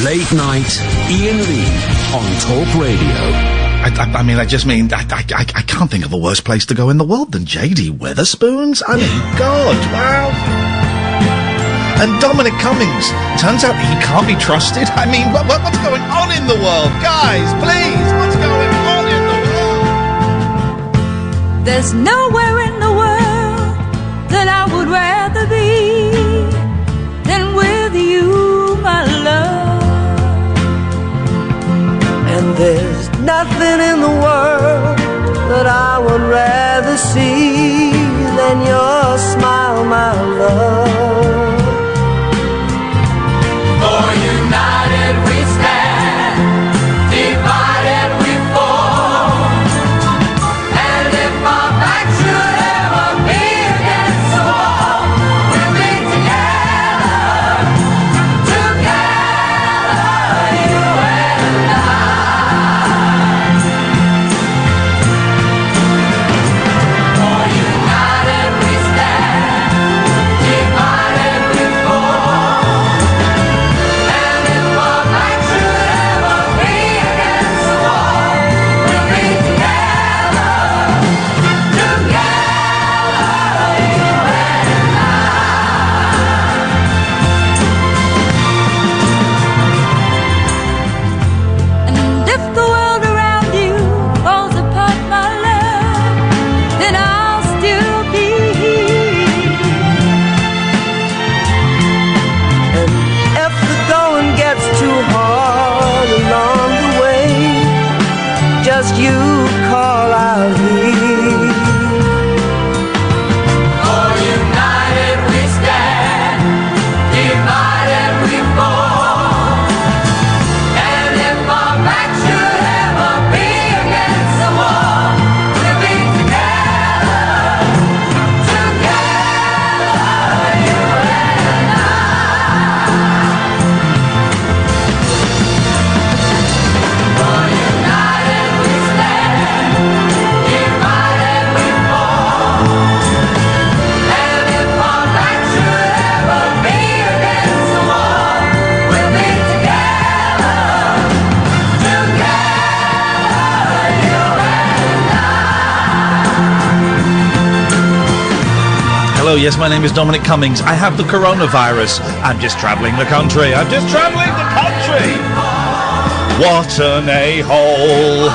Late Night, Iain Lee on Talk Radio. I can't think of a worse place to go in the world than J.D. Wetherspoons. I mean, God, wow. And Dominic Cummings, turns out he can't be trusted. I mean, what's going on in the world? Guys, please, what's going on in the world? There's nowhere in the world that I would rather be than with you, my love. And there's nothing in the world that I would rather see than your smile, my love. For united we stand, divided we fall. And if our back should ever be against the wall, we'll be together, you and I. For united we stand, divided we fall. And if our back should ever be against the wall, we'll be together, you and I. And if the world around you falls apart, my love, then I'll still be here. And if the going gets too hard along the way, just you call out here. For united we stand, divided we fall. And if our back should ever be against the wall, we'll be together, you and I. For united we stand, divided we fall. And if our back should ever be against the wall, we'll be together, you and I. Hello, yes, my name is Dominic Cummings. I have the coronavirus. I'm just travelling the country. What an a-hole.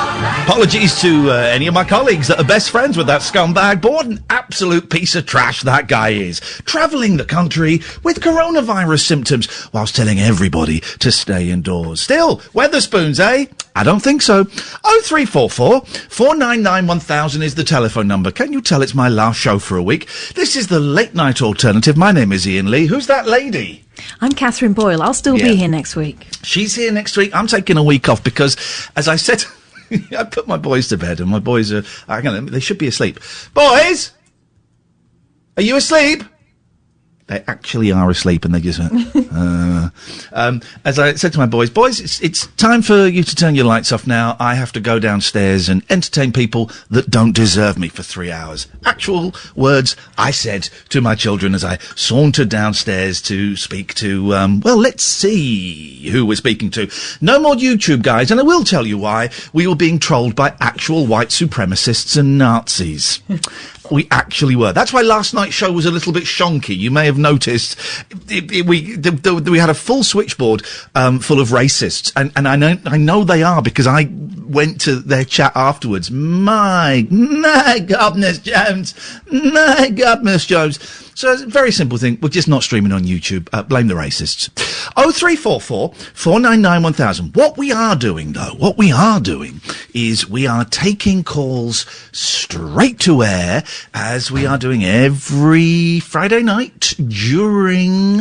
Apologies to any of my colleagues that are best friends with that scumbag. But what an absolute piece of trash that guy is. Travelling the country with coronavirus symptoms whilst telling everybody to stay indoors. Still, Wetherspoons, eh? I don't think so. 0344 499 1000 is the telephone number. Can you tell it's my last show for a week? This is the Late Night Alternative. My name is Iain Lee. Who's that lady? I'm Catherine Boyle. I'll still be here next week. She's here next week. I'm taking a week off because, as I said, I put my boys to bed and my boys are, they should be asleep. Boys! Are you asleep? They actually are asleep and they just as I said to my boys, it's time for you to turn your lights off now. I have to go downstairs and entertain people that don't deserve me for 3 hours. Actual words I said to my children as I sauntered downstairs to speak to, let's see who we're speaking to. No more YouTube, guys, and I will tell you why. We were being trolled by actual white supremacists and Nazis. We actually were. That's why last night's show was a little bit shonky. You may have noticed we had a full switchboard full of racists, and I know they are because I went to their chat afterwards. My goodness, Jones. So it's a very simple thing. We're just not streaming on YouTube. Blame the racists. 0344 499 1000. What we are doing, though, is we are taking calls straight to air, as we are doing every Friday night during,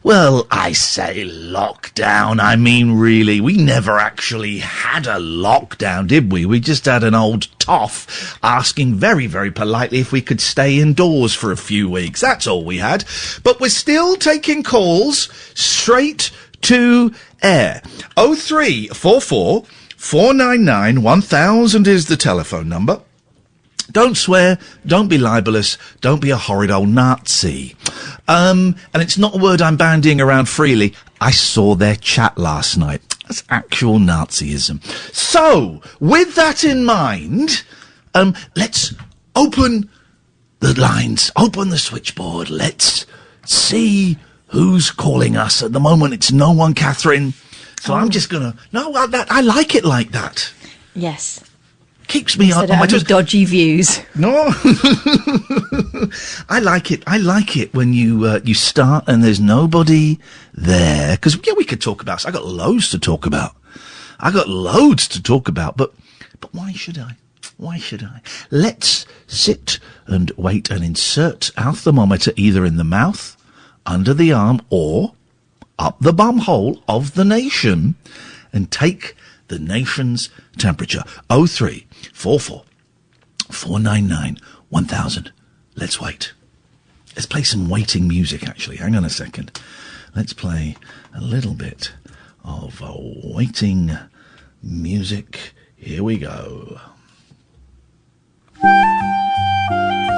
well, I say lockdown. I mean, really, we never actually had a lockdown, did we? We just had an old toff asking very, very politely if we could stay indoors for a few weeks. That's all we had. But we're still taking calls straight to air. 0344 499 1000 is the telephone number. Don't swear, don't be libelous, don't be a horrid old Nazi. And it's not a word I'm bandying around freely. I saw their chat last night. That's actual Nazism. So, with that in mind, let's open the lines, open the switchboard. Let's see who's calling us. At the moment, it's no one, Catherine. So I'm just gonna... No, I like it like that. Yes. Keeps me on my toes. Dodgy views. No. I like it. I like it when you start and there's nobody there. Because, yeah, we could talk about... I got loads to talk about. But why should I? Why should I? Let's sit and wait and insert our thermometer either in the mouth, under the arm, or up the bum hole of the nation and take the nation's temperature. 0344 499 1000. Let's wait. Let's play some waiting music, actually. Hang on a second. Let's play a little bit of waiting music. Here we go.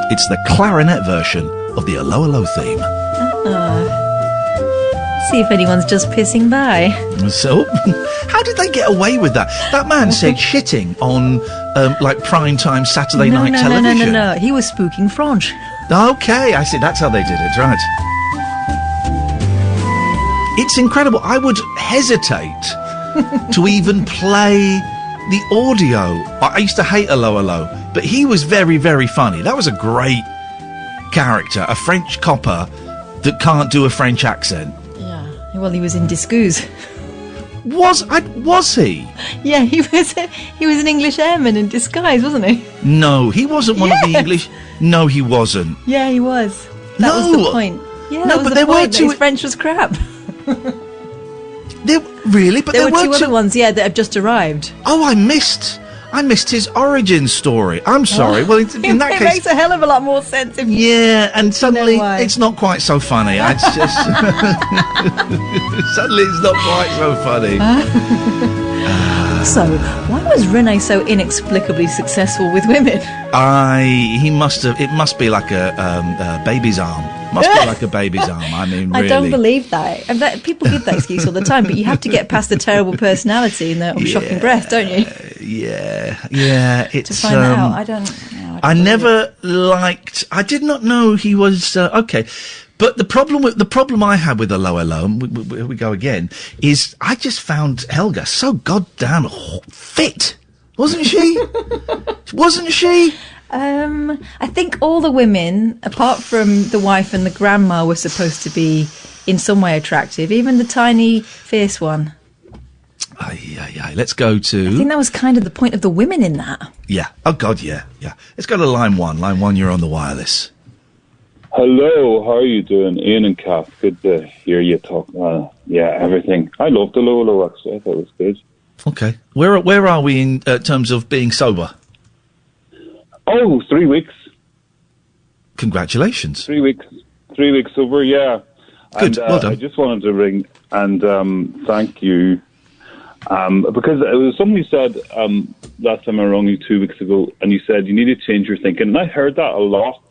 It's the clarinet version of the Allo Allo theme. See if anyone's just pissing by. So, how did they get away with that? That man said shitting on, like, prime-time Saturday night television. No. He was spooking French. Okay, I see. That's how they did it, right. It's incredible. I would hesitate to even play the audio. I used to hate Allo Allo, but he was very, very funny. That was a great character, a French copper that can't do a French accent. Yeah, well, he was in disguise. Was he? Yeah, he was an English airman in disguise, wasn't he? No, he wasn't one of the English... No, he wasn't. Yeah, he was. That was the point. Yeah, no, that was but the point. His French was crap. There were two other ones, that have just arrived. Oh, I missed his origin story. I'm sorry. Well, in that case... It makes a hell of a lot more sense if and suddenly it's not quite so funny. It's just... Suddenly it's not quite so funny. So, why was Rene so inexplicably successful with women? It must be like a baby's arm. Must be like a baby's arm. I mean, really. I don't believe that. People give that excuse all the time, but you have to get past the terrible personality and the shocking breath, don't you? Yeah. It's to find that out, I did not know he was okay. But the problem I had with Allo Allo, and here we go again, is I just found Helga so goddamn fit, wasn't she? Wasn't she? I think all the women, apart from the wife and the grandma, were supposed to be in some way attractive. Even the tiny, fierce one. Let's go to... I think that was kind of the point of the women in that. Yeah. Oh, God, yeah. Let's go to line one. Line one, you're on the wireless. Hello, how are you doing? Ian and Kath, good to hear you talk. Everything. I loved the Lolo, actually. I thought it was good. Okay. Where are we in terms of being sober? Oh, 3 weeks. Congratulations. 3 weeks. 3 weeks sober, yeah. Good, and, well done. I just wanted to ring and thank you. Because it was something you said last time I rang you 2 weeks ago, and you said you need to change your thinking. And I heard that a lot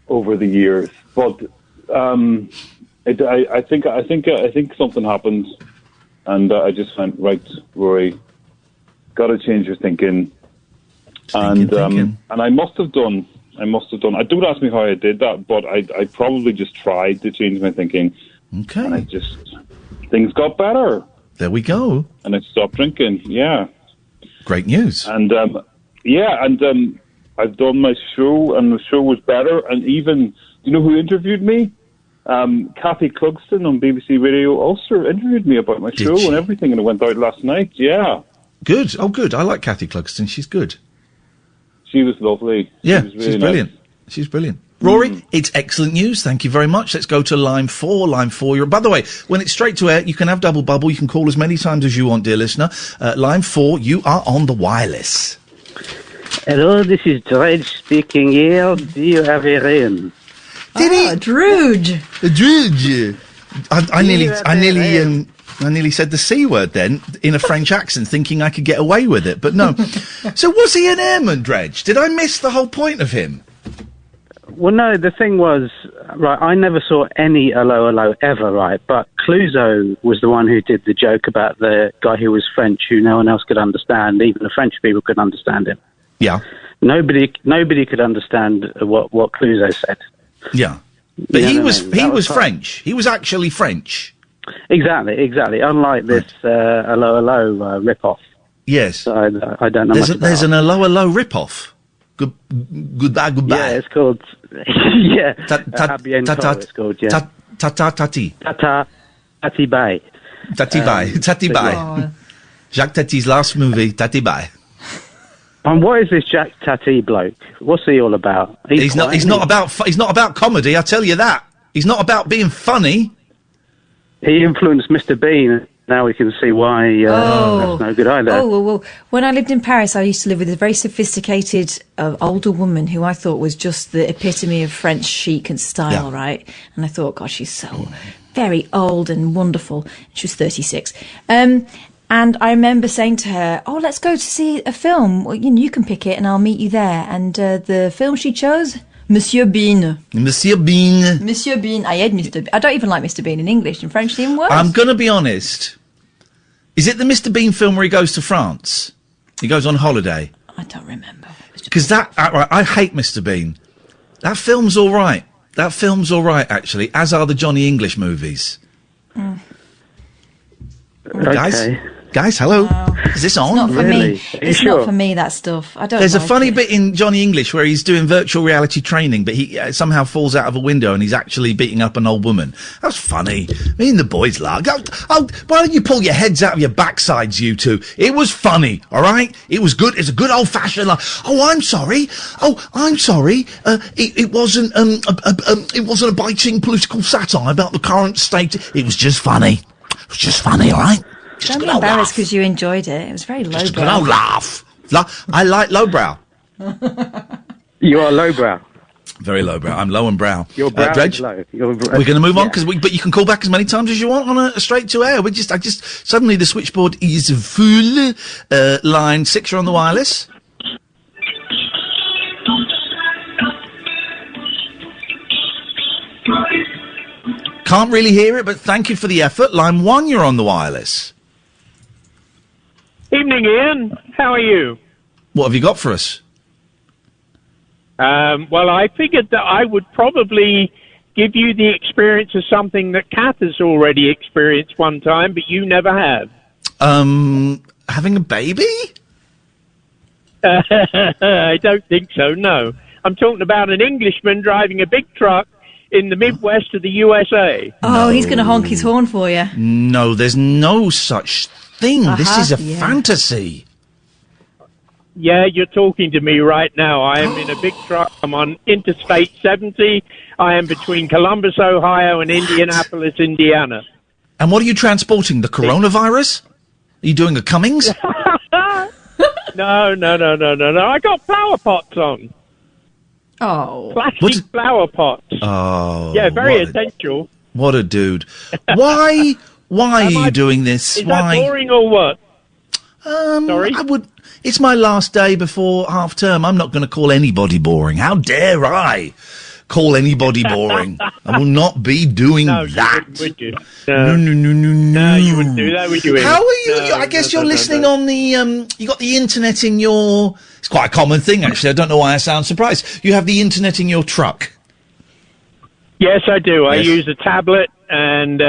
over the years. But I think something happened, and I just went, right, Rory, got to change your thinking. And I must have done. Don't ask me how I did that, but I probably just tried to change my thinking. Okay. And things got better. There we go. And I stopped drinking. Yeah. Great news. And I've done my show, and the show was better. And even, do you know who interviewed me? Kathy Clugston on BBC Radio Ulster interviewed me about my show and everything, and it went out last night. Yeah. Good. Oh, good. I like Kathy Clugston. She's good. She was lovely. Yeah, she was really she's brilliant. Nice. She's brilliant. Rory, it's excellent news. Thank you very much. Let's go to line 4. Line 4. By the way, when it's straight to air, you can have double bubble. You can call as many times as you want, dear listener. Line 4, you are on the wireless. Hello, this is Dredge speaking here. Do you have a rain? Druge. Druge. I I nearly said the C word then in a French accent, thinking I could get away with it, but no. So was he an airman, Dredge? Did I miss the whole point of him? Well, no, the thing was, right, I never saw any hello, hello ever, right? But Clouseau was the one who did the joke about the guy who was French, who no one else could understand. Even the French people could understand him. Yeah. Nobody could understand what Clouseau said. Yeah. But he was French. He was actually French. Exactly. Unlike this hello, hello rip-off. Yes. So I don't know much about. There's an hello, hello rip-off. Goodbye. Yeah, it's called. Yeah, Abiento, it's called. Yeah, Tati. Tati Bay. Tati Bay. Jacques Tati's last movie, Tati Bay. And what is this Jacques Tati bloke? What's he all about? He's not about comedy. I tell you that. He's not about being funny. He influenced Mr. Bean. Now we can see why that's no good either. Well, when I lived in Paris, I used to live with a very sophisticated older woman who I thought was just the epitome of French chic and style, right? And I thought, God, she's so very old and wonderful. She was 36. And I remember saying to her, let's go to see a film. Well, you can pick it and I'll meet you there. And the film she chose... Monsieur Bean. Monsieur Bean. I hate Mr. Bean. I don't even like Mr. Bean in English. In French, it's even worse. I'm going to be honest. Is it the Mr. Bean film where he goes to France? He goes on holiday? I don't remember. Because I hate Mr. Bean. That film's all right. Actually, as are the Johnny English movies. Mm. Guys, hello. Is this on? It's not for Really? me. It's not for me, that stuff. I don't There's a like funny it. bit in Johnny English where he's doing virtual reality training, but he somehow falls out of a window and he's actually beating up an old woman. That's funny. Me and the boys laugh. Why don't you pull your heads out of your backsides, you two? It was funny, all right? It was good. It's a good old-fashioned laugh. I'm sorry. It wasn't a biting political satire about the current state. It was just funny. It was just funny, all right? Don't be embarrassed because you enjoyed it. It was very lowbrow. Just a good old laugh. I like lowbrow. You are lowbrow. Very lowbrow. I'm low and brow. Your brow Dredge? is low. We're going to move on but you can call back as many times as you want on a straight to air. Suddenly the switchboard is full. Line 6, you're on the wireless. Can't really hear it, but thank you for the effort. Line 1, you're on the wireless. Evening, Ian. How are you? What have you got for us? Well, I figured that I would probably give you the experience of something that Kath has already experienced one time, but you never have. Having a baby? I don't think so, no. I'm talking about an Englishman driving a big truck in the Midwest of the USA. Oh, he's going to honk his horn for you. No, there's no such thing. This is a fantasy. Yeah, you're talking to me right now. I am in a big truck. I'm on Interstate 70. I am between Columbus, Ohio and Indianapolis, Indiana. And what are you transporting? The coronavirus? Are you doing a Cummings? No. I got flower pots on. Oh. Plastic flower pots. Oh. Yeah, very essential. What a dude. Why are you doing this? Is that boring or what? Sorry? It's my last day before half term. I'm not going to call anybody boring. How dare I call anybody boring? I will not be doing that. You would you? No. No, you wouldn't do that, would you? How are you? I guess you're listening on the, you got the internet in your, it's quite a common thing actually. I don't know why I sound surprised. You have the internet in your truck. Yes, I do. I Yes. use a tablet and,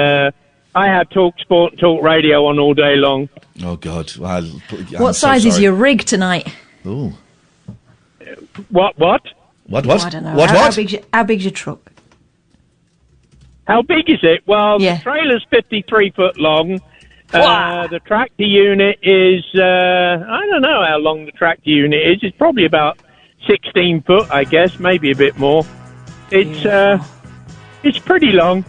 I have Talk Sport and Talk Radio on all day long. Oh God. What size is your rig tonight? Ooh. What? Oh, I don't know. How big's your truck? How big is it? Well, the trailer's 53 foot long. The tractor unit is, I don't know how long the tractor unit is. It's probably about 16 foot, I guess, maybe a bit more. It's pretty long.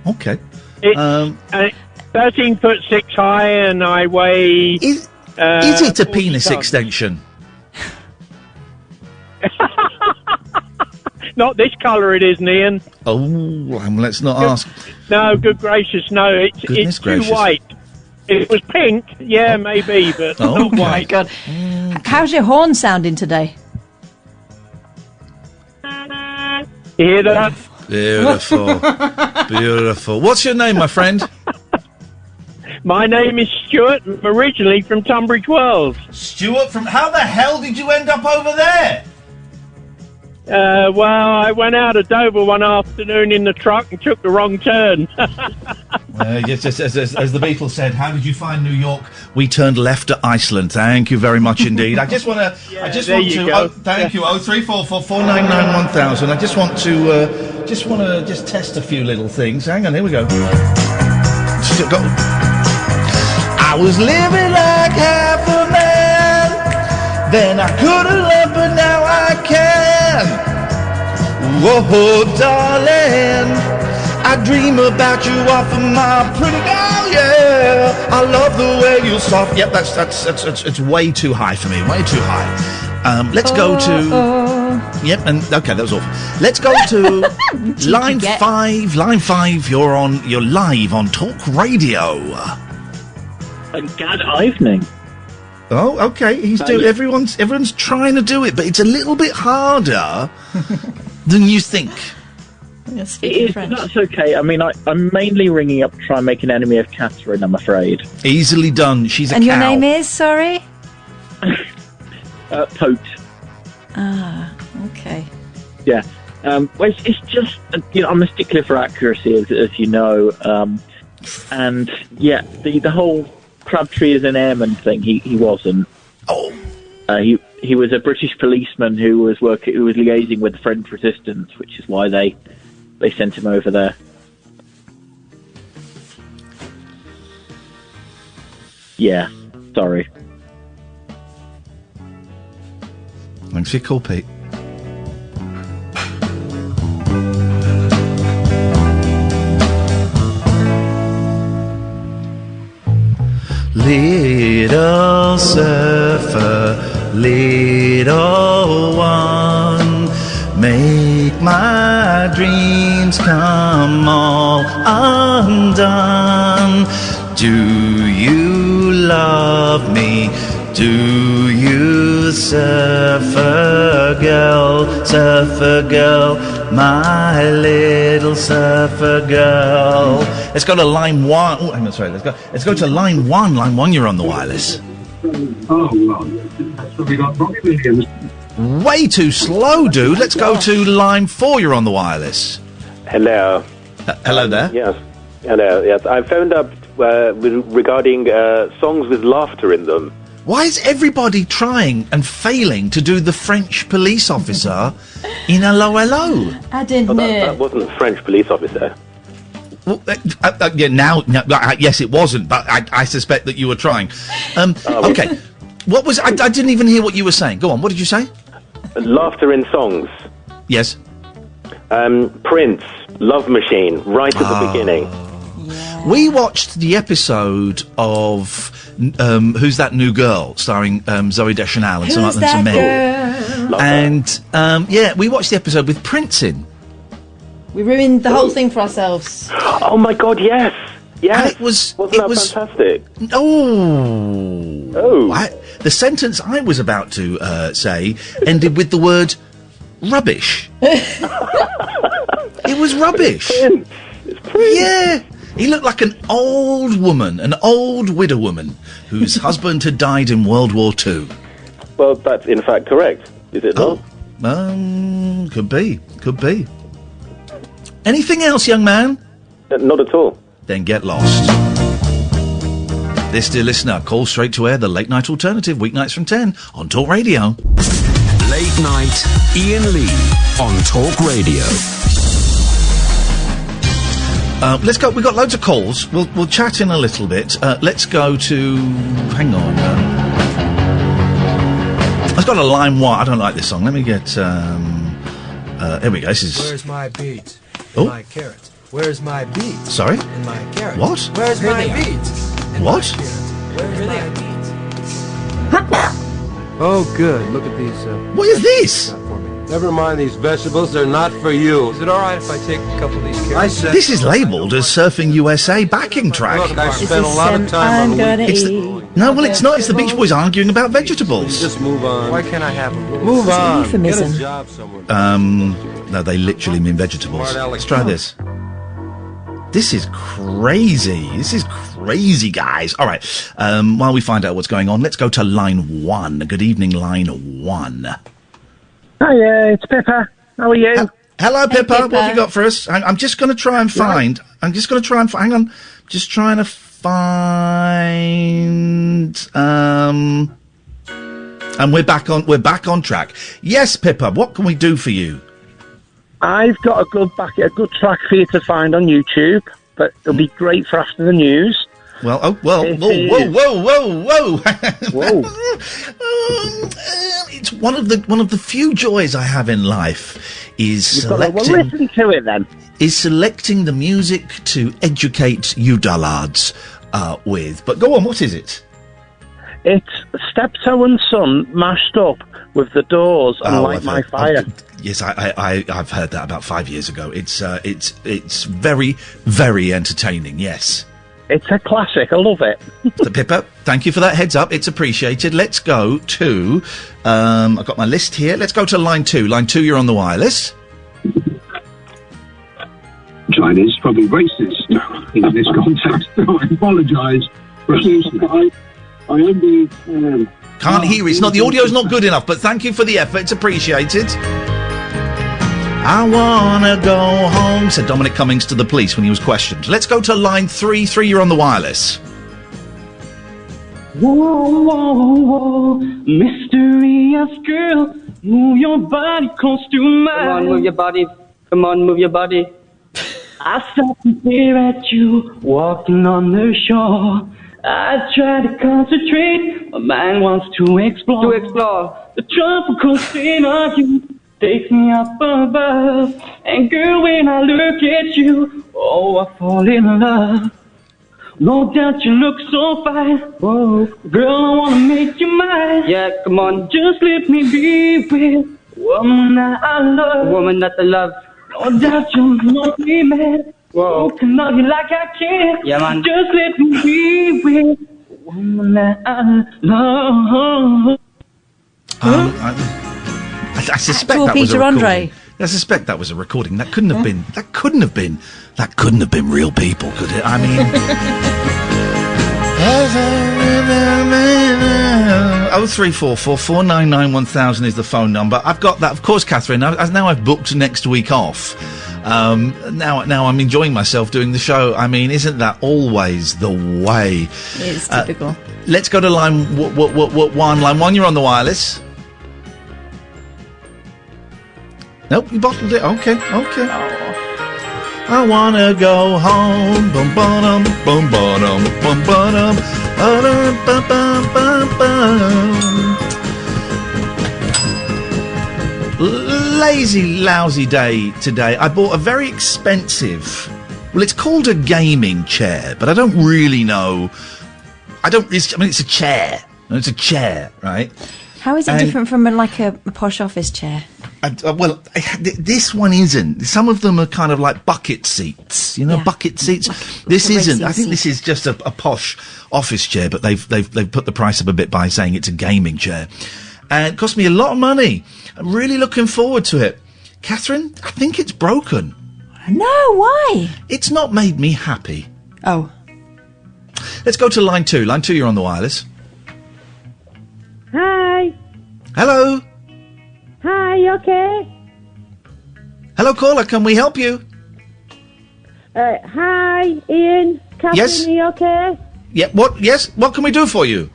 Okay. It's 13 foot 6 high, and I weigh. Is it a 40 penis tons. extension? not this colour, it isn't, Ian. Oh, let's not ask. No, good gracious, no. It's too white. If it was pink, yeah, maybe, but not white. God. How's your horn sounding today? You hear that? Beautiful. Beautiful. What's your name, my friend? My name is Stuart. I'm originally from Tunbridge Wells. Stuart, from... How the hell did you end up over there? Well, I went out of Dover one afternoon in the truck and took the wrong turn. Yes, as the Beatles said, how did you find New York? We turned left at Iceland. Thank you very much indeed. I just want to... thank you. 03444991000. I just want to test a few little things. Hang on, here we go. I was living like half a man. Then I couldn't love, but now I can. Whoa, darling, I dream about you off of my pretty girl, yeah. I love the way you soft. Yep, that's it's way too high for me. Way too high. Let's go to. Yep, and okay, that was awful. Let's go to line 5. Line 5. You're live on Talk Radio. Good evening. Oh, okay. Everyone's trying to do it, but it's a little bit harder than you think. It is, that's okay. I mean, I'm mainly ringing up to try and make an enemy of Catherine, I'm afraid. Easily done. She's a And cow. your name is, sorry? Pote. Ah, okay. Yeah. Well, it's just, I'm a stickler for accuracy, as you know. And, yeah, the whole Crabtree is an airman thing, he wasn't. Oh. He was a British policeman who was liaising with the French resistance, which is why they sent him over there. Yeah, sorry. Thanks for your call, Pete. Little surfer, little one, make my dreams come all undone. Do you love me? Do you, surfer girl, my little surfer girl? Let's go to line 1. Oh, hang on, sorry. Let's go to line 1. Line 1, you're on the wireless. Oh, well, that's what we got Robbie Williams. Way too slow, dude. Let's go to line 4, you're on the wireless. Hello. Hello there. Yes. Hello, yes. I phoned up regarding songs with laughter in them. Why is everybody trying and failing to do the French police officer in Hello Hello? I didn't know. That wasn't French police officer. Well, yes, it wasn't, but I suspect that you were trying. Okay. What was... I didn't even hear what you were saying. Go on, what did you say? Laughter in songs. Yes. Prince, Love Machine, right at the beginning. We watched the episode of Who's That New Girl, starring Zooey Deschanel and some men. And we watched the episode with Prince in. We ruined the whole thing for ourselves. Oh my God! Yes, yes. And Wasn't that fantastic? The sentence I was about to say ended with the word rubbish. It was rubbish. It's Prince. Yeah. He looked like an old woman, an old widow woman, whose husband had died in World War II. Well, that's in fact correct, is it not? Could be. Anything else, young man? Not at all. Then get lost. This, dear listener, call straight to air, the Late Night Alternative, weeknights from 10 on Talk Radio. Late Night, Iain Lee on Talk Radio. Let's go. We've got loads of calls. We'll chat in a little bit. Let's go to... Hang on. I've got a line 1. I don't like this song. Let me get... here we go. This is... Where's my beat? Oh. My carrot. Where's my beat? Sorry? In my carrot. What? Where's my beat? What? Where's my beat? Oh, good. Look at these. What is this? Never mind these vegetables, they're not for you. Is it all right if I take a couple of these carrots? This is labelled as Surfing USA backing track. Look, I spent a lot of time on No, well, it's not. It's the Beach Boys arguing about vegetables. Just move on. Why can't I have them? Move on. euphemism. Get a job somewhere. No, they literally mean vegetables. Let's try this. This is crazy. This is crazy, guys. All right. While we find out what's going on, let's go to line 1. Good evening, line 1. Hiya, it's Pippa. How are you? Hello, Hey, Pippa. What Pippa. have you got for us? I'm just going to try and find. I'm just going to try and hang on. Just trying to find. And we're back on track. Yes, Pippa. What can we do for you? I've got a good track for you to find on YouTube, but it'll be great for after the news. Well, whoa. It's one of the few joys I have in life is listen to it then. Is selecting the music to educate you dullards with. But go on, what is it? It's Steptoe and Son mashed up with The Doors and Light My Fire. Yes, I've heard that about 5 years ago. It's very, very entertaining. Yes. It's a classic. I love it. So, Pippa, thank you for that heads up. It's appreciated. Let's go to... I've got my list here. Let's go to line 2. Line 2, you're on the wireless. China's probably racist in this context. I apologise profusely. I only... Can't hear it. It's not, the audio's not good enough, but thank you for the effort. It's appreciated. I wanna go home, said Dominic Cummings to the police when he was questioned. Let's go to line 3. 3, you're on the wireless. Whoa, whoa, whoa, mysterious girl, move your body close to mine. Come on, move your body. Come on, move your body. I stop and stare at you, walking on the shore. I try to concentrate, my mind wants to explore. The tropical stain of you takes me up above. And girl, when I look at you, oh, I fall in love. No doubt you look so fine. Whoa, girl, I wanna make you mine. Yeah, come on. Just let me be with woman that I love. The woman that I love. No doubt you want me, man. Whoa. Oh, can love you like I can. Yeah, man. Just let me be with woman that I love. I suspect Actual that was a Peter recording. Andre. I suspect that was a recording. That couldn't have been real people, could it? I mean, 03444991000 is the phone number. I've got that, of course, Catherine. Now I've booked next week off. Now I'm enjoying myself doing the show. I mean, isn't that always the way? It's typical. Let's go to line 1. Line 1, you're on the wireless. Nope, you bottled it. Okay. I wanna go home. Bum ba-dum, bum ba-dum, bum ba-dum, ba-dum, ba-bum, bum, bum. Lazy, lousy day today. I bought a very expensive... Well, it's called a gaming chair, but I don't really know... I mean, it's a chair. It's a chair, right? How is it different from a posh office chair? This one isn't. Some of them are kind of like bucket seats, bucket seats. This isn't. I think this is just a posh office chair, but they've put the price up a bit by saying it's a gaming chair, and it cost me a lot of money. I'm really looking forward to it. Catherine, I think it's broken. No, why? It's not made me happy. Oh. Let's go to line 2. Line 2, you're on the wireless. Hi. Hello. Hi, you okay? Hello, caller. Can we help you? Hi, Ian. Catherine, Yes. are you okay? Yeah. What? Yes. What can we do for you?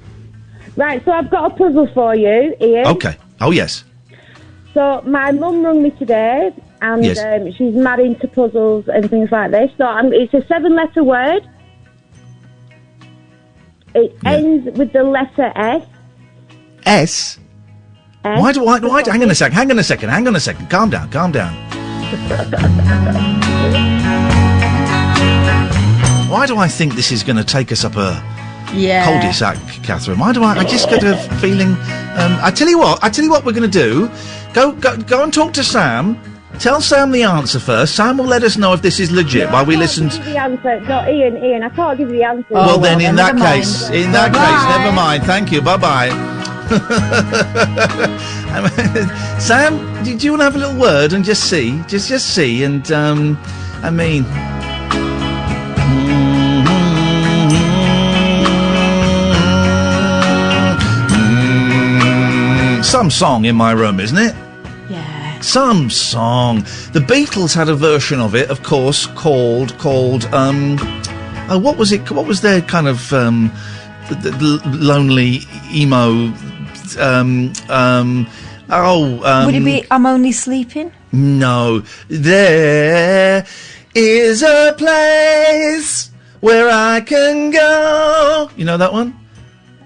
Right, so I've got a puzzle for you, Ian. Okay. Oh, yes. So my mum rang me today, and Yes. she's mad into puzzles and things like this. So it's a 7-letter word. It ends with the letter S. S. Why do I? Hang on a second. Calm down. Why do I think this is going to take us up a Yeah. cul-de-sac, Catherine. Why do I just get a feeling... I tell you what we're going to do. Go and talk to Sam. Tell Sam the answer first. Sam will let us know if this is legit while we listen to... The answer. No, Ian, I can't give you the answer. Well, then, in that case, never mind. Thank you. Bye-bye. Sam, do you want to have a little word and just see? Just see, and, I mean... Some song in my room, isn't it? Yeah. Some song. The Beatles had a version of it, of course, called what was it? What was their kind of the lonely emo? Would it be I'm Only Sleeping? No. There is a place where I can go. You know that one?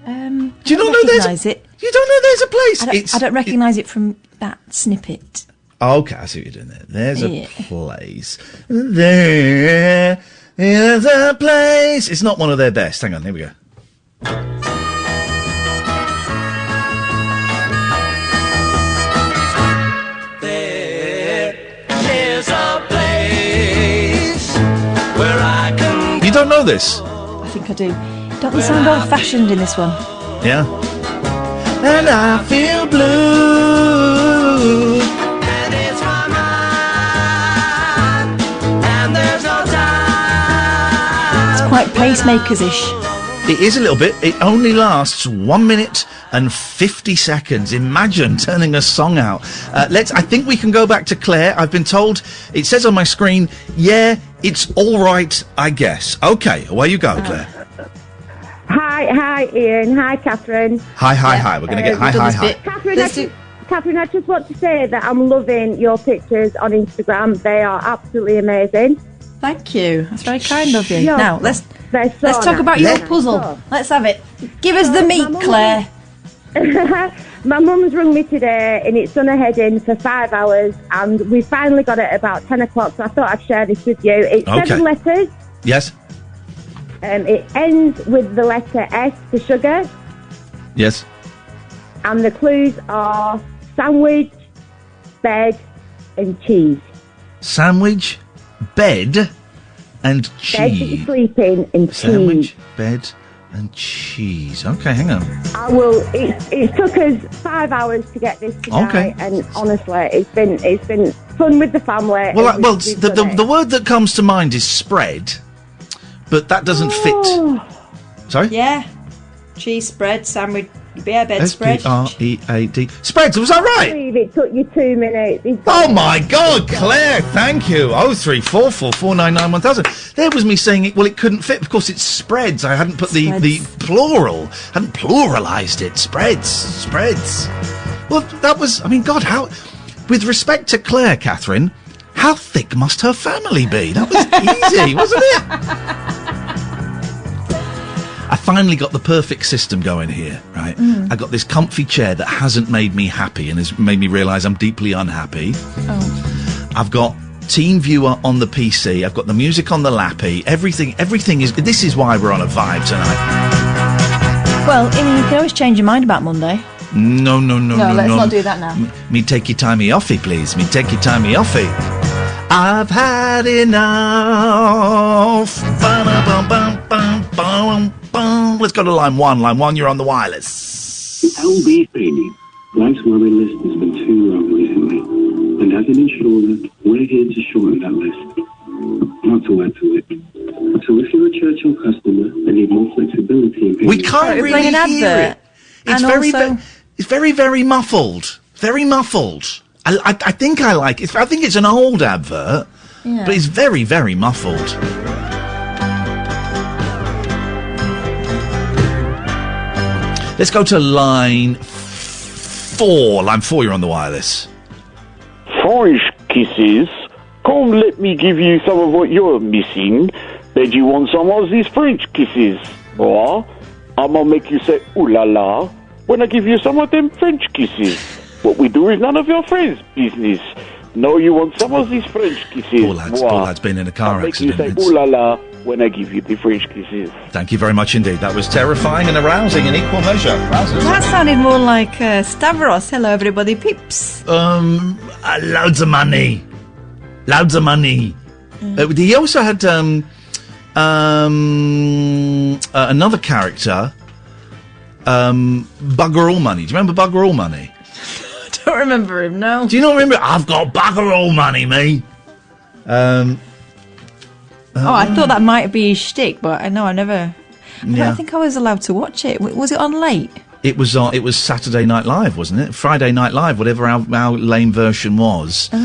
Do you not know there's it? You don't know there's a place? I don't recognise it from that snippet. Okay, I see what you're doing there. There's a place. There is a place. It's not one of their best. Hang on, here we go. There is a place where I can... You don't know this? I think I do. Don't they sound old-fashioned in this one? Yeah. And I feel blue. And it's my mind. And there's no time. It's quite pacemakers-ish. It is a little bit. It only lasts 1 minute and 50 seconds. Imagine turning a song out. I think we can go back to Claire. I've been told, it says on my screen, yeah, it's all right, I guess. Okay, away you go, Claire. Hi, Ian. Hi, Catherine. Hi. We're going to get hi. Catherine, I just want to say that I'm loving your pictures on Instagram. They are absolutely amazing. Thank you. That's very kind of you. Yeah. Now, let's talk about your puzzle. Let's have it. Give us the meat, Claire. My mum's rung me today and it's on a heading for 5 hours and we finally got it about 10 o'clock, so I thought I'd share this with you. It's 7 letters. Yes. It ends with the letter S for sugar. Yes. And the clues are sandwich, bed, and cheese. Sandwich, bed, and cheese. Bed that you're sleeping and Sandwich, cheese. bed, and cheese. Okay, hang on. It took us 5 hours to get this tonight, Okay. and honestly, it's been fun with the family. Well, the word that comes to mind is spread, but that doesn't fit. Sorry? Yeah. Cheese spread, sandwich, bed spread. S-P-R-E-A-D. Spreads, was that right? I believe it took you 2 minutes. Oh my God, Claire, thank you. 0344 499 1000. There was me saying it. Well, it couldn't fit. Of course, it's spreads. I hadn't put the plural. Hadn't pluralised it. Spreads. Well, that was. I mean, God, how? With respect to Claire, Catherine, how thick must her family be? That was easy, wasn't it? I finally got the perfect system going here, right? I got this comfy chair that hasn't made me happy and has made me realise I'm deeply unhappy. Oh. I've got TeamViewer on the PC. I've got the music on the lappy. Everything is... This is why we're on a vibe tonight. Well, I mean, you can always change your mind about Monday. No. Let's not do that now. Me take your timey offy, please. Me take your timey offy. I've had enough. Let's go to line one. Line one, you're on the wireless. The LB training. Life's worry list has been too long recently, and as an insurer, we're here to shorten that list, not to add to it. So if you're a Churchill customer and need more flexibility in payment... We can't really hear it. It's very, very muffled. Very muffled. I think I like it. I think it's an old advert, but it's very, very muffled. Let's go to line 4. Line 4, you're on the wireless. French kisses. Come, let me give you some of what you're missing. Bet you want some of these French kisses. Or I'm gonna make you say ooh la la when I give you some of them French kisses. What we do is none of your friends' business. No, you want some of these French kisses. Poor lad's been in a car accident. Make you say ooh la la when I give you the French kisses. Thank you very much indeed. That was terrifying and arousing in equal measure. That sounded more like Stavros. Hello, everybody, peeps. Loads of money. Loads of money. He also had another character, Bugger All Money. Do you remember Bugger All Money? I don't remember him, no. Do you not remember? I've got Bugger All Money, me. I thought that might be his shtick, but I never... I Yeah. don't think I was allowed to watch it. Was it on late? It was Saturday Night Live, wasn't it? Friday Night Live, whatever our lame version was. Oh,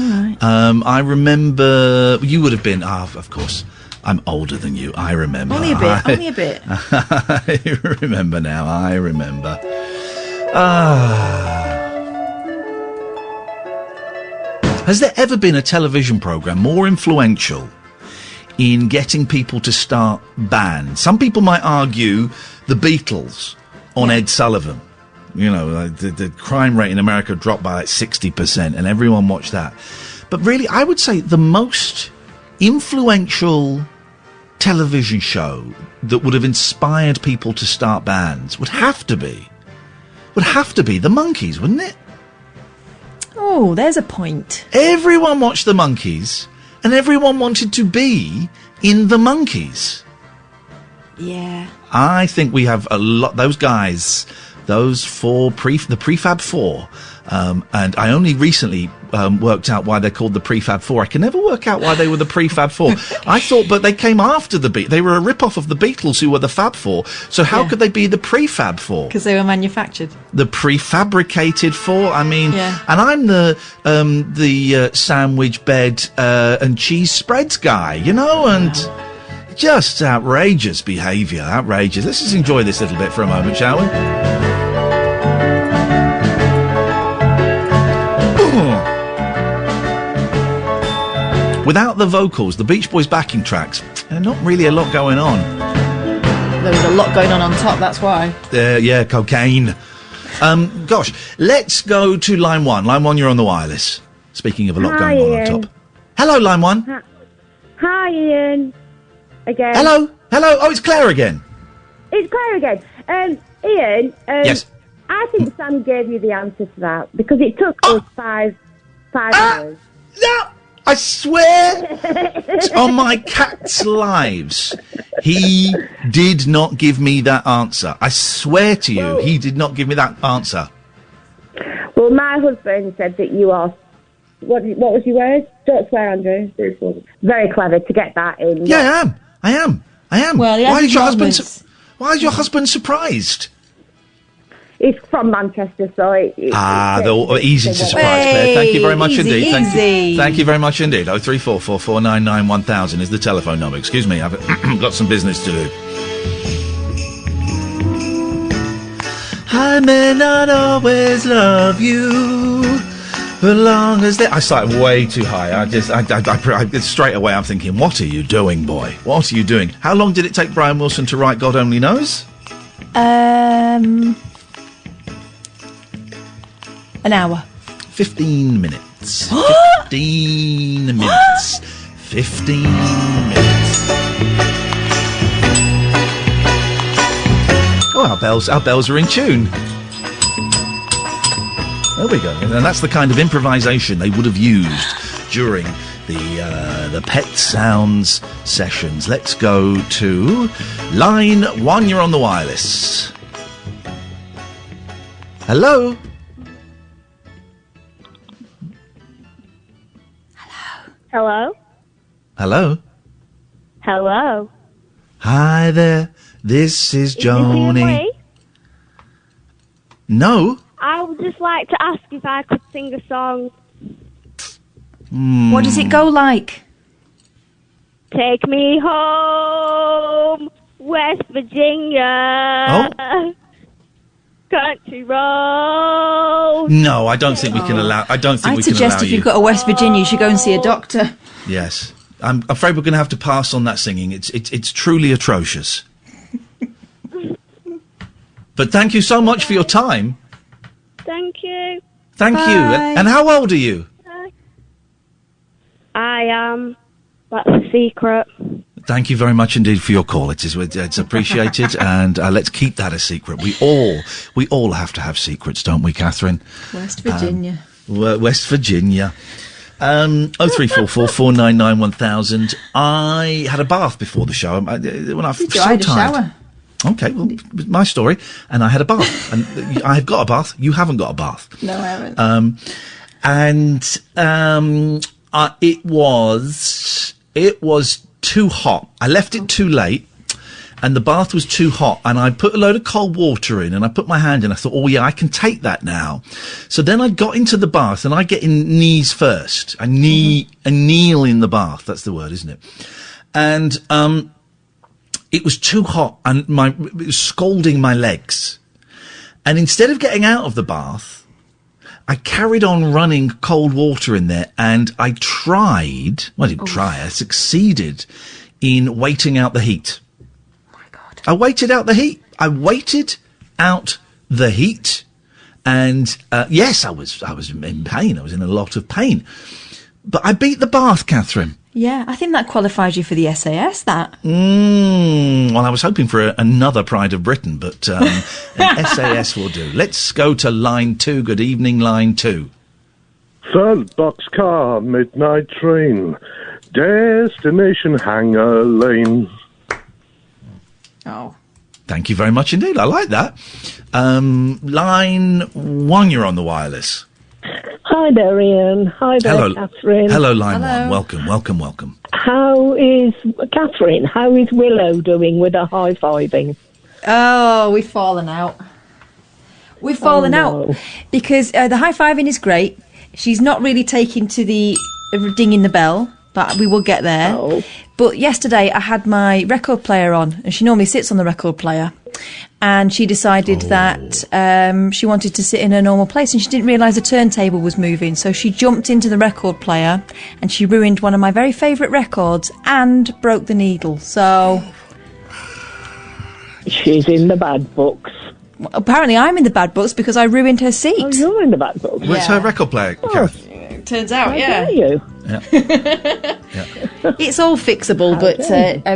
right. I remember... You would have been... of course. I'm older than you. I remember. Only a bit, only a bit. I remember now. I remember. Has there ever been a television programme more influential in getting people to start bands? Some people might argue the Beatles on Ed Sullivan. You know, the crime rate in America dropped by like 60%, and everyone watched that. But really, I would say the most influential television show that would have inspired people to start bands would have to be the Monkees, wouldn't it? Oh, there's a point. Everyone watched the Monkees, and everyone wanted to be in the Monkees. Yeah. I think we have a lot. Those guys, those four the Prefab Four, and I only recently worked out why they're called the Prefab Four. I can never work out why they were the Prefab Four. I thought, but they came after the Beatles. They were a rip-off of the Beatles, who were the Fab Four. So how could they be the Prefab Four? Because they were manufactured. The prefabricated Four. I mean, Yeah. and I'm the sandwich bed and cheese spreads guy, you know, and. Just outrageous behaviour, outrageous. Let's just enjoy this little bit for a moment, shall we? Without the vocals, the Beach Boys backing tracks, not really a lot going on. There was a lot going on top, that's why. Yeah, cocaine. Gosh, let's go to line one. Line one, you're on the wireless. Speaking of a lot Hi, going on Ian. top. Hello, line one. Hi, Ian. Again. Hello. Oh, it's Claire again. It's Claire again. Ian. Yes. I think Sam gave you the answer to that because it took us five hours. No, I swear on my cat's lives, he did not give me that answer. I swear to you, he did not give me that answer. Well, my husband said that you are. What was your word? Don't swear, Andrew. Very clever to get that in. Yeah, I am. Well, he has why is his your husband? moments. Why is your husband surprised? It's from Manchester, so they're easy to surprise, Claire. Thank you very much indeed. Thank you very much indeed. 03444991000 is the telephone number. Excuse me, I've got some business to do. I may not always love you, as long as I started way too high. I straight away I'm thinking, what are you doing, boy? What are you doing? How long did it take Brian Wilson to write God Only Knows? An hour. 15 minutes. 15 minutes. 15 minutes. Oh, our bells are in tune. There we go. And that's the kind of improvisation they would have used during the Pet Sounds sessions. Let's go to line one. You're on the wireless. Hello? Hello? Hello? Hello? Hi there, this is Is this Iain Joni. Lee? No? I would just like to ask if I could sing a song. What does it go like? Take me home, West Virginia. Country road. No, I don't think we can allow. I don't think I'd we can allow suggest if you. you've got a West Virginia, you should go and see a doctor. Yes, I'm afraid we're going to have to pass on that singing. It's truly atrocious. But thank you so much for your time. Thank you. Thank you. Bye. And how old are you? I am. That's a secret. Thank you very much indeed for your call. It's appreciated, and let's keep that a secret. We all have to have secrets, don't we, Catherine? West Virginia. West Virginia. 0344 499 1000. I had a bath before the show. When I was so tired. Shower. Okay, well, my story. And I had a bath. And I've got a bath. You haven't got a bath. No, I haven't. It was too hot. I left it too late, and the bath was too hot, and I put a load of cold water in, and I put my hand in. I thought, oh yeah, I can take that now. So then I got into the bath, and I get in knees first. I kneel in the bath. That's the word, isn't it? And it was too hot, and it was scalding my legs. And instead of getting out of the bath, I carried on running cold water in there, and I tried. Well, I didn't try. I succeeded in waiting out the heat. I waited out the heat. And, yes, I was in pain. I was in a lot of pain. But I beat the bath, Catherine. Yeah, I think that qualifies you for the SAS, that. Well, I was hoping for another Pride of Britain, but an SAS will do. Let's go to line 2. Good evening, line 2. Third boxcar, midnight train, destination Hanger Lane. Oh. Thank you very much indeed. I like that. Line 1, you're on the wireless. Hi there, Ian. Hi there, Catherine. Hello, line 1. Welcome. How is Catherine? How is Willow doing with her high-fiving? Oh, we've fallen out. Out because the high-fiving is great. She's not really taking to the dinging the bell, but we will get there. Oh. But yesterday I had my record player on, and she normally sits on the record player. And she decided that she wanted to sit in her normal place, and she didn't realise the turntable was moving. So she jumped into the record player, and she ruined one of my very favourite records and broke the needle. So she's in the bad books. Well, apparently I'm in the bad books because I ruined her seat. Oh, you're in the bad books. Where's her record player? Turns out, How dare you? It's all fixable, but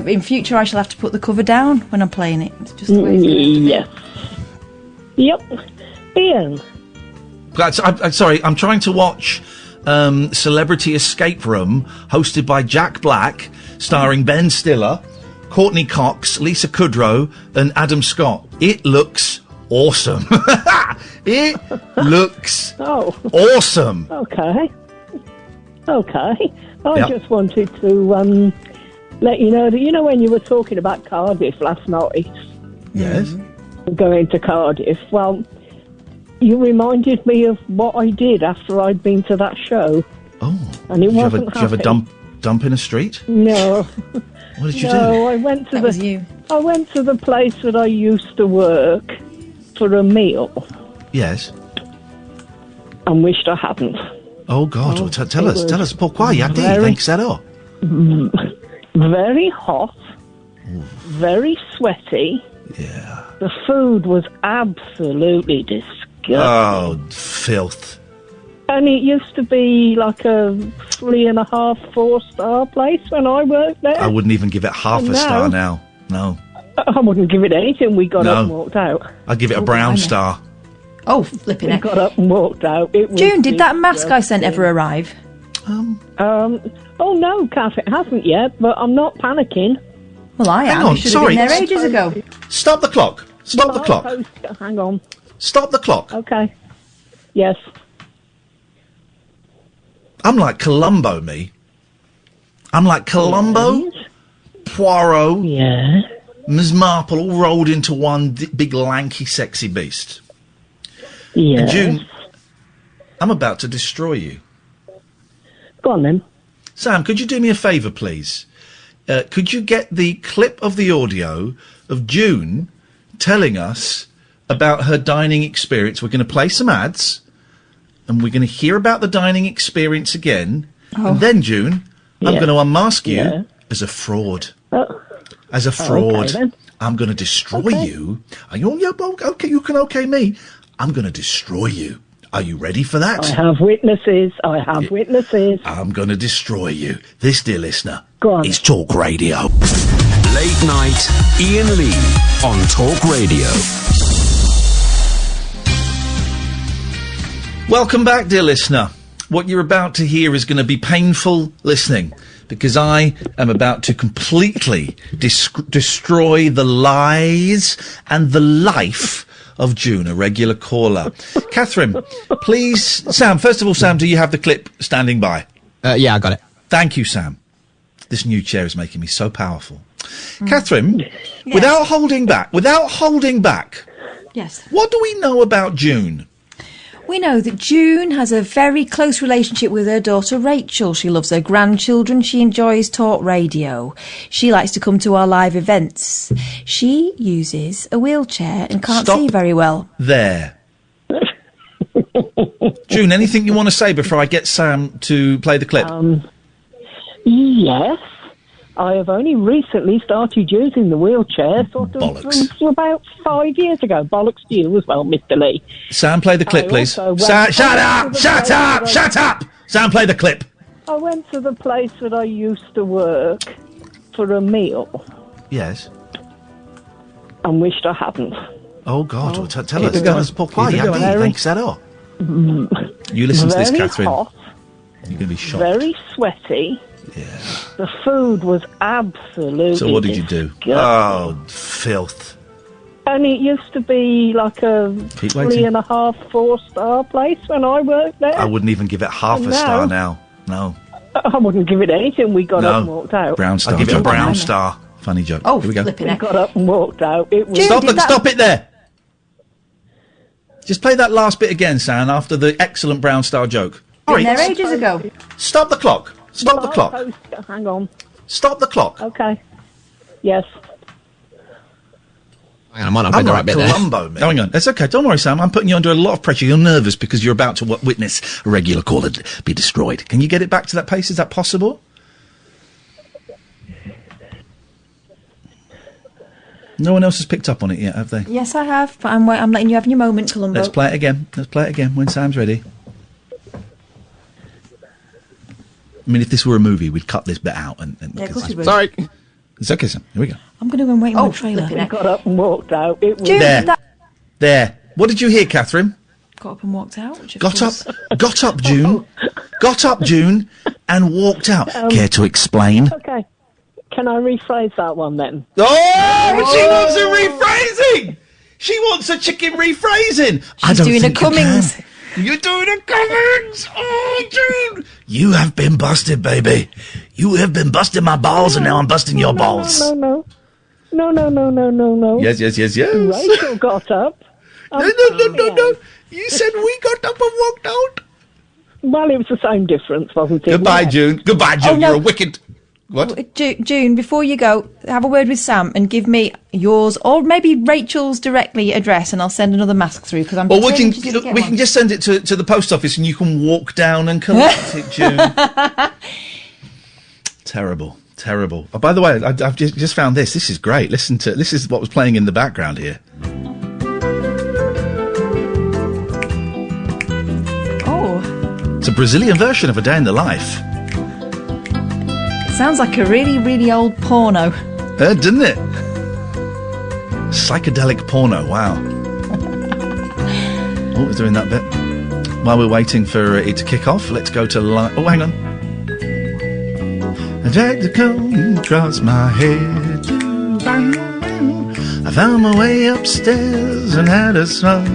in future I shall have to put the cover down when I'm playing it. It's just the way Yes. Yep. Ian. I'm sorry, I'm trying to watch Celebrity Escape Room, hosted by Jack Black, starring Ben Stiller, Courtney Cox, Lisa Kudrow, and Adam Scott. It looks awesome. It looks awesome. Okay. I just wanted to let you know that, when you were talking about Cardiff last night. Yes. Going to Cardiff. Well, you reminded me of what I did after I'd been to that show. Oh. And it wasn't Did you have a dump in a street? No. What did you do? No, I went to the place that I used to work for a meal. Yes. And wished I hadn't. Oh, God. Tell us. Pourquoi? Thanks, ça. Very hot. Very sweaty. Yeah. The food was absolutely disgusting. Oh, filth. And it used to be like a 3.5, 4-star place when I worked there. I wouldn't even give it half a star now. No. I wouldn't give it anything. We got up and walked out. I'd give it a brown star. Oh, flipping it. We got up and walked out. June, did that mask I sent ever arrive? Oh, no, Kath, it hasn't yet, but I'm not panicking. Well, I am. Hang on, should sorry. have been there ages ago. Stop the clock. Hang on. Stop the clock. Okay. Yes. I'm like Columbo, me. I'm like Columbo, Poirot, Ms. Marple, all rolled into one big, lanky, sexy beast. Yeah. And June, I'm about to destroy you. Go on, then. Sam, could you do me a favour, please? Could you get the clip of the audio of June telling us about her dining experience? We're going to play some ads, and we're going to hear about the dining experience again. And then, June, I'm going to unmask you as a fraud. As a fraud. Okay, I'm going to destroy you. Are you okay? You can okay me. I'm going to destroy you. Are you ready for that? I have witnesses. I'm going to destroy you. This, dear listener, Go on. is Talk Radio. Late Night Iain Lee on Talk Radio. Welcome back, dear listener. What you're about to hear is going to be painful listening, because I am about to completely destroy the lies and the life of June, a regular caller. Catherine, please... Sam, first of all, Sam, do you have the clip standing by? Yeah, I got it. Thank you, Sam. This new chair is making me so powerful. Catherine, without holding back, Yes. what do we know about June? We know that June has a very close relationship with her daughter Rachel. She loves her grandchildren. She enjoys talk radio. She likes to come to our live events. She uses a wheelchair and can't see very well. There. June, anything you want to say before I get Sam to play the clip? Yes. I have only recently started using the wheelchair, sort of about 5 years ago. Bollocks to you as well, Mr. Lee. Sam, play the clip, please. Shut up! Sam, play the clip. I went to the place that I used to work for a meal Yes. and wished I hadn't. Oh, God. Well, tell us. Pourquoi? Thanks, ça You listen to this, Very Catherine. hot, You're going to be shocked. very sweaty. Yeah. The food was absolutely So what did you do? disgusting. Oh, filth. And it used to be like a Keep waiting. 3.5, 4-star place when I worked there. I wouldn't even give it half a No. star now. No. I wouldn't give it anything. We got up and walked out. Brown star. I'll give it a brown star. Funny joke. Oh, here we go. We got up and walked out. It was Stop it there. Just play that last bit again, Sam, after the excellent brown star joke. Been there ages ago. Stop the clock. Stop the clock. Hang on. Stop the clock. Okay. Yes. Hang on, I'm putting the right bit there. Columbo, man. Hang on. It's okay. Don't worry, Sam. I'm putting you under a lot of pressure. You're nervous because you're about to witness a regular caller be destroyed. Can you get it back to that pace? Is that possible? No one else has picked up on it yet, have they? Yes, I have, but I'm letting you have your moment, Columbo. Let's play it again. When Sam's ready. I mean, if this were a movie, we'd cut this bit out. And Yeah, of course we would. Sorry. It's okay, Sam. Here we go. I'm going to go and wait on the trailer. We got up and walked out. It was There. What did you hear, Catherine? Got up and walked out. Which of Got course- up, June. Got up, June, and walked out. Care to explain? Okay. Can I rephrase that one then? Oh, she wants a rephrasing! She wants a chicken rephrasing! I She's don't doing a think you Cummings. can. You're doing a Cummings! Oh, June! You have been busted, baby. You have been busting my balls, and now I'm busting your balls. No. Yes. Rachel got up. No. You said we got up and walked out. Well, it was the same difference, wasn't it? Goodbye, Yeah. June. Goodbye, June. Oh, no. You're a wicked... What? June, before you go, have a word with Sam and give me yours or maybe Rachel's directly address, and I'll send another mask through because I'm. Or we determined to get can one. just send it to the post office, and you can walk down and collect it, June. Terrible. Oh, by the way, I've just found this. This is great. This is what was playing in the background here. Oh. It's a Brazilian version of A Day in the Life. Sounds like a really, really old porno. Didn't it? Psychedelic porno. Wow. Oh, we're doing that bit. While we're waiting for it to kick off, let's go to Oh, hang on. I dragged the comb across my head. I found my way upstairs and had a smoke.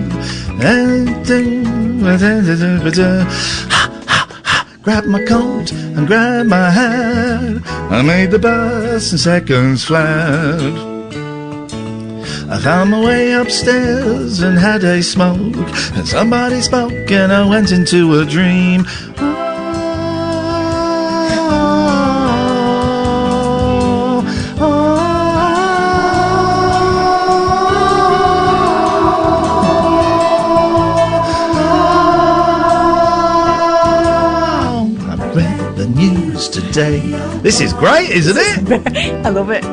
Grabbed my coat and grabbed my hat. I made the bus in seconds flat. I found my way upstairs and had a smoke. And somebody spoke and I went into a dream. Today. This is great, isn't it? I love it.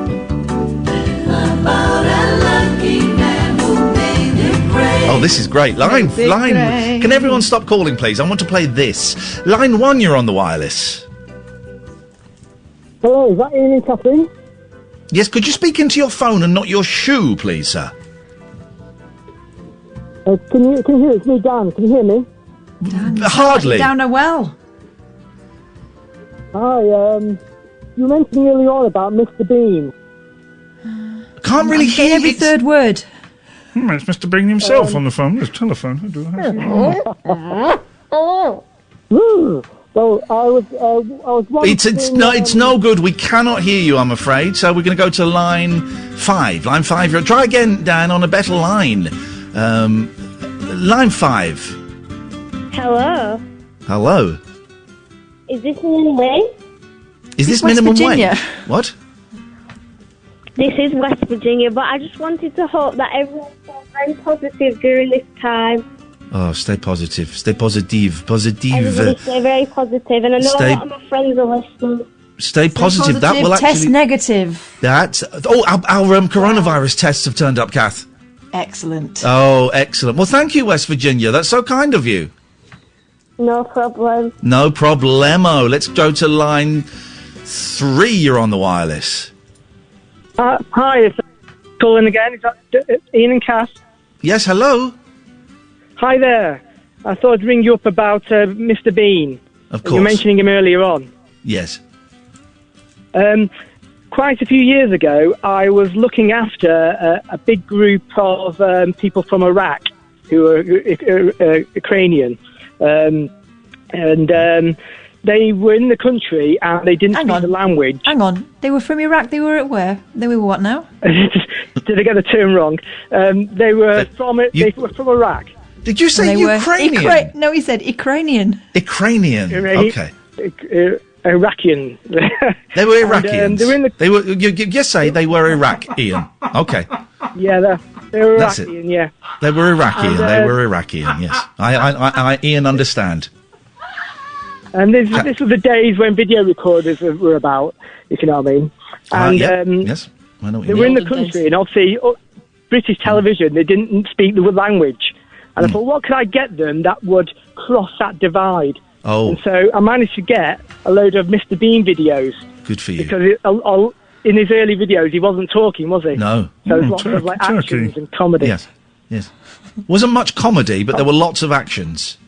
Oh, this is great. Line. Can everyone stop calling, please? I want to play this. Line 1, you're on the wireless. Hello, is that Ian and Catherine? Yes, could you speak into your phone and not your shoe, please, sir? Can you hear? It's me, Dan. Can you hear me? Hardly. Down a well. Hi. You mentioned earlier on about Mr. Bean. Can't really hear every third word. It's Mr. Bean himself on the phone. There's telephone. Well, I was wondering... It's no good. We cannot hear you, I'm afraid. So we're going to go to line 5. Line 5. Try again, Dan, on a better line. Line 5. Hello. Hello. Is this minimum wage? Is this West minimum Virginia. wage? What? This is West Virginia, but I just wanted to hope that everyone's very positive during this time. Oh, stay positive. Stay positive. Positive. Everybody stay very positive, and I know a lot of my friends are listening. Stay positive. That will actually... Test negative. That's... Oh, our coronavirus tests have turned up, Kath. Excellent. Oh, excellent. Well, thank you, West Virginia. That's so kind of you. No problem. No problemo. Let's go to line 3. You're on the wireless. Hi, it's calling again. Is that Ian and Cass? Yes, hello. Hi there. I thought I'd ring you up about Mr. Bean. Of You were course. mentioning him earlier on. Yes. Quite a few years ago, I was looking after a big group of people from Iraq who are Ukrainian. They were in the country and they didn't speak the language. Hang on. They were from Iraq. They were at where? They were what now? Did I get the term wrong? They were from Iraq. Did you say They were Ukrainian? No, he said Ukrainian. Ukrainian. Okay. Iraqian. They were Iraqians. they were in the... They were. You say they were Iraqian. Okay. Yeah, they were That's it. Iraqian. Yeah. They were Iraqian. And, They were Iraqian. Yes. I Ian, understand. And this was the days when video recorders were about, if you know what I mean. And yes, I know what they you were in mean. the country, and obviously British television, they didn't speak the language. And I thought, what could I get them that would cross that divide? Oh. And so I managed to get a load of Mr. Bean videos. Good for you. Because in his early videos, he wasn't talking, was he? No. So there's lots of actions and comedy. Yes. Wasn't much comedy, but there were lots of actions.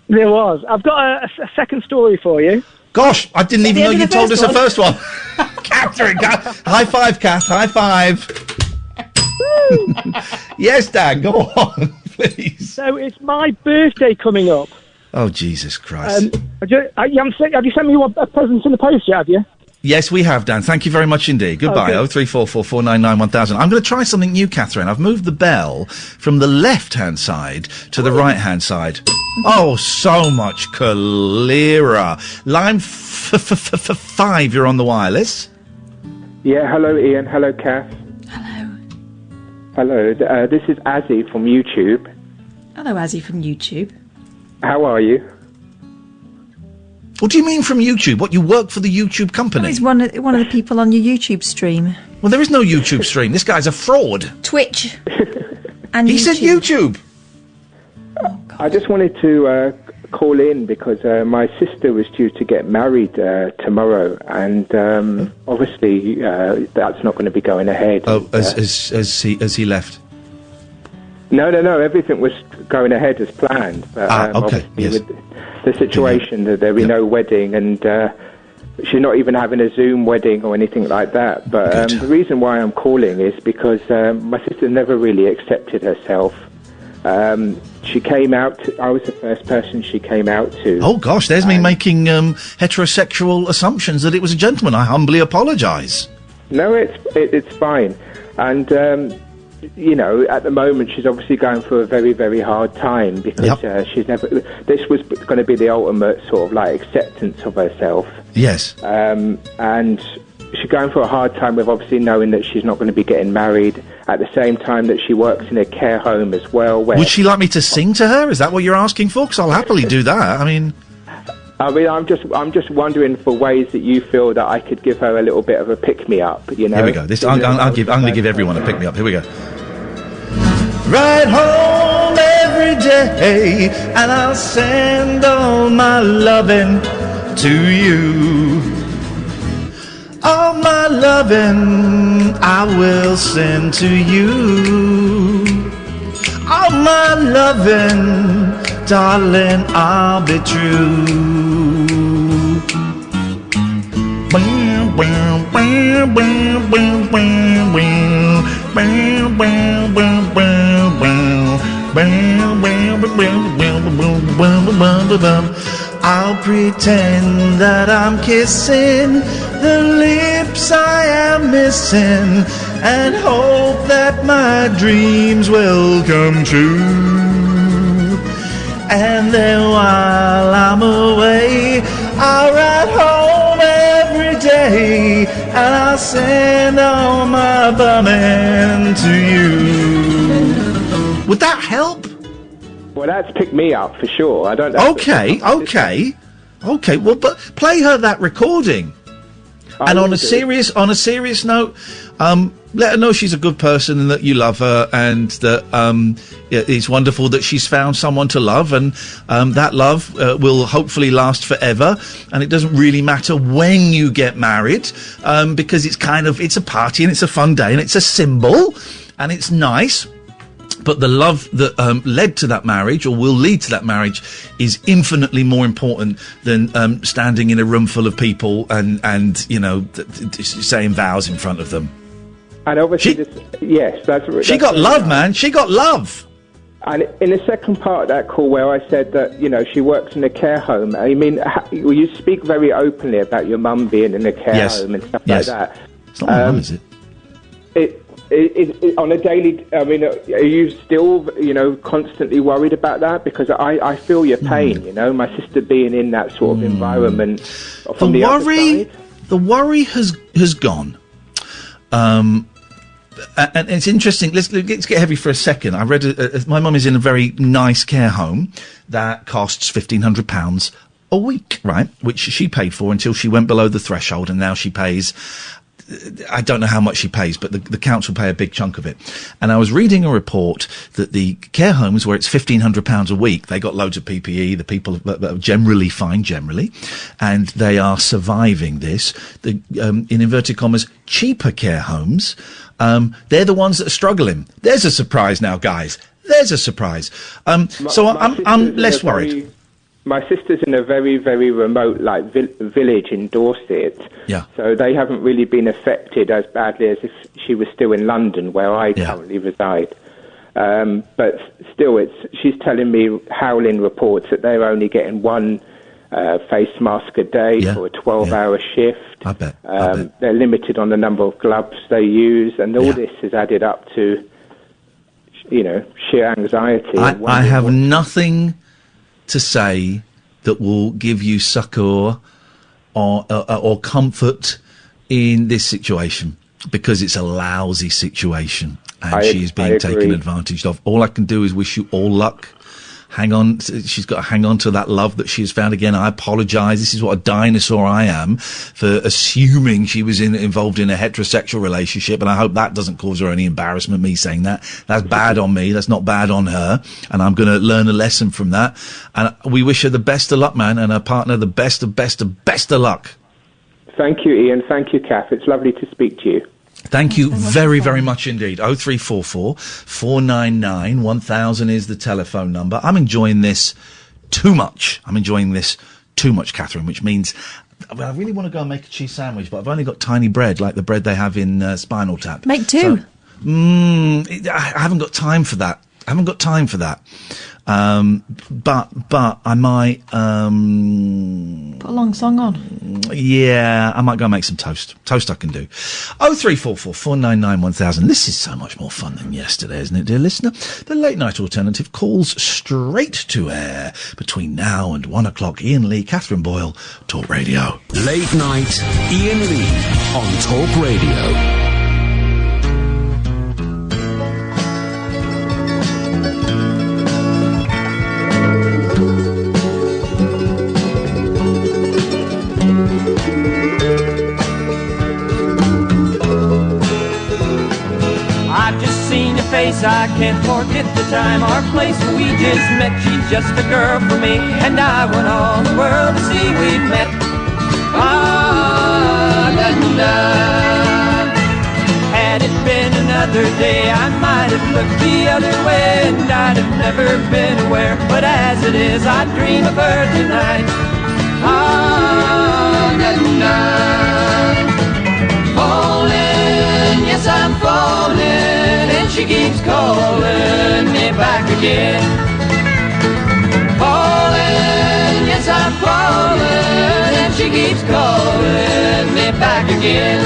There was. I've got a second story for you. Gosh, I didn't even know you told us the first one. Catherine, high five, Kath. High five. Yes, Dan, go on, please. So it's my birthday coming up. Oh, Jesus Christ. Have you sent me a present in the post yet, have you? Yes, we have, Dan. Thank you very much indeed. Goodbye. Okay. 03444991000. I'm going to try something new, Catherine. I've moved the bell from the left-hand side to the right-hand side. Oh, so much clearer. Line 5, you're on the wireless. Yeah, hello, Ian. Hello, Kath. Hello. This is Azzy from YouTube. Hello, Azzy from YouTube. How are you? What do you mean from YouTube? What, you work for the YouTube company? He's one of the people on your YouTube stream. Well, there is no YouTube stream. This guy's a fraud. Twitch. And he said YouTube. I just wanted to call in because my sister was due to get married tomorrow, and obviously that's not going to be going ahead. Oh, as he left? No. Everything was going ahead as planned. But, okay. obviously Yes. with the situation that there'll be no wedding, and she's not even having a Zoom wedding or anything like that. But the reason why I'm calling is because my sister never really accepted herself. She came out. I was the first person she came out to. Oh gosh, there's me making heterosexual assumptions that it was a gentleman. I humbly apologise. No, it's fine. And at the moment she's obviously going through a very, very hard time because she's never. This was going to be the ultimate sort of like acceptance of herself. Yes. And she's going through a hard time with obviously knowing that she's not going to be getting married at the same time that she works in a care home as well. Where Would she like me to sing to her? Is that what you're asking for? Because I'll happily do that. I mean, I'm just wondering for ways that you feel that I could give her a little bit of a pick me up. You know. Here we go. I'm going to give everyone a pick me up. Here we go. Ride home every day, and I'll send all my loving to you. All my my loving I will send to you. All my loving, darling, I'll be true. I'll pretend that I'm kissing the lips I am missing and hope that my dreams will come true. And then while I'm away, I'll write home every day and I'll send all my bumming to you. Would that help? Well, that's picked me up for sure. I don't know. Okay. Well, but play her that recording. And on a serious note, let her know she's a good person and that you love her, and that it's wonderful that she's found someone to love, and that love will hopefully last forever. And it doesn't really matter when you get married, because it's a party and it's a fun day and it's a symbol and it's nice. But the love that led to that marriage, or will lead to that marriage, is infinitely more important than standing in a room full of people and saying vows in front of them. And obviously, yes, that's she got love, man. She got love. And in the second part of that call, where I said that she works in a care home, I mean, you speak very openly about your mum being in a care home and stuff like that. It's not my mum, is it? It on a daily, I mean, are you still, constantly worried about that? Because I feel your pain, my sister being in that sort of environment. From the other side. The worry has gone. And it's interesting. Let's get heavy for a second. I read my mum is in a very nice care home that costs £1,500 a week, right? Which she paid for until she went below the threshold, and now she pays. I don't know how much she pays, but the council pay a big chunk of it. And I was reading a report that the care homes where it's £1,500 a week, they got loads of PPE, the people are generally fine, and they are surviving this. The, in inverted commas, cheaper care homes, they're the ones that are struggling. There's a surprise now, guys. There's a surprise. So I'm less worried. My sister's in a very, very remote, village in Dorset. Yeah. So they haven't really been affected as badly as if she was still in London, where I currently reside. But still, she's telling me howling reports that they're only getting one face mask a day for a 12-hour shift. I bet. They're limited on the number of gloves they use, and all this has added up to, sheer anxiety. I have nothing to say that will give you succour or comfort in this situation, because it's a lousy situation and she is being taken advantage of. All I can do is wish you all luck. Hang on. She's got to hang on to that love that she has found again. I apologise. This is what a dinosaur I am for assuming she was involved in a heterosexual relationship, and I hope that doesn't cause her any embarrassment, me saying that. That's bad on me. That's not bad on her. And I'm going to learn a lesson from that. And we wish her the best of luck, man, and her partner the best of luck. Thank you, Ian. Thank you, Kath. It's lovely to speak to you. Thank you very, very much indeed. 0344 499 1000 is the telephone number. I'm enjoying this too much. Catherine, which means I really want to go and make a cheese sandwich, but I've only got tiny bread, like the bread they have in Spinal Tap. Make two. So, I haven't got time for that. But I might put a long song on. Yeah, I might go and make some toast. Toast I can do. 0344 499 1000. This is so much more fun than yesterday, isn't it, dear listener? The Late Night Alternative calls straight to air between now and 1 o'clock. Iain Lee, Catherine Boyle, Talk Radio. Late Night Iain Lee on Talk Radio. I can't forget the time, our place where we just met. She's just a girl for me, and I want all the world to see we've met. Ah, da da da. another day I might have looked the other way and I'd have never been aware. But as it is, I dream of her tonight. Ah, tonight. Falling, yes I'm falling, and she keeps calling me back again. Falling, yes I'm falling, and she keeps calling me back again.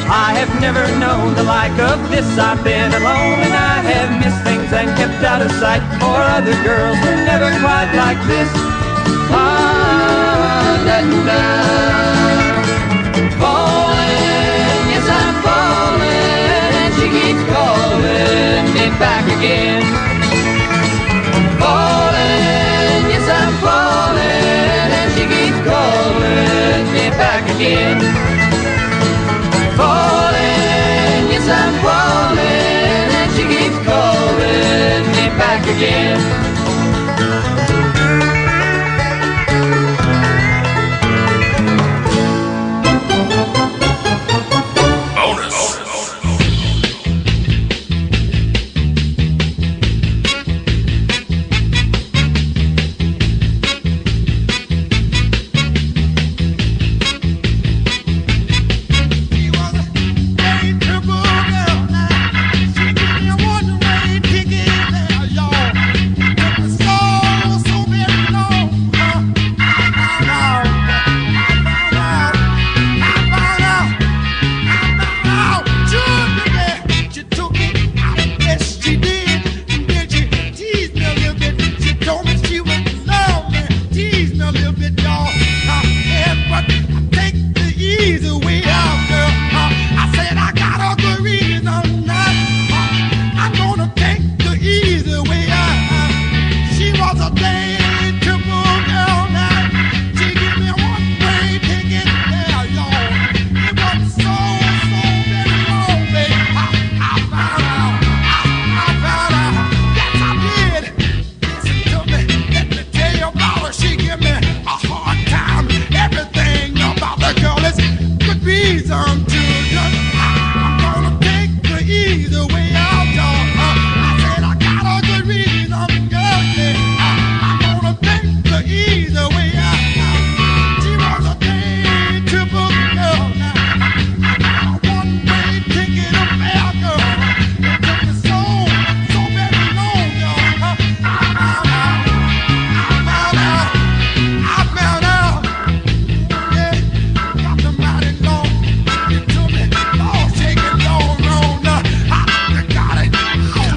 I have never known the like of this. I've been alone and I have missed things and kept out of sight. For other girls were never quite like this. Ah, falling, yes I'm falling, and she keeps calling me back again. Falling, yes I'm falling, and she keeps calling me back again. Falling, yes I'm falling, and she keeps calling me back again.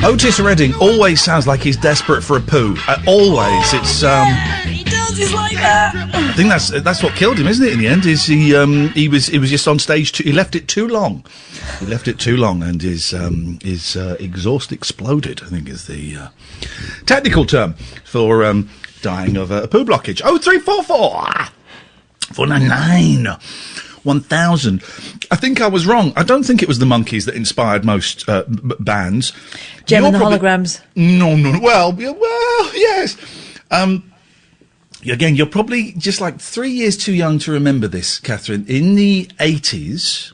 Otis Redding always sounds like he's desperate for a poo. Always. It's he does. He's like that. I think that's what killed him, isn't it? In the end, is he was just on stage. He left it too long. He left it too long, and his exhaust exploded. I think is the technical term for dying of a poo blockage. 0344 499 1000. I think I was wrong. I don't think it was the Monkees that inspired most bands. Gem and the Holograms. No. Well, yes. Again, you're probably just like 3 years too young to remember this, Catherine. In the 80s,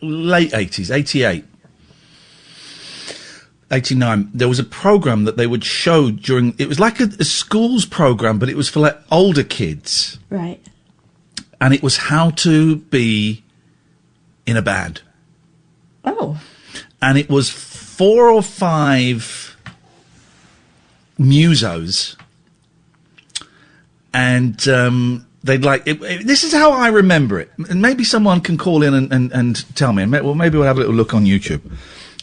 late 80s, 88, 89, there was a program that they would show during. It was like a school's program, but it was for like older kids. Right. And it was how to be in a band. Oh. And it was 4 or 5 musos. And they'd like... this is how I remember it. And maybe someone can call in and tell me. Well, maybe we'll have a little look on YouTube.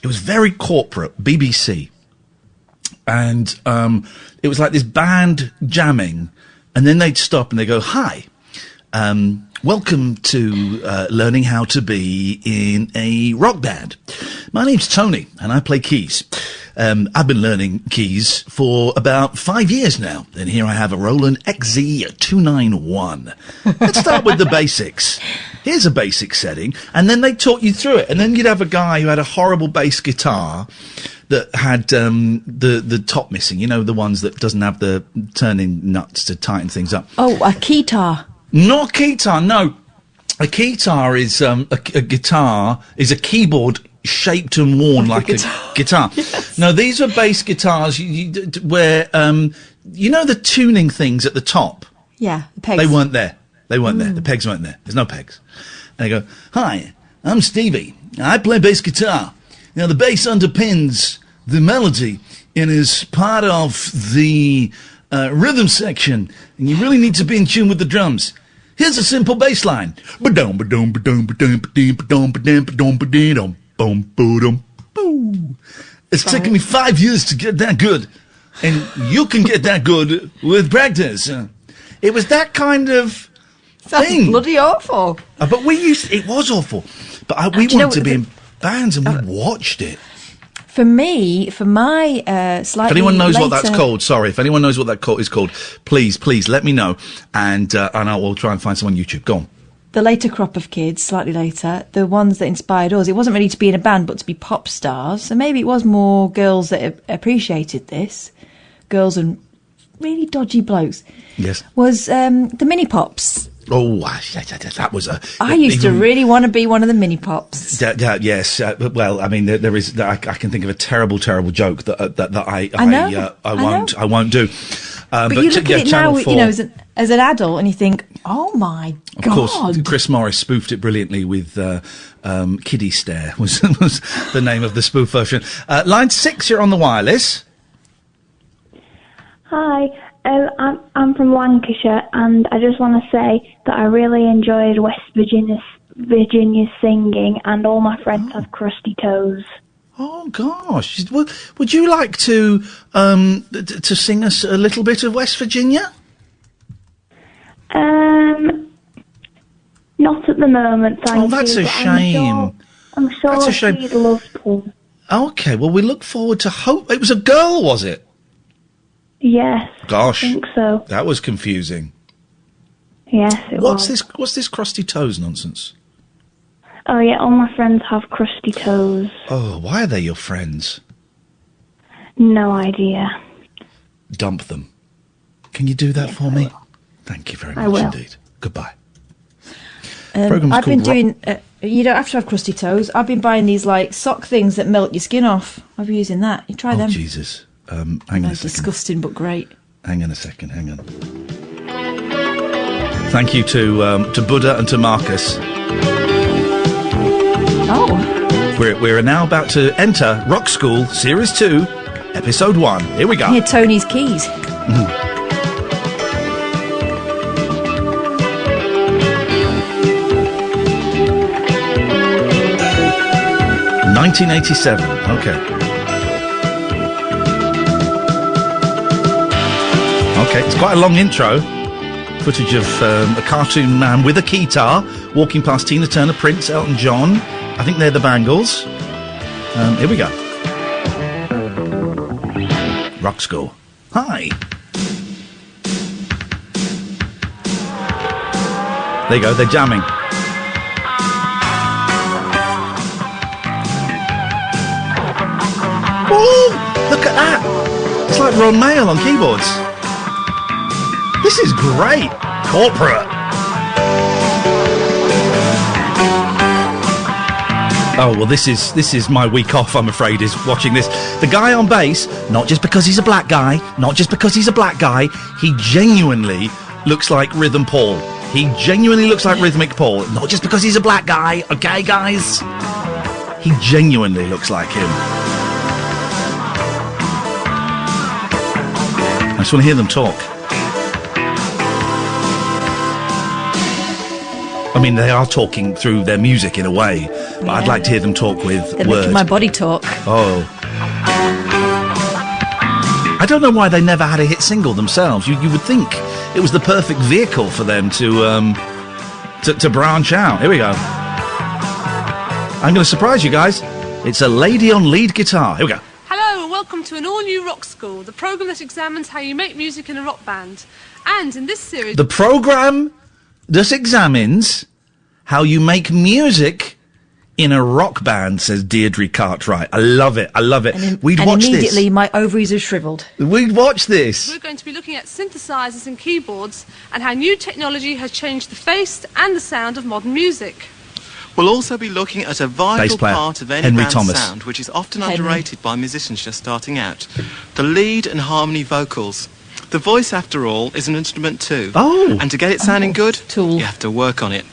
It was very corporate, BBC. And it was like this band jamming. And then they'd stop and they'd go, hi. Welcome to learning how to be in a rock band. My name's Tony, and I play keys. I've been learning keys for about 5 years now, and here I have a Roland XZ291. Let's start with the basics. Here's a basic setting, and then they talk you through it. And then you'd have a guy who had a horrible bass guitar that had the top missing. You know, the ones that doesn't have the turning nuts to tighten things up. Oh, a keytar. Not keytar, no. A keytar is a guitar is a keyboard shaped and worn like a guitar. Yes. No, these are bass guitars where you know the tuning things at the top. Yeah, the pegs. They weren't there. They weren't there. The pegs weren't there. There's no pegs. And they go, "Hi, I'm Stevie. I play bass guitar. Now the bass underpins the melody and is part of the rhythm section, and you really need to be in tune with the drums. Here's a simple bass line. It's taken me 5 years to get that good, and you can get that good with practice." It was that kind of thing. Bloody awful. But it was awful. But we wanted to be in bands, and we watched it. For me, for my slightly If anyone knows what that's later- called, sorry. If anyone knows what that is called, please let me know, and I will try and find some on YouTube. Go on. The later crop of kids, slightly later, the ones that inspired us, it wasn't really to be in a band, but to be pop stars. So maybe it was more girls that appreciated this, girls and really dodgy blokes. Yes. Was the mini pops. Oh, that was a... I used to really want to be one of the mini pops. Yes. Well, I mean, there is... I can think of a terrible joke that I won't do. But you look at it now, you know, as an adult, and you think, oh my God. Of course, Chris Morris spoofed it brilliantly with Kiddie Stare was the name of the spoof version. Line 6, you're on the wireless. Hi, I'm from Lancashire, and I just want to say that I really enjoyed West Virginia's singing, and all my friends have crusty toes. Oh gosh! Would you like to sing us a little bit of West Virginia? Not at the moment, thank you. Oh, that's a shame. I'm sure That's a shame. she'd love to. Okay, well, we look forward to hope. It was a girl, was it? Yes. Gosh, I think so. That was confusing. Yes, it was. What's this crusty toes nonsense? Oh yeah, all my friends have crusty toes. Oh, why are they your friends? No idea. Dump them. Can you do that for me? Thank you very I much will. indeed. Goodbye. I've been doing... you don't have to have crusty toes. I've been buying these, like, sock things that melt your skin off. I've been using that. You try them. Oh, Jesus. Hang on a second. Disgusting, but great. Hang on a second. Hang on. Thank you to Buddha and to Marcus. Oh. We're now about to enter Rock School Series 2, Episode 1. Here we go. Hear Tony's keys. 1987. Okay. Okay, it's quite a long intro. Footage of a cartoon man with a keytar walking past Tina Turner, Prince, Elton John. I think they're the Bangles. Here we go. Rock School. Hi. There you go, they're jamming. Ooh, look at that. It's like Ron Mayle on keyboards. This is great. Corporate. Oh, well, this is my week off, I'm afraid, is watching this. The guy on bass, not just because he's a black guy, he genuinely looks like Rhythm Paul. He genuinely looks like Rhythmic Paul. Not just because he's a black guy, okay, guys? He genuinely looks like him. I just want to hear them talk. I mean, they are talking through their music in a way, but I'd like to hear them talk with They're words. making my body talk. Oh. I don't know why they never had a hit single themselves. You would think it was the perfect vehicle for them to branch out. Here we go. I'm going to surprise you guys. It's a lady on lead guitar. Here we go. Hello and welcome to an all-new Rock School, the programme that examines how you make music in a rock band. And in this series... The programme that examines how you make music in a rock band, says Deirdre Cartwright. I love it. I love it. We'd watch this. Immediately, my ovaries are shriveled. We'd watch this. We're going to be looking at synthesizers and keyboards and how new technology has changed the face and the sound of modern music. We'll also be looking at a vital part of any Henry band's Thomas. sound, which is often underrated by musicians just starting out. The lead and harmony vocals. The voice, after all, is an instrument too. Oh. And to get it sounding good, you have to work on it.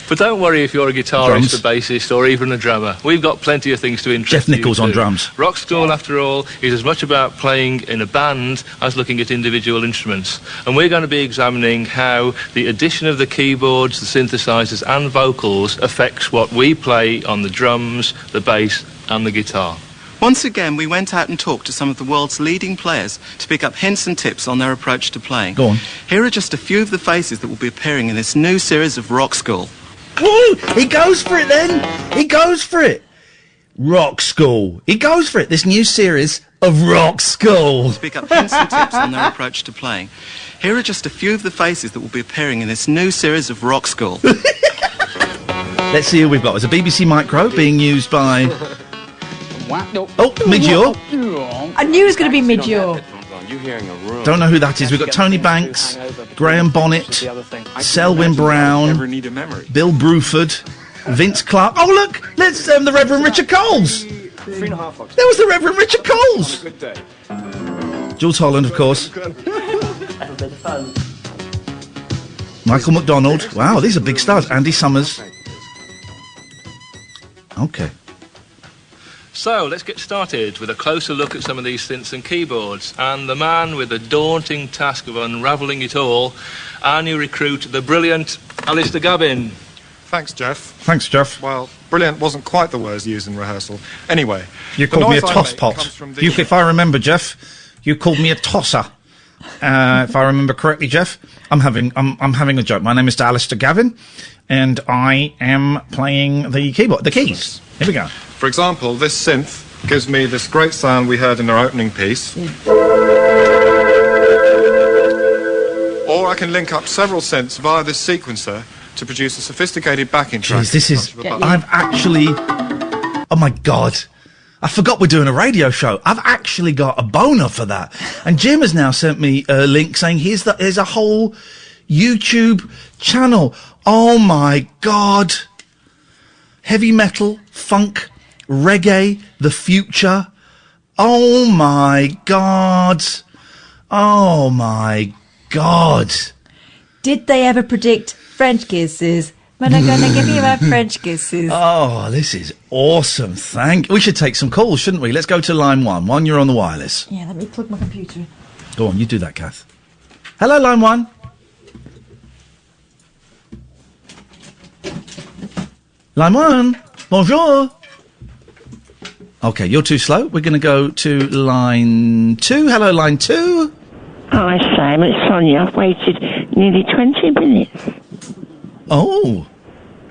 But don't worry if you're a guitarist, a bassist, or even a drummer. We've got plenty of things to interest Jeff Nichols you on too. drums. Rock School, after all, is as much about playing in a band as looking at individual instruments. And we're going to be examining how the addition of the keyboards, the synthesizers and vocals affects what we play on the drums, the bass and the guitar. Once again, we went out and talked to some of the world's leading players to pick up hints and tips on their approach to playing. Go on. Here are just a few of the faces that will be appearing in this new series of Rock School. Woo! He goes for it then! He goes for it! Rock School. He goes for it. This new series of Rock School. To pick up hints and tips on their approach to playing. Here are just a few of the faces that will be appearing in this new series of Rock School. Let's see who we've got. There's a BBC Micro being used by... Mid-Yaw. I knew it was going to be Mid-Yaw. Don't know who that is. We've got Tony Banks, Graham Bonnet, Selwyn Brown, Bill Bruford, Vince Clarke. Oh, look! Let's the Reverend Richard Coles. There was the Reverend Richard Coles. Jules Holland, of course. Michael McDonald. Wow, these are big stars. Andy Summers. Okay. So, let's get started with a closer look at some of these synths and keyboards. And the man with the daunting task of unravelling it all, our new recruit, the brilliant Alistair Gavin. Thanks, Jeff. Thanks, Jeff. Well, brilliant wasn't quite the words used in rehearsal. Anyway. You called me a tosspot. If I remember, Jeff, you called me a tosser. If I remember correctly, Jeff, I'm having a joke. My name is Alistair Gavin, and I am playing the keyboard, the keys. Here we go. For example, this synth gives me this great sound we heard in our opening piece. Or I can link up several synths via this sequencer to produce a sophisticated backing track. Jeez, this is... I've actually... Oh, my God. I forgot we're doing a radio show. I've actually got a boner for that. And Jim has now sent me a link saying here's a whole YouTube channel. Oh, my God. Heavy metal, funk, reggae, the future. Oh, my God. Oh, my God. Did they ever predict French kisses? When I'm gonna give you my French kisses. Oh, this is awesome. We should take some calls, shouldn't we? Let's go to line one. One, you're on the wireless. Yeah, let me plug my computer in. Go on, you do that, Kath. Hello, line one. Line one. Bonjour. Okay, you're too slow. We're going to go to line two. Hello, line two. Hi, Sam. It's Sonia. I've waited nearly 20 minutes. Oh,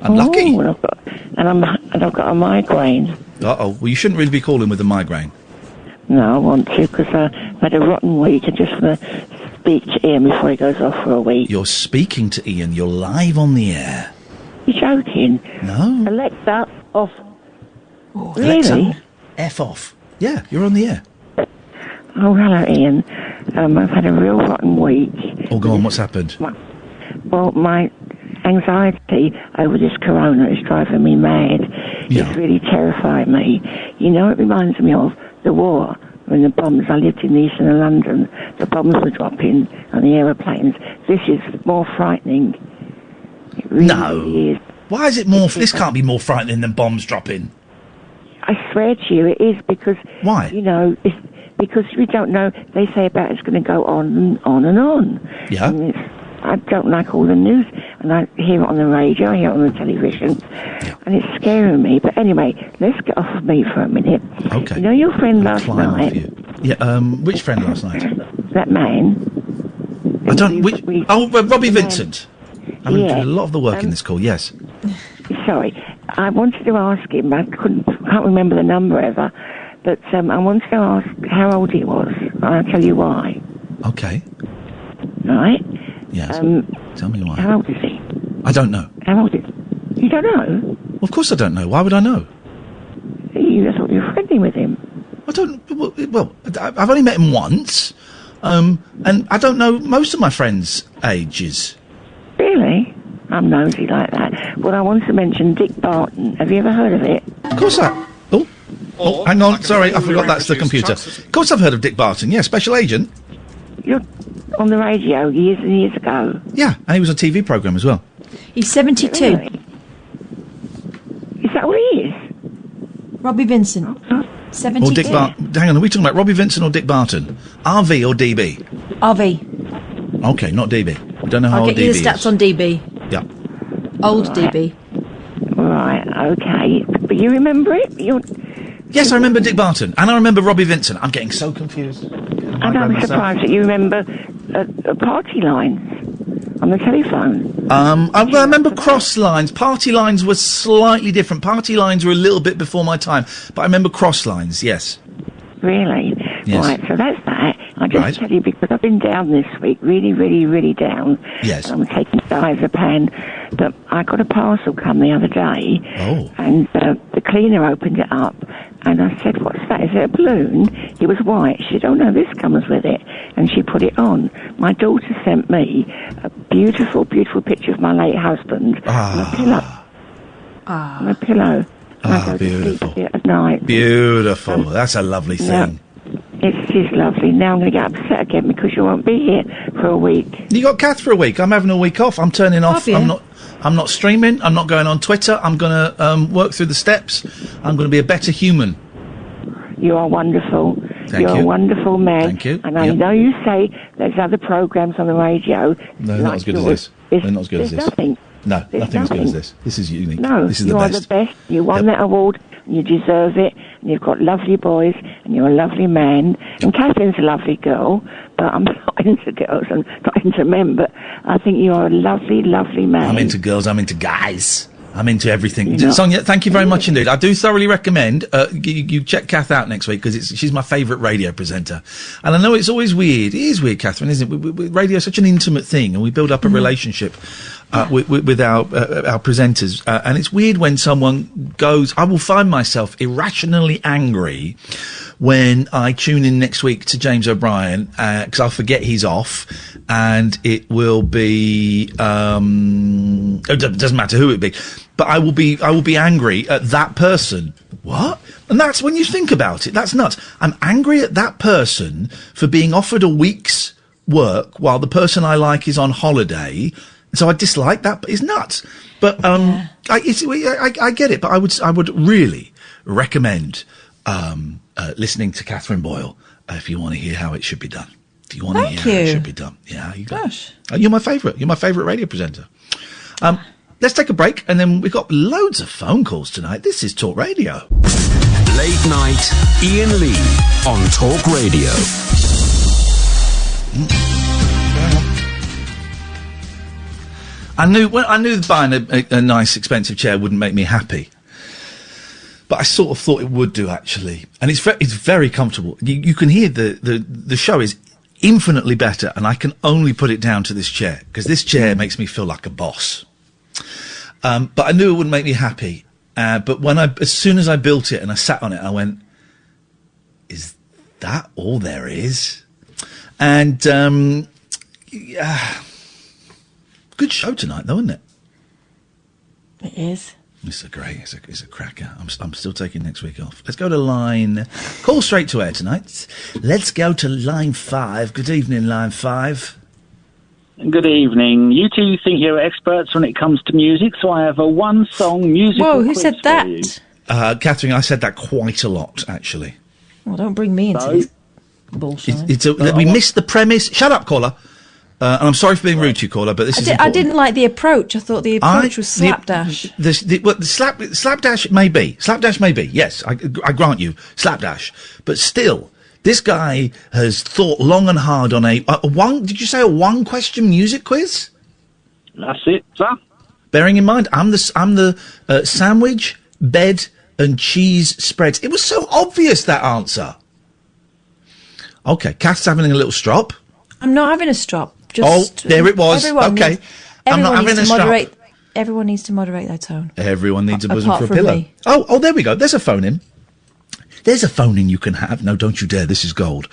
unlucky. Oh, and I've got a migraine. Uh-oh. Well, you shouldn't really be calling with a migraine. No, I want to because I've had a rotten week. I just want to speak to Ian before he goes off for a week. You're speaking to Ian. You're live on the air. You're joking? No. Alexa, off. Oh, really? Alexa, F off. Yeah, you're on the air. Oh, hello, Ian. I've had a real rotten week. Oh, go on. What's happened? My anxiety over this corona is driving me mad. Yeah. It's really terrifying me. You know, it reminds me of the war when the bombs. I lived in eastern London. The bombs were dropping on the aeroplanes. This is more frightening. It really is. Why is it more... This can't be more frightening than bombs dropping. I swear to you, it is because... Why? You know, it's because we don't know. They say about it's going to go on and on and on. Yeah. And I don't like all the news, and I hear it on the radio, I hear it on the television, and it's scaring me. But anyway, let's get off of me for a minute. Okay. You know your friend last night? Yeah, which friend last night? That man. I don't... Robbie Vincent. I mean, Yeah. a lot of the work in this call, yes. Sorry, I wanted to ask him, I can't remember the number ever, but I wanted to ask how old he was, and I'll tell you why. Okay. Right? Yes. Tell me why. How old is he? I don't know. How old is he? You don't know? Of course I don't know. Why would I know? I thought you were friendly with him. I don't. Well, I've only met him once, and I don't know most of my friends' ages. Really? I'm nosy like that. Well, I wanted to mention Dick Barton. Have you ever heard of it? Of course I... Oh, hang on. Sorry, I forgot that's the computer. Of course I've heard of Dick Barton. Yeah, Special Agent. You're on the radio years and years ago. Yeah, and he was a TV programme as well. He's 72. Really? Is that what he is? Robbie Vincent. 72. Or Dick Barton. Hang on, are we talking about Robbie Vincent or Dick Barton? RV or DB? RV. Okay, not DB. I don't know how I'll old get you DB the stats is. on DB. Yeah. Old DB. Right, okay. But you remember it? Yes, I remember Dick Barton. And I remember Robbie Vincent. I'm getting so confused. And I'm surprised that you remember party lines on the telephone. I remember cross lines. Party lines were slightly different. Party lines were a little bit before my time. But I remember cross lines, yes. Really? Yes. Right, so that's that. I just tell you because I've been down this week, really, really, really down. Yes. I'm taking diazepam, but I got a parcel come the other day. Oh. And the cleaner opened it up, and I said, "What's that? Is it a balloon?" It was white. She said, "Oh no, this comes with it," and she put it on. My daughter sent me a beautiful, beautiful picture of my late husband on a pillow. On a pillow. And I go beautiful. to sleep with it at night. Beautiful. That's a lovely thing. It is lovely. Now I'm going to get upset again because you won't be here for a week. You got Kath for a week. I'm having a week off. I'm turning off. I'm not streaming. I'm not going on Twitter. I'm going to work through the steps. I'm going to be a better human. You are wonderful. Thank You're you. a wonderful man. Thank you. And I Yep. know you say there's other programmes on the radio. No, not as good as this. They're not as good as this. Nothing. No, There's nothing as good as nothing. this. This is unique. No, this is you the are best. the best. You won that award, and you deserve it. And you've got lovely boys, and you're a lovely man. And Catherine's a lovely girl, but I'm not into girls. I'm not into men, but I think you are a lovely, lovely man. I'm into girls. I'm into guys. I'm into everything. You're not- Sonia, thank you very much indeed. I do thoroughly recommend you check Kath out next week because she's my favourite radio presenter. And I know it's always weird. It is weird, Catherine, isn't it? Radio is such an intimate thing, and we build up a relationship with our presenters. And it's weird when someone goes. I will find myself irrationally angry when I tune in next week to James O'Brien because I'll forget he's off, and it will be it doesn't matter who it be, but I will be angry at that person. What? And that's when you think about it. That's nuts. I'm angry at that person for being offered a week's work while the person I like is on holiday. So I dislike that. But it's nuts. But I get it. But I would really recommend listening to Catherine Boyle if you want to hear how it should be done. If you want to hear how it should be done. Yeah, you go. Gosh. You're my favourite. You're my favourite radio presenter. Let's take a break, and then we've got loads of phone calls tonight. This is Talk Radio. Late night, Iain Lee on Talk Radio. I knew buying a nice, expensive chair wouldn't make me happy, but I sort of thought it would do actually, and it's very comfortable. You can hear the show is infinitely better, and I can only put it down to this chair because this chair makes me feel like a boss. But I knew it wouldn't make me happy. But as soon as I built it and I sat on it, I went, "Is that all there is?" And good show tonight, though, isn't it? It is. It's a cracker. I'm still taking next week off. Let's go to line. Call straight to air tonight. Let's go to line 5. Good evening, line 5. Good evening. You two think you're experts when it comes to music, so I have a one-song musical Whoa, who quiz said for that? you. Catherine, I said that quite a lot, actually. Well, don't bring me into this bullshit. We missed the premise. Shut up, caller. And I'm sorry for being rude to you, caller, but this is important. I didn't like the approach. I thought the approach was slapdash. Slapdash may be. Slapdash may be, yes, I grant you, slapdash. But still, this guy has thought long and hard on a did you say a one-question music quiz? That's it, sir. Bearing in mind, I'm the sandwich, bed, and cheese spreads. It was so obvious, that answer. Okay, Kath's having a little strop. I'm not having a strop. Just there it was. Everyone Okay. I'm not having needs a to strop. moderate everyone needs to moderate their tone. Everyone needs a bosom Apart for a from pillow. me. Oh, there we go. There's a phone in. There's a phone in you can have. No, don't you dare. This is gold.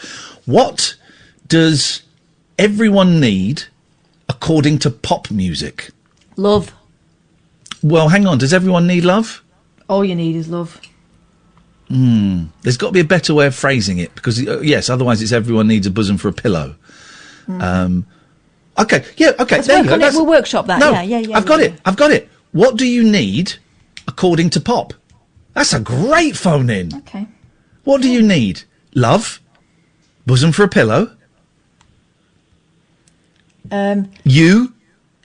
What does everyone need according to pop music? Love. Well, hang on. Does everyone need love? All you need is love. There's got to be a better way of phrasing it because, yes, otherwise it's everyone needs a bosom for a pillow. Okay, yeah, okay. Let's there you work go. on it. We'll workshop that. No, Yeah. I've got it. What do you need according to pop? That's a great phone in. Okay. What do you need? Love? Bosom for a pillow? You?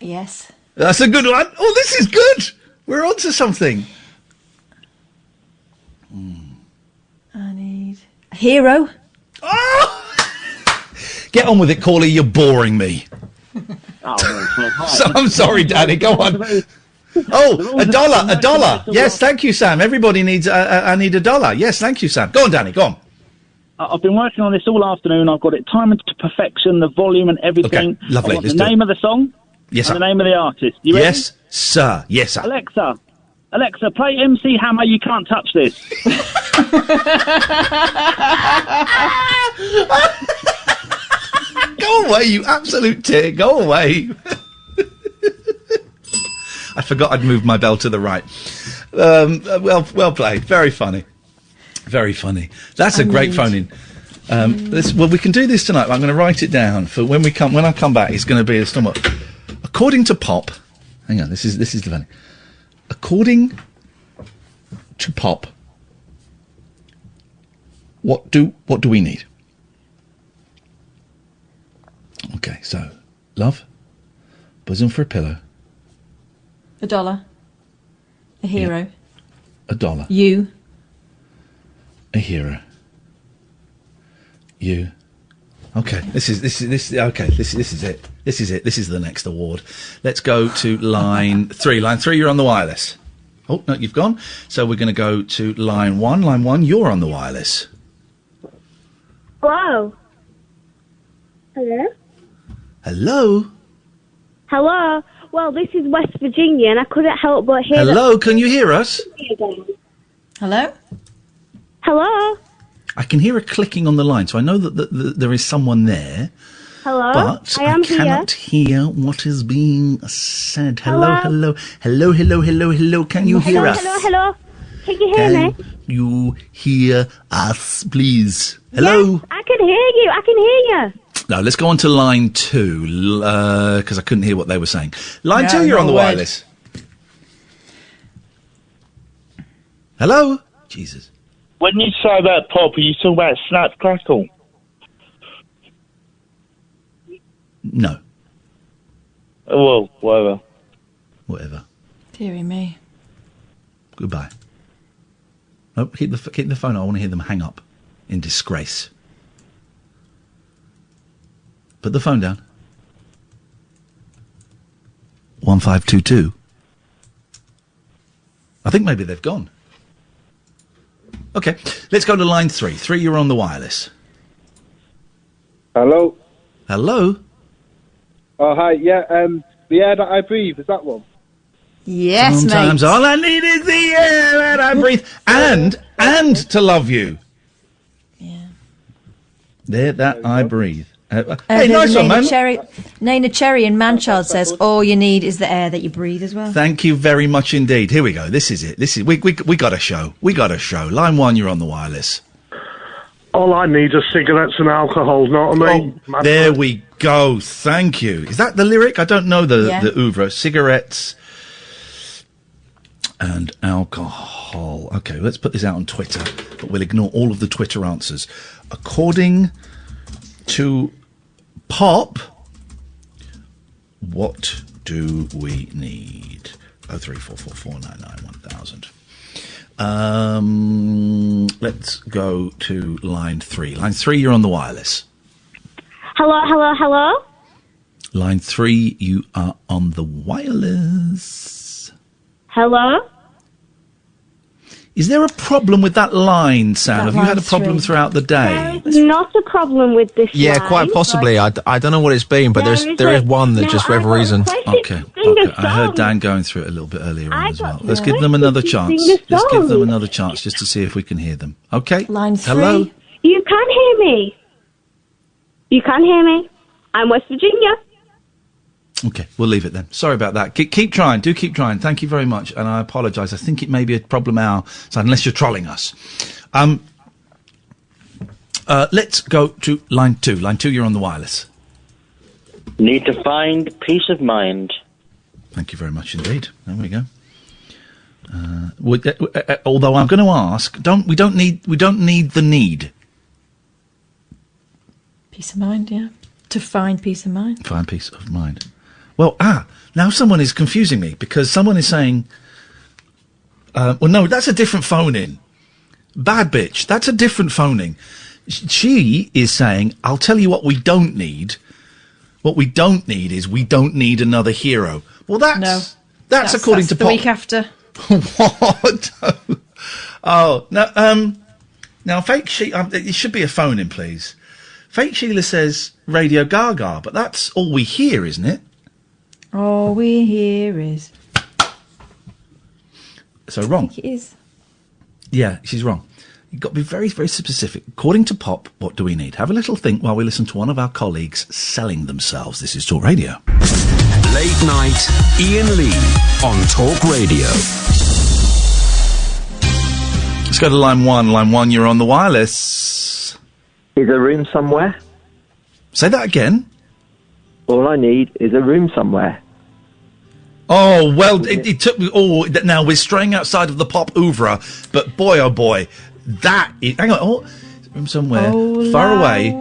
Yes. That's a good one. Oh, this is good. We're on to something. I need a hero. Get on with it, Corley. You're boring me. I'm sorry, Danny. Go on. Oh, $1. Yes, thank you, Sam. Everybody needs. I need $1. Yes, thank you, Sam. Go on, Danny. Go on. I've been working on this all afternoon. I've got it timed to perfection, the volume and everything. Okay, lovely. I want Let's the do name it. of the song. Yes, and sir. the name of the artist. You ready? Yes, sir. Yes, sir. Alexa, play MC Hammer. You Can't Touch This. Go away, you absolute tit. Go away. I forgot I'd moved my bell to the right. Well played. Very funny. Very funny. That's a great phone in. Well, we can do this tonight. I'm going to write it down for when I come back. It's going to be a stomach. According to pop, hang on. This is the funny. According to pop, what do we need? Okay, so love, bosom for a pillow, $1. A hero. $1. You. A hero. You. Okay, this is it. This is the next award. Let's go to line 3. Line 3, you're on the wireless. Oh, no, you've gone. So we're going to go to line 1. Line 1, you're on the wireless. Hello. Hello. Hello. Hello. Well, this is West Virginia, and I couldn't help but hear. Hello, can you hear us? Hello. Hello. I can hear a clicking on the line, so I know that there is someone there. Hello. But I am cannot hear what is being said. Hello. Can you hear us? Hello. Can you hear me? You hear us, please? Hello. Yes, I can hear you. No, let's go on to line 2, because I couldn't hear what they were saying. Line 2, you're on the wireless. Hello? Jesus. When you say about pop, are you talking about Snap Crackle? No. Well, whatever. Whatever. Dearie me. Goodbye. No, keep the phone on. I want to hear them hang up in disgrace. Put the phone down. 1522. I think maybe they've gone. Okay, let's go to line 3. 3, you're on the wireless. Hello. Hello. Oh, hi. Yeah, the air that I breathe, is that one? Yes, Sometimes mate. all I need is the air that I breathe. And to love you. Yeah. There, that I breathe. Hey, There's nice one, man. Nana Cherry in Manchild says, all you need is the air that you breathe as well. Thank you very much indeed. Here we go. This is it. We got a show. We got a show. Line 1, you're on the wireless. All I need is cigarettes and alcohol, know what I mean? There we go. Thank you. Is that the lyric? I don't know the oeuvre. Cigarettes and alcohol. Okay, let's put this out on Twitter, but we'll ignore all of the Twitter answers. According to pop, what do we need? 03444991000. Let's go to line 3. Line 3, you're on the wireless. Hello. Line 3, you are on the wireless. Hello. Is there a problem with that line, Sam? Have you had a problem throughout the day? There's not a problem with this Yeah, line. quite possibly. I don't know what it's been, but there is one that just for whatever reason. Okay. I heard Dan going through it a little bit earlier on as well. Let's give them another chance. Let's give them another chance just to see if we can hear them. Okay. Line 3. Hello? You can hear me. You can hear me. I'm West Virginia. Okay, we'll leave it then. Sorry about that. Keep trying. Do keep trying. Thank you very much. And I apologise. I think it may be a problem our side, unless you're trolling us. Let's go to line 2. Line 2, you're on the wireless. Need to find peace of mind. Thank you very much indeed. There we go. Although I'm going to ask, we don't need the need. Peace of mind, yeah. To find peace of mind. Find peace of mind. Well, now someone is confusing me because someone is saying, well, no, that's a different phone-in. Bad bitch, that's a different phoning. She is saying, I'll tell you what we don't need. What we don't need is we don't need another hero. Well, that's according to the Pop. week after. What? Oh, no, now, Fake Sheila, it should be a phone-in, please. Fake Sheila says Radio Gaga, but that's all we hear, isn't it? All we hear is... So wrong. I think it is. Yeah, she's wrong. You've got to be very, very specific. According to Pop, what do we need? Have a little think while we listen to one of our colleagues selling themselves. This is Talk Radio. Late night, Iain Lee on Talk Radio. Let's go to line 1. Line 1, you're on the wireless. Is a room somewhere? Say that again. All I need is a room somewhere. Oh, well, it took me... Oh, now we're straying outside of the pop oeuvre, but boy, oh boy, that is... Hang on, room somewhere, far away.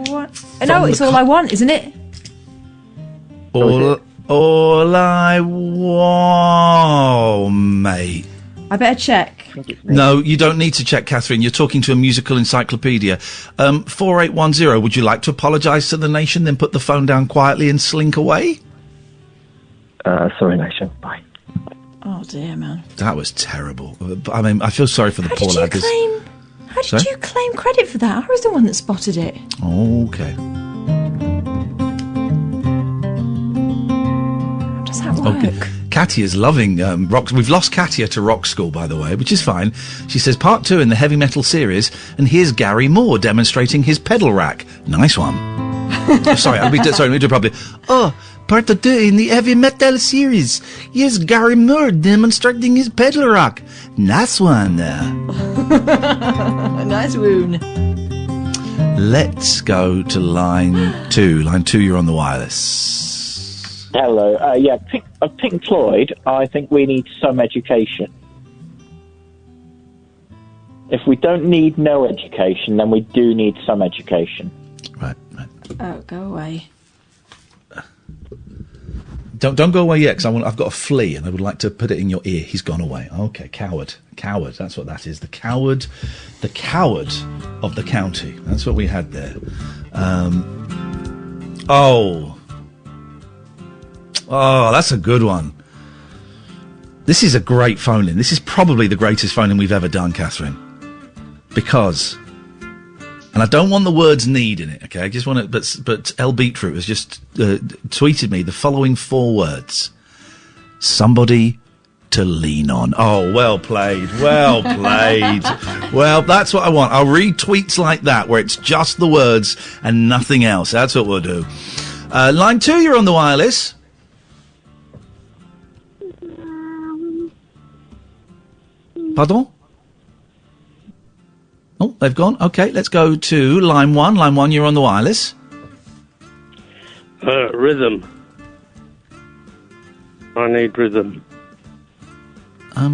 No, it's all I want, isn't it? All I want, mate. I better check. No, you don't need to check, Catherine. You're talking to a musical encyclopedia. 4810, would you like to apologise to the nation, then put the phone down quietly and slink away? Sorry, nation. Bye. Oh, dear, man. That was terrible. I mean, I feel sorry for the poor lad. How did you claim credit for that? I was the one that spotted it. Okay. How does that work? Okay. Katia's loving rock. We've lost Katia to rock school, by the way, which is fine. She says, part 2 in the heavy metal series, and here's Gary Moore demonstrating his pedal rack. Nice one. Sorry, let me do it properly. Oh, part 2 in the heavy metal series. Here's Gary Moore demonstrating his pedal rack. Nice one. Nice wound. Let's go to line 2. Line 2, you're on the wireless. Hello. Pink Floyd, I think we need some education. If we don't need no education, then we do need some education. Right. Oh, go away. Don't go away yet, because I've got a flea, and I would like to put it in your ear. He's gone away. Okay, coward. That's what that is. The coward of the county. That's what we had there. Oh, that's a good one. This is a great phone-in. This is probably the greatest phone-in we've ever done, Catherine. Because, and I don't want the words need in it, okay? I just want it, but El Beetroot has just tweeted me the following 4 words. Somebody to lean on. Oh, well played. Well played. Well, that's what I want. I'll read tweets like that, where it's just the words and nothing else. That's what we'll do. Line 2, you're on the wireless. Pardon? Oh, they've gone. Okay, let's go to line 1. Line 1, you're on the wireless. Rhythm. I need rhythm. I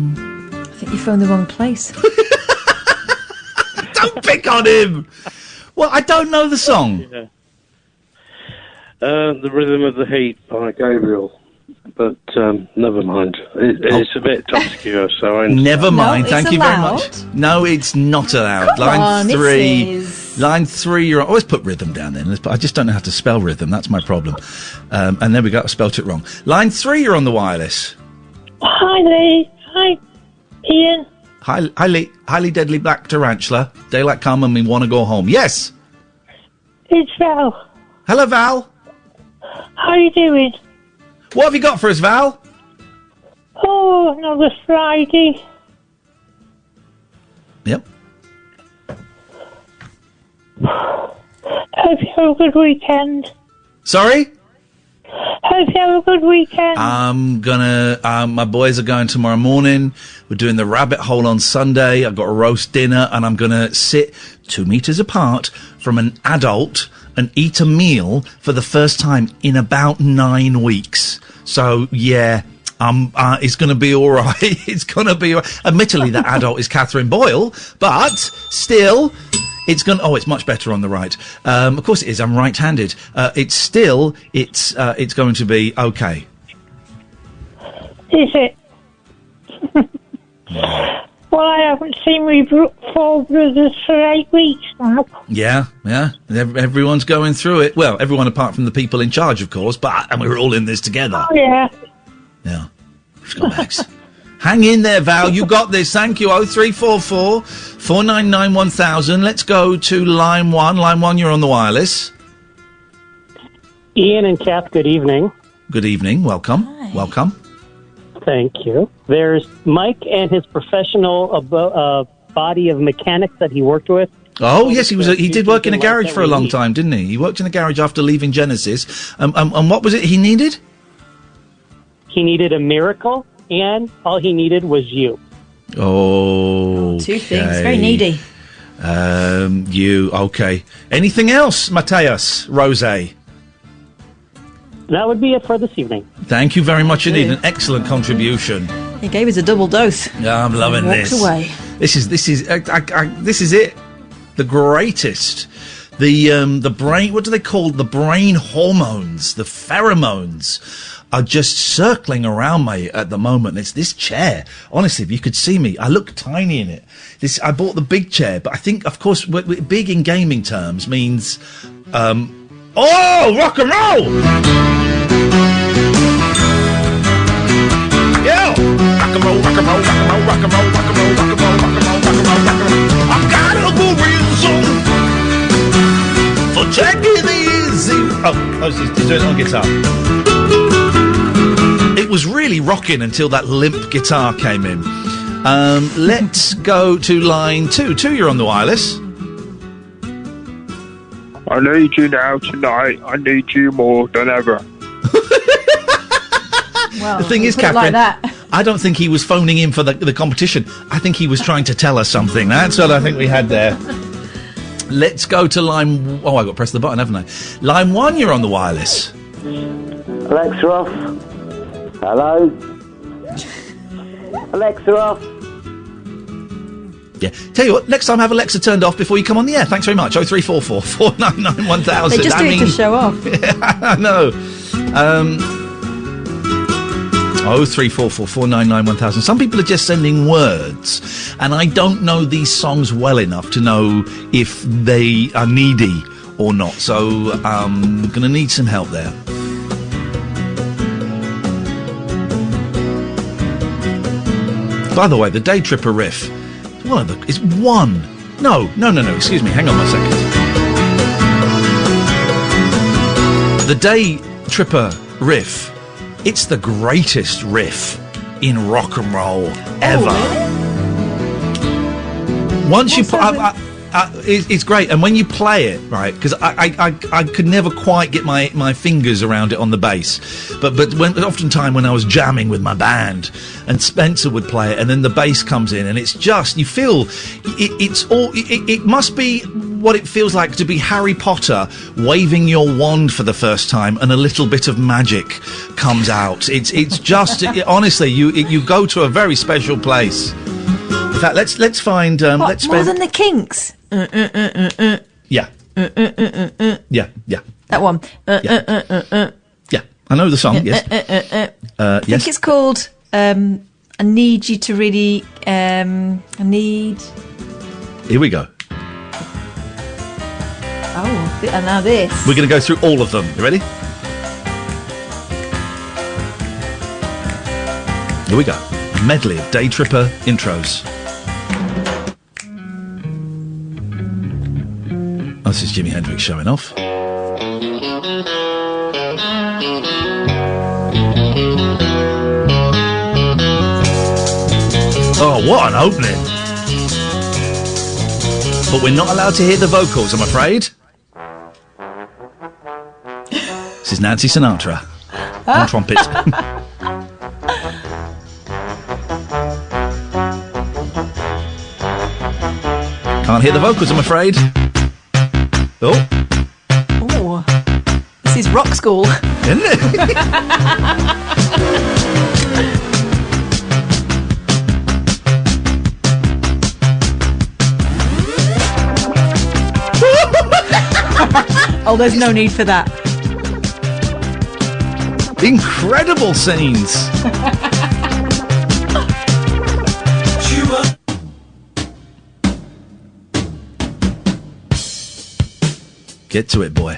think you phoned the wrong place. Don't pick on him! Well, I don't know the song. Yeah. The Rhythm of the Heat by Gabriel. But never mind. It's a bit obscure, so I understand. Never mind. Thank you very much. No, it's not allowed. Line 3. Line 3. You're always put rhythm down then. I just don't know how to spell rhythm. That's my problem. And there we go. I spelt it wrong. Line 3. You're on the wireless. Hi there. Hi, Ian. highly deadly black tarantula. Daylight come and we want to go home. Yes. It's Val. Hello, Val. How you doing? What have you got for us, Val? Oh, another Friday. Yep. Hope you have a good weekend. Sorry? Hope you have a good weekend. My boys are going tomorrow morning. We're doing the rabbit hole on Sunday. I've got a roast dinner and I'm gonna sit 2 meters apart from an adult and eat a meal for the first time in about 9 weeks. So, yeah, it's going to be all right. It's going to be... Admittedly, that adult is Catherine Boyle, but still... It's much better on the right. Of course it is. I'm right-handed. It's going to be okay. Is it? Well, I haven't seen my four brothers for 8 weeks now. Yeah. Everyone's going through it. Well, everyone apart from the people in charge, of course, and we're all in this together. Oh, yeah. Yeah. Scumbags. Hang in there, Val. You got this. Thank you. 0344 499 1000. Let's go to line 1. Line 1, you're on the wireless. Ian and Kath, good evening. Good evening. Welcome. Hi. Welcome. Thank you. There's Mike and his professional body of mechanics that he worked with. Oh, yes, he did work in a garage for a long time, didn't he? He worked in a garage after leaving Genesis. And what was it he needed? He needed a miracle. And all he needed was you. Oh, two things. Very needy. Okay. Anything else, Mateus, Rose? That would be it for this evening. Thank you very much indeed. An excellent contribution. He gave us a double dose. Yeah, I'm loving this. Walked away. This is it. The greatest. The brain. What do they call the brain hormones? The pheromones are just circling around me at the moment. It's this chair. Honestly, if you could see me, I look tiny in it. I bought the big chair, but I think, of course, big in gaming terms means, rock and roll! Yeah! Rock and roll, rock and roll, rock and roll, rock and roll, rock and roll, rock and roll, rock and roll, rock and roll, rock and roll, rock and roll. I've got a good reason for taking it easy. He's doing it on guitar. It was really rocking until that limp guitar came in. Let's go to line 2. 2, you're on the wireless. I need you now tonight. I need you more than ever. Well, the thing is, Catherine, I don't think he was phoning in for the competition. I think he was trying to tell us something. That's what I think we had there. Let's go to line... Oh, I got to press the button, haven't I? Line 1, you're on the wireless. Alexa off. Hello? Alexa off. Yeah. Tell you what, next time have Alexa turned off before you come on the air. Thanks very much. 0344 499 1000. They just do it to show off. Yeah, I know. 0344 499 1000. Some people are just sending words, and I don't know these songs well enough to know if they are needy or not. So I'm going to need some help there. By the way, the Day Tripper riff, excuse me, hang on 1 second. The Day Tripper riff, it's the greatest riff in rock and roll ever. Once you it's great, and when you play it, right, because I could never quite get my fingers around it on the bass, but oftentimes when I was jamming with my band and Spencer would play it, and then the bass comes in, and it's just, you feel it must be what it feels like to be Harry Potter waving your wand for the first time and a little bit of magic comes out. It's just honestly, you go to a very special place. In fact, let's find. Let's more than the Kinks. Yeah. Yeah. That one. Yeah, I know the song. Yes. I think it's called. I need you to really. I need. Here we go. Oh, and now this. We're going to go through all of them. You ready? Here we go. Medley of Day Tripper intros. This is Jimi Hendrix showing off. Oh, what an opening. But we're not allowed to hear the vocals, I'm afraid. This is Nancy Sinatra on trumpet. Can't hear the vocals, I'm afraid. Oh. Oh. This is rock school. Isn't it? Oh, there's no need for that. Incredible scenes. Get to it, boy.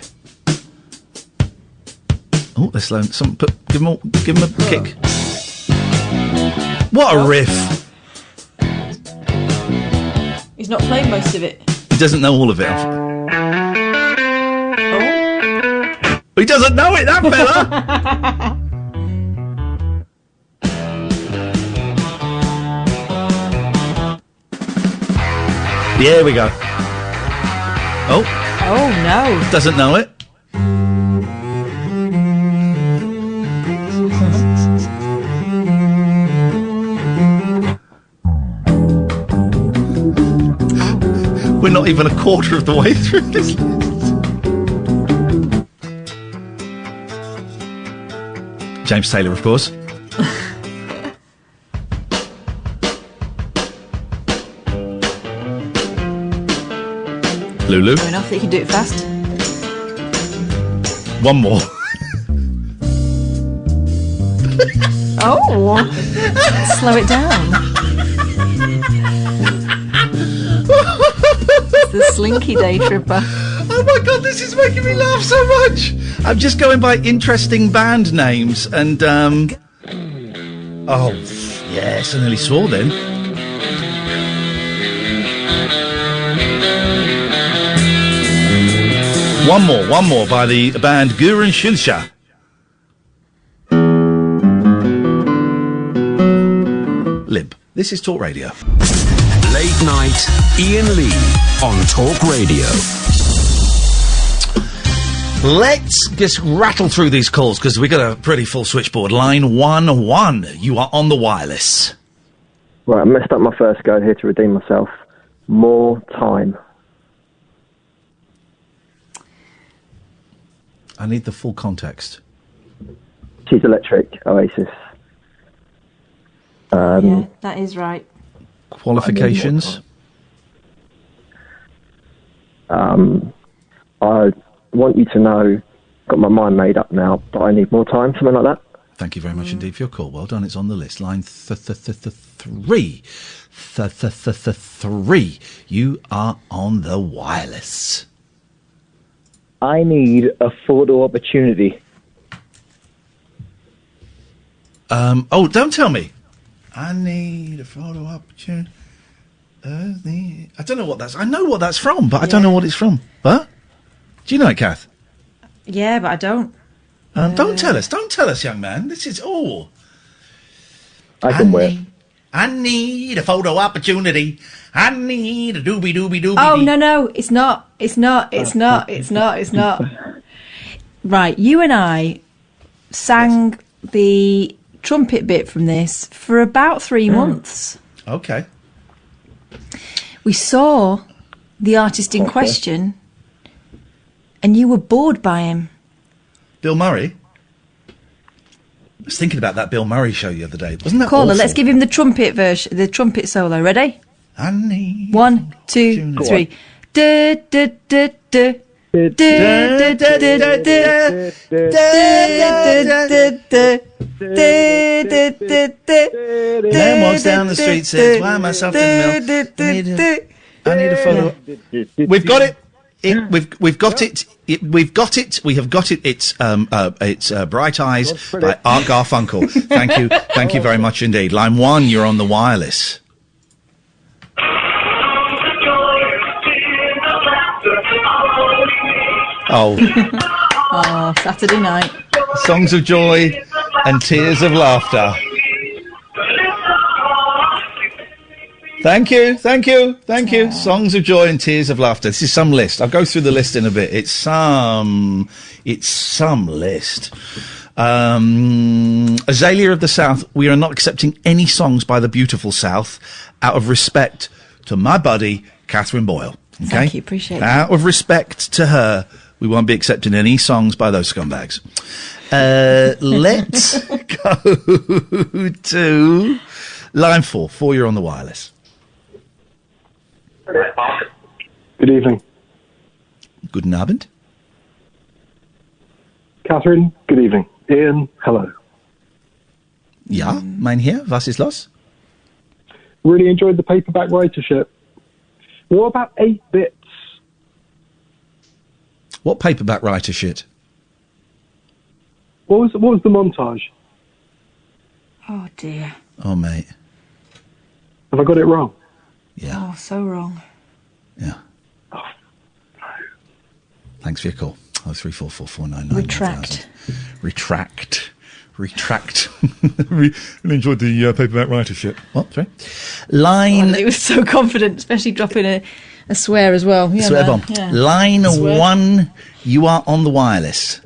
Oh, let's learn some. Give him a kick. What a riff! He's not playing most of it. He doesn't know all of it. Oh. He doesn't know it, that fella. Yeah, here we go. Oh. Oh no. Doesn't know it. We're not even a quarter of the way through this. James Taylor, of course. Lulu. Fair enough that you can do it fast. One more. Oh. Slow it down. It's the Slinky Day Tripper. Oh my god, this is making me laugh so much. I'm just going by interesting band names and oh yes, I nearly swore then. One more by the band Gurun Shilsha. Lib. This is Talk Radio. Late night, Iain Lee on Talk Radio. Let's just rattle through these calls because we've got a pretty full switchboard. Line 1, you are on the wireless. Right, I messed up my first go here to redeem myself. More time. I need the full context. She's Electric, Oasis. Yeah, that is right. Qualifications? I want you to know, got my mind made up now, but I need more time, something like that. Thank you very much indeed for your call. Well done, it's on the list. Line 3. 3. You are on the wireless. I need a photo opportunity. Oh, don't tell me. I need a photo opportunity. I don't know what that's... I know what that's from, but I don't know what it's from. Huh? Do you know it, Kath? Yeah, but I don't. Don't tell us, young man. This is all. I can wait. I need a photo opportunity. I need a doobie. Oh, no, it's not. Right, you and I sang the trumpet bit from this for about 3 months. Okay. We saw the artist in question, and you were bored by him. Bill Murray? I was thinking about that Bill Murray show the other day. Wasn't that Caller, awful? let's give him the trumpet version, the trumpet solo. Ready? I need 1, 2, 3. Da, da, da, da. Man walks down the street, says, "Why am I soft in milk? I need a photo." We've got it. We've got it. We've got it. We have got it. It's Bright Eyes by Art Garfunkel. Thank you very much indeed. Line 1, you're on the wireless. Oh. Oh, Saturday night. Songs of joy and tears of laughter. Thank you. Songs of joy and tears of laughter. This is some list. I'll go through the list in a bit. It's some list. Azalea of the South. We are not accepting any songs by the beautiful South out of respect to my buddy, Catherine Boyle. Okay? Thank you, appreciate that. Out of respect to her, we won't be accepting any songs by those scumbags. Let's go to line 4. 4, you're on the wireless. Good evening. Guten Abend. Catherine, good evening. Ian, hello. Ja, mein Herr, was ist los? Really enjoyed the paperback writership. What about 8 bits? What paperback writer shit? What was the montage? Oh, dear. Oh, mate. Have I got it wrong? Yeah. Oh, so wrong. Yeah. Oh, no. Thanks for your call. 0344499. Retract. Really enjoyed the paperback writership. What? Sorry? Line... He was so confident, especially dropping a swear as well. Yeah, swear bomb. Yeah. Line 1, you are on the wireless.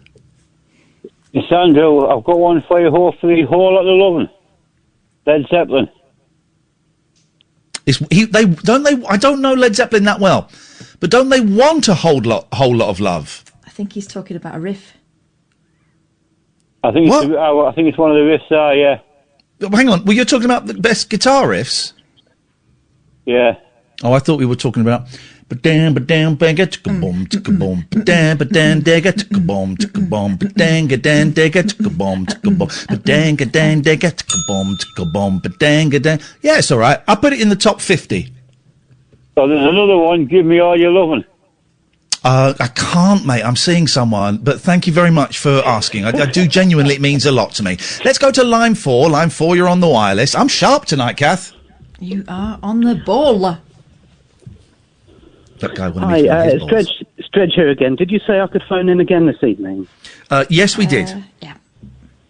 It's Andrew. I've got one for you, hopefully. Whole Lot of Lovin'. Led Zeppelin. I don't know Led Zeppelin that well, but don't they want a whole lot of love? I think he's talking about a riff. I think it's one of the riffs. Yeah. Hang on. Well, you're talking about the best guitar riffs. Yeah. Oh, I thought we were talking about. Ba-dam, ba-dam, banga, ticka-boom, ticka-boom, ba-dam, ba-dam, dega, ticka-boom, ticka-boom, ba-dang, ga-dang, dega, ticka-boom, ticka-boom, ba-dang, ga-dang, dega, ticka-boom, ticka-boom, ba-dang, ga-dang. Yeah, it's all right. I'll put it in the top 50. So there's another one, Give Me All Your Lovin'. I can't, mate. I'm seeing someone, but thank you very much for asking. I do genuinely, it means a lot to me. Let's go to line 4. Line 4, you're on the wireless. I'm sharp tonight, Kath. You are on the ball. That guy wanted Hi, me to his balls. Stredge here again. Did you say I could phone in again this evening? Yes, we did. Yeah.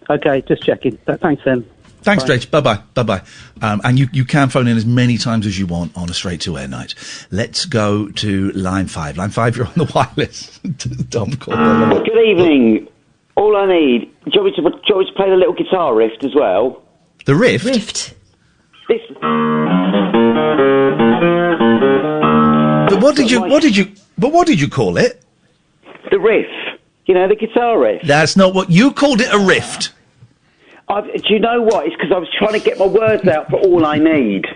Okay, just checking. Thanks, then. Thanks, Bye. Dredge. Bye-bye. Bye-bye. And you can phone in as many times as you want on a straight-to-air night. Let's go to line 5. Line 5, you're on the wireless. Dom called. Good evening. All I need... Do you want me to play the little guitar riff as well? The riff? Rift. This... But what did you call it? The riff. You know, the guitar riff. That's not what... You called it a rift. Do you know what? It's because I was trying to get my words out for All I Need.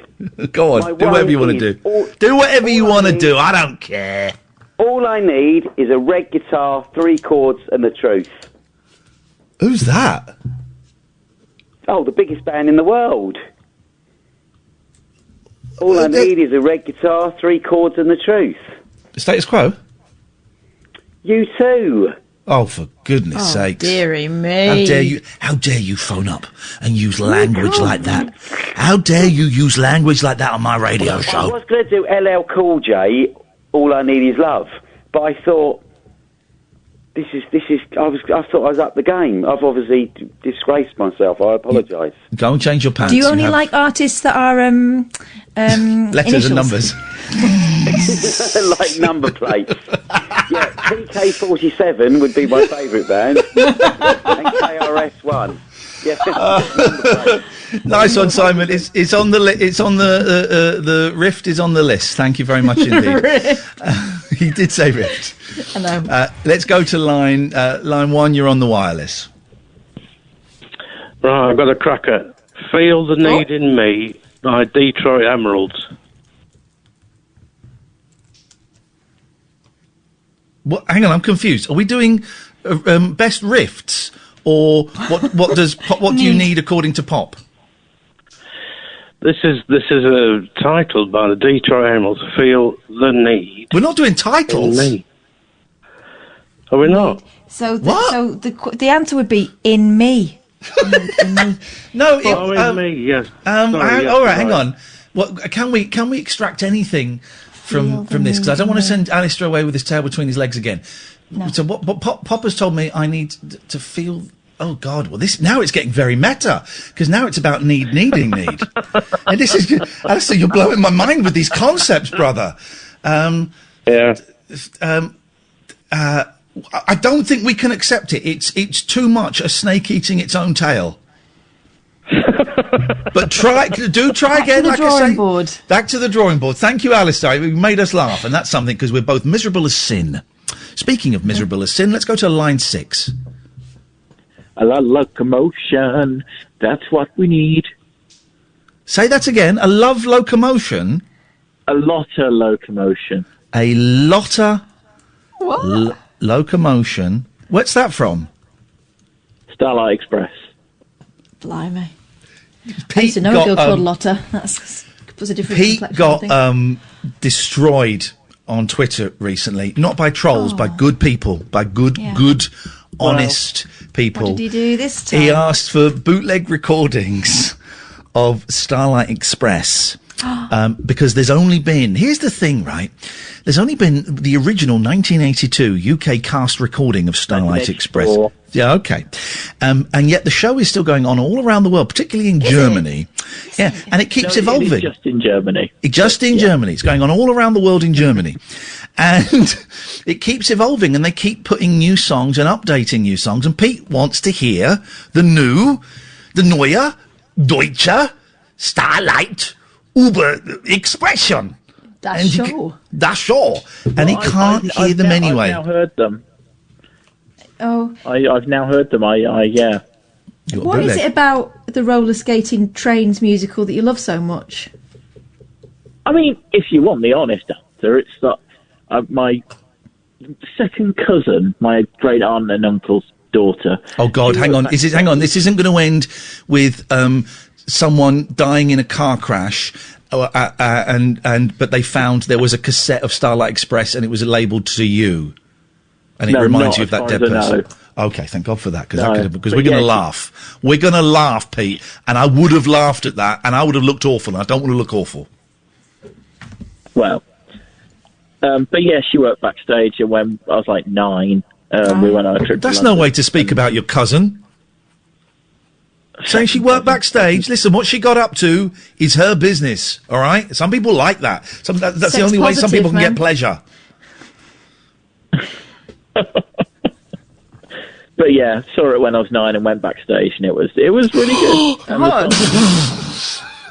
Go on, do whatever you want to do. Do whatever you want to do, I don't care. All I need is a red guitar, 3 chords and the truth. Who's that? Oh, the biggest band in the world. All I need is a red guitar, 3 chords and the truth. Status Quo? You too. Oh, for goodness sakes. Dearie me. How dare you phone up and use language like that? How dare you use language like that on my radio show? I was going to do LL Cool J, All I Need Is Love, but I thought, I thought I was up the game. I've obviously disgraced myself. I apologise. Go and change your pants. Do you only like artists that are, letters initials? and numbers? Like number plates. Yeah, PK47 would be my favourite band. And KRS-One. Yeah. Nice one, Simon. It's on the the rift is on the list. Thank you very much indeed. He did say rift. I know. Let's go to line 1. You're on the wireless. Right, I've got a cracker. Feel the Need in Me by Detroit Emeralds. What? Hang on, I'm confused. Are we doing best rifts or what do you need according to Pop? This is a title by the Detroit Emeralds. Feel the Need. We're not doing titles. Are we not? So the answer would be In Me. In me. No, in me. Yes. All right, hang on. What can we extract anything from this? Because I don't want to send Alistair away with his tail between his legs again. No. So what Pop has told me I need to feel. Oh God! Well, now it's getting very meta because now it's about needing. And this is Alistair, you're blowing my mind with these concepts, brother. Yeah. I don't think we can accept it. It's too much a snake eating its own tail. But try again. Like I say, board. Back to the drawing board. Thank you, Alistair. You made us laugh, and that's something because we're both miserable as sin. Speaking of miserable as sin, let's go to line 6. A lot of locomotion. That's what we need. Say that again. A love locomotion. A lot of locomotion. A lotta. What? Locomotion. What's that from? Starlight Express. Blimey. I used to know a girl called Lotta. That was a different Pete complexion, got destroyed on Twitter recently, not by trolls, by good people, by good, honest people. What did he do this time? He asked for bootleg recordings of Starlight Express. Because there's only been... Here's the thing, right? There's only been the original 1982 UK cast recording of Starlight Express. Yeah, okay. And yet the show is still going on all around the world, particularly in Germany. Yeah, and it keeps evolving. It is just in Germany. Germany. It's going on all around the world in Germany. And it keeps evolving, and they keep putting new songs and updating new songs. And Pete wants to hear the neue, Deutsche, Starlight, Expression. Das Show. Das Show. And he can't hear them anyway. I've now heard them. Oh. I've now heard them. Yeah. What is it about the roller skating trains musical that you love so much? I mean, if you want the honest answer, it's that my second cousin, my great aunt and uncle's daughter. Oh God, hang on. Hang on. This isn't going to end with someone dying in a car crash, but they found there was a cassette of Starlight Express and it was labelled to you, and it reminds you of that dead person. Okay, thank God for that, because we're going to laugh. We're going to laugh, Pete, and I would have laughed at that, and I would have looked awful, and I don't want to look awful. Well, but yeah, she worked backstage, and when I was like 9, we went on a trip. That's no way to speak about your cousin. Saying she worked backstage. Listen, what she got up to is her business. All right. Some people like that. That's the only way some people can get pleasure. But yeah, saw it when I was 9 and went backstage, and it was really good.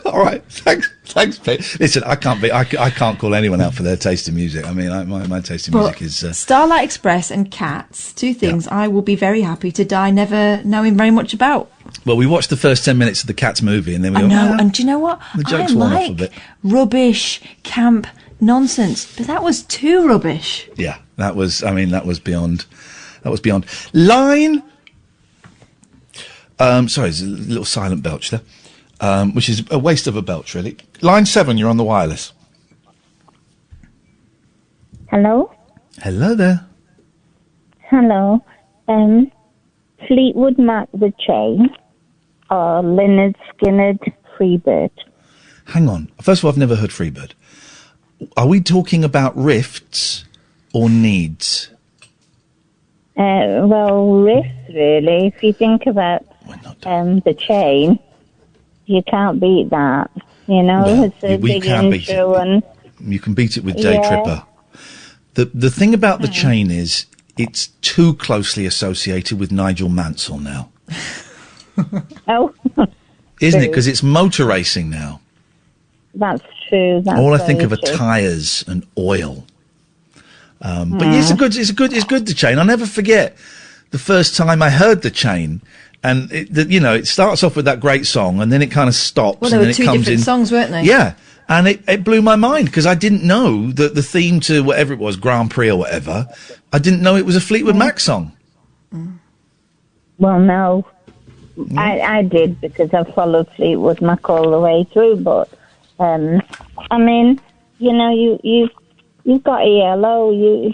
All right, thanks, Pete. Listen, I can't call anyone out for their taste in music. I mean, my taste in music is Starlight Express and Cats. Two things I will be very happy to die never knowing very much about. Well, we watched the first 10 minutes of the Cats movie, and then we and do you know what? The jokes I worn off a like bit. Rubbish, camp, nonsense, but that was too rubbish. Yeah, that was beyond. That was beyond. Line. Sorry, there's a little silent belch there. Which is a waste of a belch, really. Line 7, you're on the wireless. Hello? Hello there. Hello. Fleetwood Mac The Chain or Lynyrd Skynyrd Freebird? Hang on. First of all, I've never heard Freebird. Are we talking about riffs or needs? Well, riffs, really. If you think about The Chain, you can't beat that. You know, it's a big intro, and you can beat it with Day Tripper. The thing about The Chain is it's too closely associated with Nigel Mansell now. Oh, isn't it? Because it's motor racing now. That's true. All I think of are tyres and oil. But it's good. The Chain. I'll never forget the first time I heard The Chain. And it starts off with that great song, and then it kind of stops. Well, there and were then two different songs, weren't they? Yeah, and it blew my mind because I didn't know that the theme to whatever it was, Grand Prix or whatever, I didn't know it was a Fleetwood Mac song. Well, no, I did because I followed Fleetwood Mac all the way through. But I mean, you know, you've got ELO. You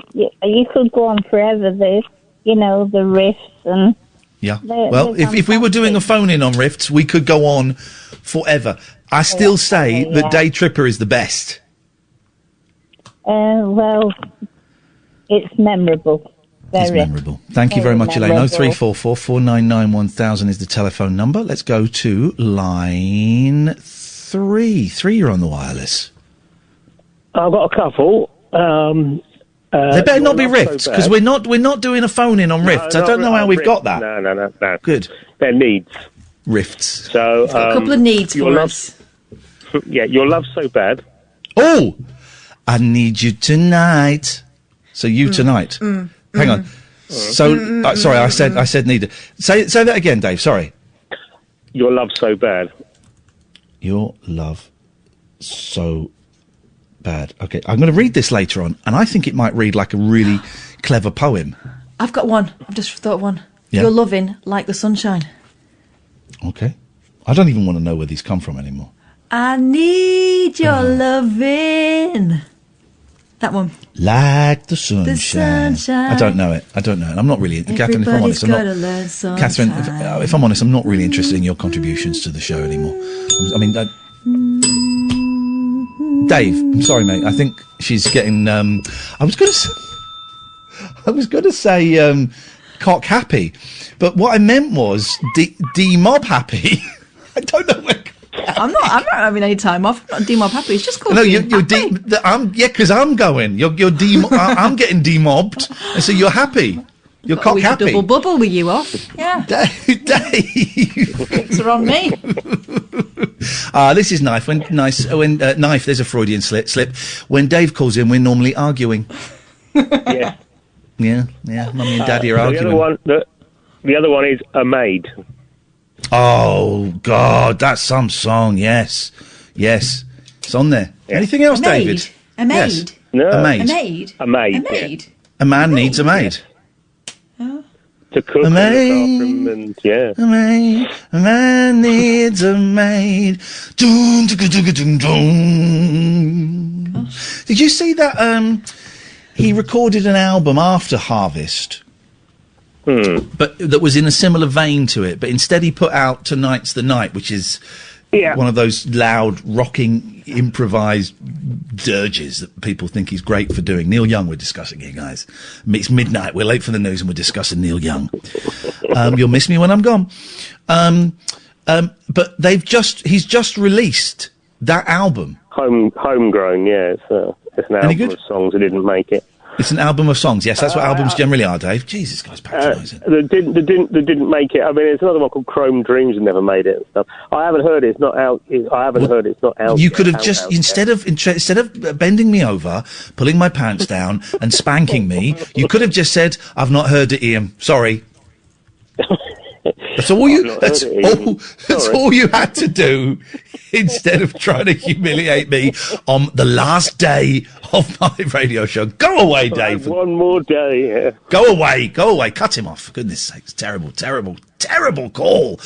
could go on forever. The riffs and. Yeah. Well, if we were doing a phone-in on Rifts, we could go on forever. I still say that Day Tripper is the best. Well, it's memorable. It's memorable. Thank you very much, Elaine. 0344 499 1000 is the telephone number. Let's go to line 3. 3, you're on the wireless. I've got a couple. They better not be riffs, because we're not doing a phone-in on riffs. I don't know how we've got that. No. Good. They're needs. Rifts. So, a couple of needs for us. Yeah, your love's so bad. Oh! I need you tonight. So you tonight. Hang on. So, sorry, I said needed. Say that again, Dave, sorry. Your love's so bad. Your love so bad. Okay, I'm going to read this later on, and I think it might read like a really clever poem. I've got one. I've just thought of one. Yeah. You're loving like the sunshine. Okay. I don't even want to know where these come from anymore. I need your loving. That one. Like the sunshine. The sunshine. I don't know it. I'm not really... Catherine, if I'm honest, I'm gotta not... learn sunshine. Catherine, if I'm honest, I'm not really interested in your contributions to the show anymore. Dave, I'm sorry, mate. I think she's getting... I was going to say cock happy, but what I meant was D-mob happy. I don't know where... I'm not having any time off. I'm not D-mob happy. It's just called. No, you're because I'm going. You're I'm getting demobbed, and so you're happy. You're cock happy. Double bubble with you off. Yeah. Dave. Drinks are on me. This is Knife. When Knife, there's a Freudian slip. When Dave calls in, we're normally arguing. Yeah. Yeah. Mummy and Daddy are arguing. The other one is a maid. Oh God, that's some song. Yes, it's on there. Yeah. Anything else, David? A maid. Yes. No. A maid. A maid. A maid. Yeah. A man needs a maid. Oh. To cook a maid. And look after him and A maid. A man needs a maid. Dun, dun, dun, dun, dun. Did you see that? He recorded an album after Harvest. But that was in a similar vein to it. But instead he put out Tonight's the Night, which is one of those loud, rocking, improvised dirges that people think he's great for doing. Neil Young we're discussing here, guys. It's midnight. We're late for the news and we're discussing Neil Young. You'll miss me when I'm gone. But he's just released that album. Homegrown, yeah. It's an album of songs that didn't make it. It's an album of songs. Yes, that's what albums generally are, Dave. Jesus, guy's patronising. They didn't make it. I mean, there's another one called Chrome Dreams that never made it and stuff. I haven't heard it. It's not out. You could have just instead of bending me over, pulling my pants down, and spanking me, you could have just said, "I've not heard it, Ian. Sorry." That's all you. That's all you had to do, instead of trying to humiliate me on the last day of my radio show. Go away, Dave. One more day. Yeah. Go away. Cut him off. For goodness sakes, terrible call.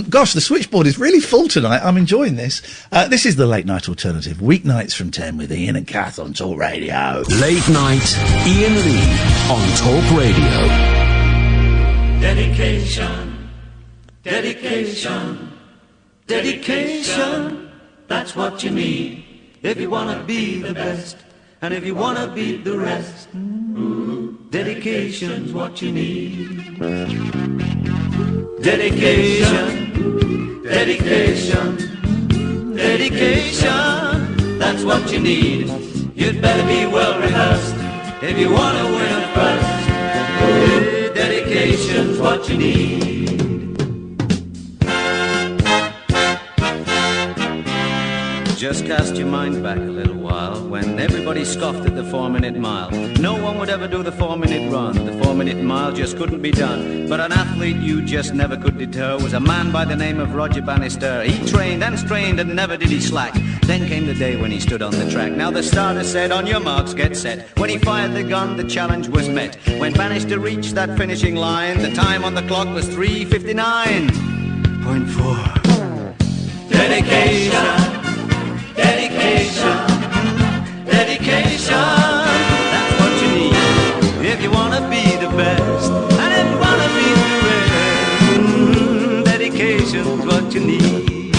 Gosh, the switchboard is really full tonight. I'm enjoying this. This is the Late Night Alternative, weeknights from 10 with Ian and Kath on Talk Radio. Late Night, Iain Lee on Talk Radio. Dedication, that's what you need if you want to be the best, and if you want to beat the rest. Dedication's what you need. Dedication, that's what you need. You'd better be well rehearsed if you want to win at first. Dedication's what you need. Just cast your mind back a little while when everybody scoffed at the 4-minute mile. No one would ever do the 4-minute run. The 4-minute mile just couldn't be done. But an athlete you just never could deter was a man by the name of Roger Bannister. He trained and strained and never did he slack. Then came the day when he stood on the track. Now the starter said, on your marks, get set. When he fired the gun, the challenge was met. When Bannister reached that finishing line, the time on the clock was 3:59.4. Dedication, that's what you need if you want to be the best, and if you want to be the rest. Dedication's what you need.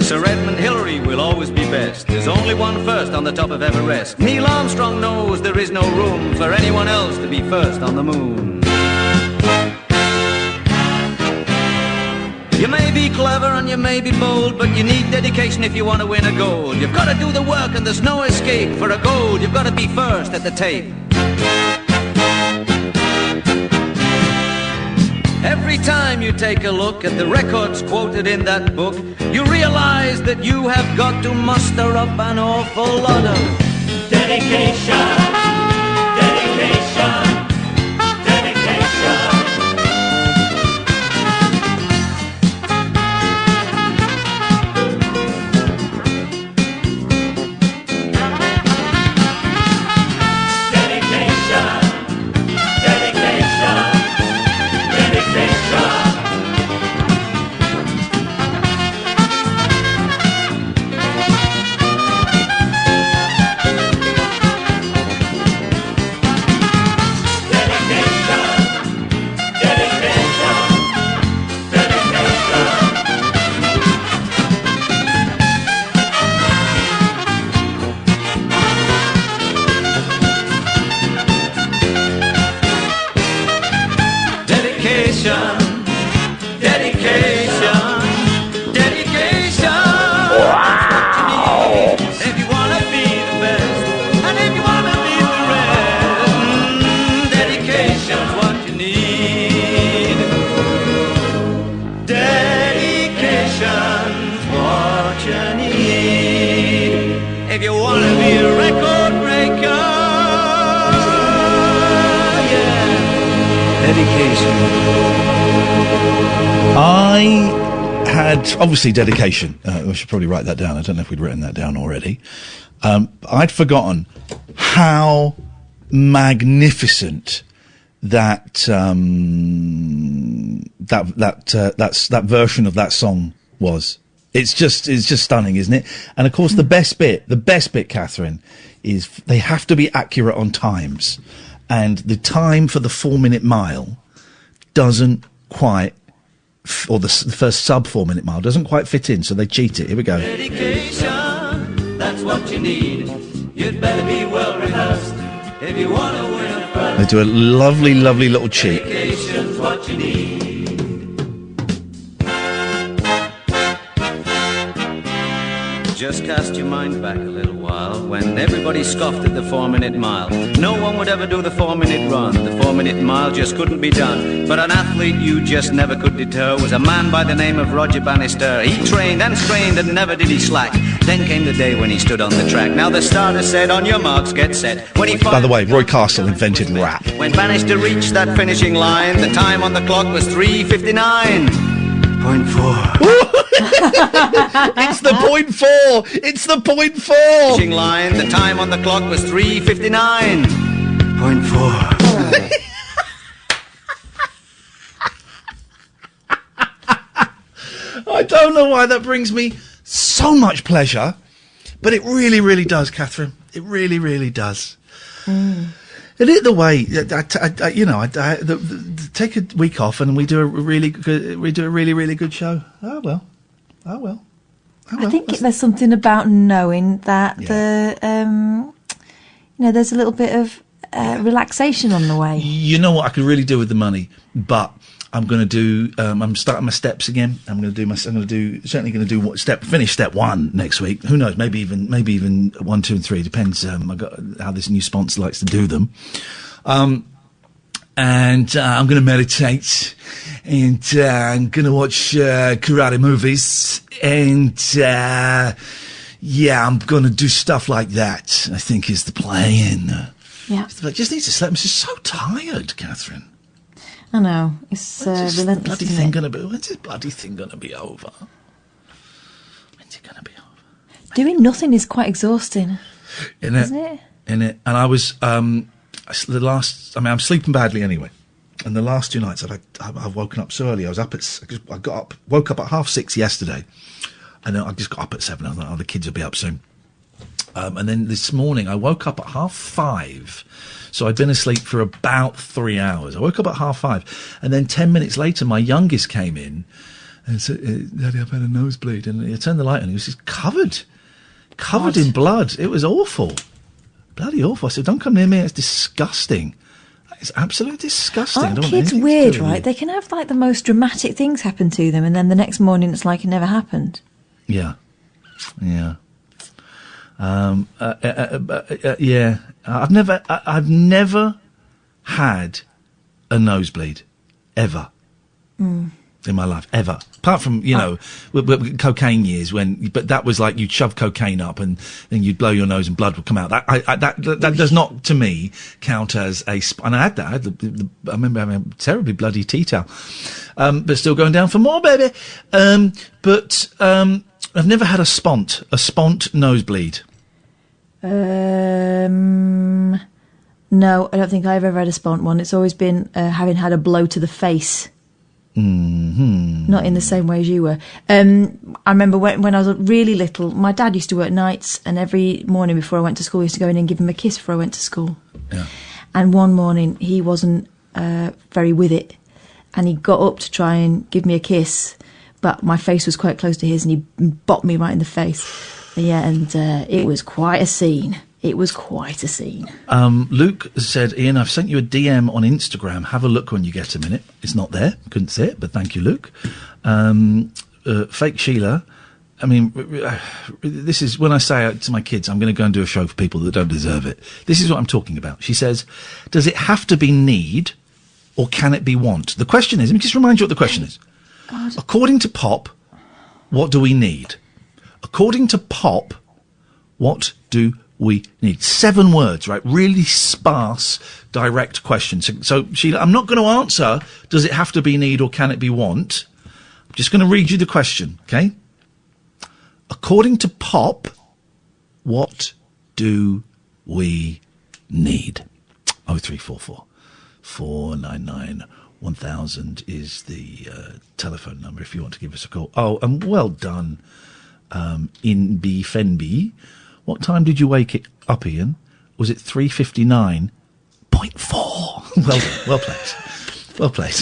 Sir Edmund Hillary will always be best. There's only one first, on the top of Everest. Neil Armstrong knows there is no room for anyone else to be first on the moon. You may be clever and you may be bold, but you need dedication if you want to win a gold. You've got to do the work and there's no escape. For a gold, you've got to be first at the tape. Every time you take a look at the records quoted in that book, you realize that you have got to muster up an awful lot of dedication, dedication, dedication. Obviously, dedication. We should probably write that down. I don't know if we'd written that down already. I'd forgotten how magnificent that that version of that song was. It's just stunning, isn't it? And of course, the best bit, Catherine, is they have to be accurate on times, and the time for the 4-minute mile doesn't quite. Or the first sub 4-minute mile doesn't quite fit in, so they cheat it. Here we go. Dedication, that's what you need. You'd better be well rehearsed if you want to win a first. They do a lovely, lovely little cheat. Dedication's what you need. Just cast your mind back a little while when everybody scoffed at the 4-minute mile. No one would ever do the 4-minute run. The 4-minute mile just couldn't be done. But an athlete you just never could deter was a man by the name of Roger Bannister. He trained and strained and never did he slack. Then came the day when he stood on the track. Now the starter said, on your marks, get set. When he By the way, Roy Castle invented rap. When Bannister reached that finishing line, the time on the clock was 3:59.4. It's the .4. It's the .4. Finishing line. The time on the clock was 3:59.4. I don't know why that brings me so much pleasure, but it really, really does, Catherine. It really, really does. And either way, take a week off and we do a really good show. Oh well. I think there's something about knowing that there's a little bit of relaxation on the way. You know what I could really do with the money, but I'm going to do. I'm starting my steps again. Finish step 1 next week. Who knows? Maybe even 1, 2, and 3. Depends. How this new sponsor likes to do them. And I'm going to meditate, and I'm going to watch karate movies, and I'm going to do stuff like that. I think is the plan. Yeah. I just need to sleep. I'm just so tired, Catherine. I know. It's relentless. When's this bloody thing going to be over? When's it going to be over? Doing nothing is quite exhausting, isn't it? In it. And I was, I'm sleeping badly anyway. And the last 2 nights I've woken up so early. I woke up at 6:30 yesterday. And then I just got up at 7. I thought, the kids will be up soon. And then this morning I woke up at 5:30. So I'd been asleep for about 3 hours. I woke up at 5:30. And then 10 minutes later, my youngest came in and said, Daddy, I've had a nosebleed. And he turned the light on. He was just covered covered in blood. It was awful. Bloody awful. I said, don't come near me. It's disgusting. It's absolutely disgusting. Aren't kids weird, right? They can have, like, the most dramatic things happen to them, and then the next morning it's like it never happened. Yeah. Yeah. Yeah. I've never had a nosebleed. Ever. In my life. Ever. Apart from, cocaine years but that was like you'd shove cocaine up and then you'd blow your nose and blood would come out. That does not, to me, count as and I had that. I remember having a terribly bloody tea towel. But still going down for more, baby. But I've never had a spont nosebleed. No, I don't think I've ever had a spont one. It's always been having had a blow to the face. Mm-hmm. Not in the same way as you were. I remember when I was really little, my dad used to work nights, and every morning before I went to school, I used to go in and give him a kiss before I went to school. Yeah. And one morning, he wasn't very with it, and he got up to try and give me a kiss, but my face was quite close to his, and he bopped me right in the face. And it was quite a scene. It was quite a scene. Luke said, Ian, I've sent you a DM on Instagram. Have a look when you get a minute. It's not there. Couldn't see it, but thank you, Luke. Fake Sheila. I mean, this is when I say to my kids, I'm going to go and do a show for people that don't deserve it. This is what I'm talking about. She says, does it have to be need or can it be want? The question is, let me just remind you what the question is. God. According to Pop, what do we need? According to Pop, what do we need? 7 words, right? Really sparse, direct questions. So Sheila, I'm not going to answer, does it have to be need or can it be want? I'm just going to read you the question, okay? According to Pop, what do we need? 0344 499 1000 is the telephone number if you want to give us a call. Oh, and well done, in B Fenby. What time did you wake up, Ian? Was it 3:59.4? Well played. Well played.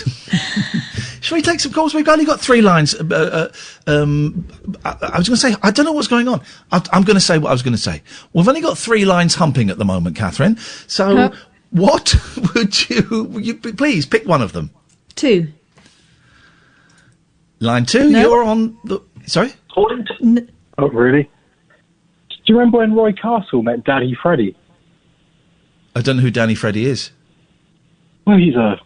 Shall we take some calls? We've only got 3 lines. I was going to say, I don't know what's going on. I'm going to say what I was going to say. We've only got 3 lines humping at the moment, Catherine. So what would you please pick one of them? 2. Line 2, no. You're on the... Sorry? Oh, really? Do you remember when Roy Castle met Daddy Freddie? I don't know who Danny Freddie is. Well, he's a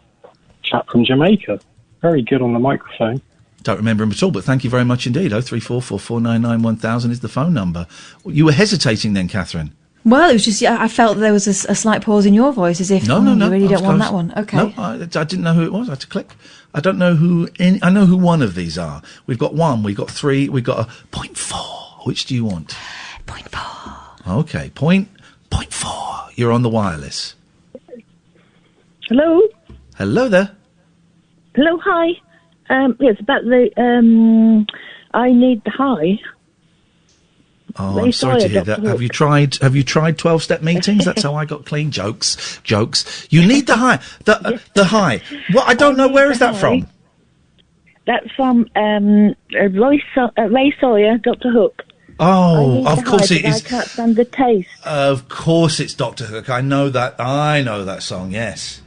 chap from Jamaica. Very good on the microphone. Don't remember him at all, but thank you very much indeed. 0344 499 1000 is the phone number. You were hesitating then, Catherine? Well, it was just, I felt there was a slight pause in your voice, as if, no, you really don't want that one. Okay. No, I didn't know who it was. I had to click. I don't know who... I know who one of these are. We've got 1, we've got 3, we've got a 0.4. Which do you want? 0.4. Okay, 0.4. You're on the wireless. Hello? Hello there. Hello, hi. Yes, about the, I need the high. Oh, I'm sorry to hear that. Have you tried 12-step meetings? That's how I got clean. Jokes. You need the high. The high. What? I don't know. Where is that from? That's from Ray Sawyer, Dr. Hook. Oh, of course it is. I can't stand the taste. Of course it's Dr. Hook. I know that song. Yes.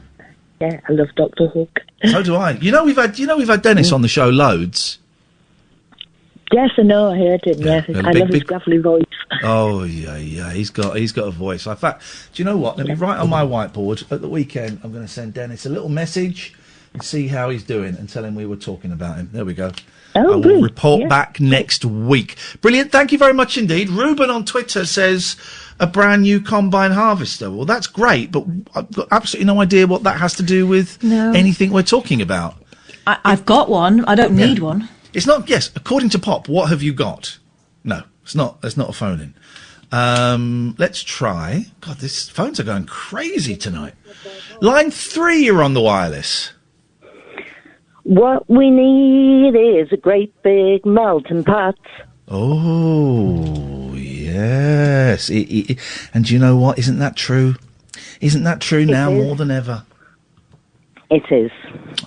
Yeah, I love Dr. Hook. So do I. We've had Dennis on the show loads. Yes, I know. I heard him. Yeah, I love his gravelly voice. Oh yeah. He's got a voice. In fact, do you know what? Let me write on my whiteboard at the weekend. I'm going to send Dennis a little message and see how he's doing and tell him we were talking about him. There we go. Oh, I will report back next week. Brilliant. Thank you very much indeed. Ruben on Twitter says a brand new combine harvester. Well, that's great, but I've got absolutely no idea what that has to do with anything we're talking about. I've got one. I don't need one. It's not, yes, according to Pop, what have you got? No, it's not a phone-in. Let's try. God, these phones are going crazy tonight. Line 3, you're on the wireless. What we need is a great big melting pot. Oh, yes. And do you know what? Isn't that true? Isn't that true now more than ever? It is.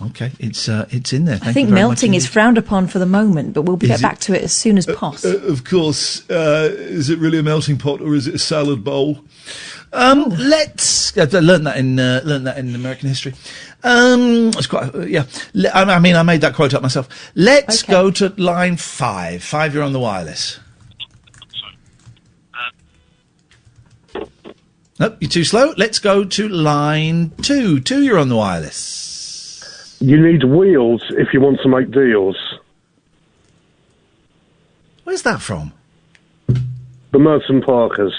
Okay, it's in there. I think melting is frowned upon for the moment, but we'll get back to it as soon as possible. Of course. Is it really a melting pot or is it a salad bowl? Let's. I learned that in American history. It's quite. I mean, I made that quote up myself. Let's go to line 5. 5, you're on the wireless. Nope, you're too slow. Let's go to line 2. 2, you're on the wireless. You need wheels if you want to make deals. Where's that from? The Merton Parkers.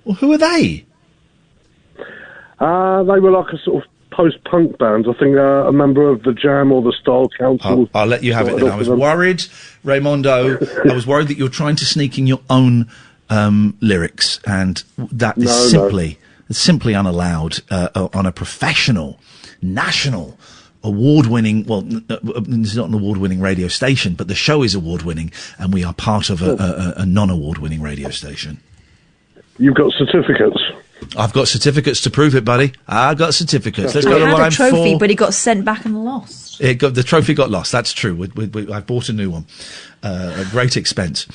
Well, who are they? They were like a sort of post-punk band. I think a member of the Jam or the Style Council. I'll let you have it then. I was worried, Raymondo, I was worried that you're trying to sneak in your own lyrics, and that is simply unallowed on a professional, national, award-winning. Well, it's not an award-winning radio station, but the show is award-winning, and we are part of a non-award-winning radio station. You've got certificates. I've got certificates to prove it, buddy. I've got certificates. Let's go to line 4. I had a trophy, but it got sent back and lost. The trophy got lost. That's true. I bought a new one. At great expense.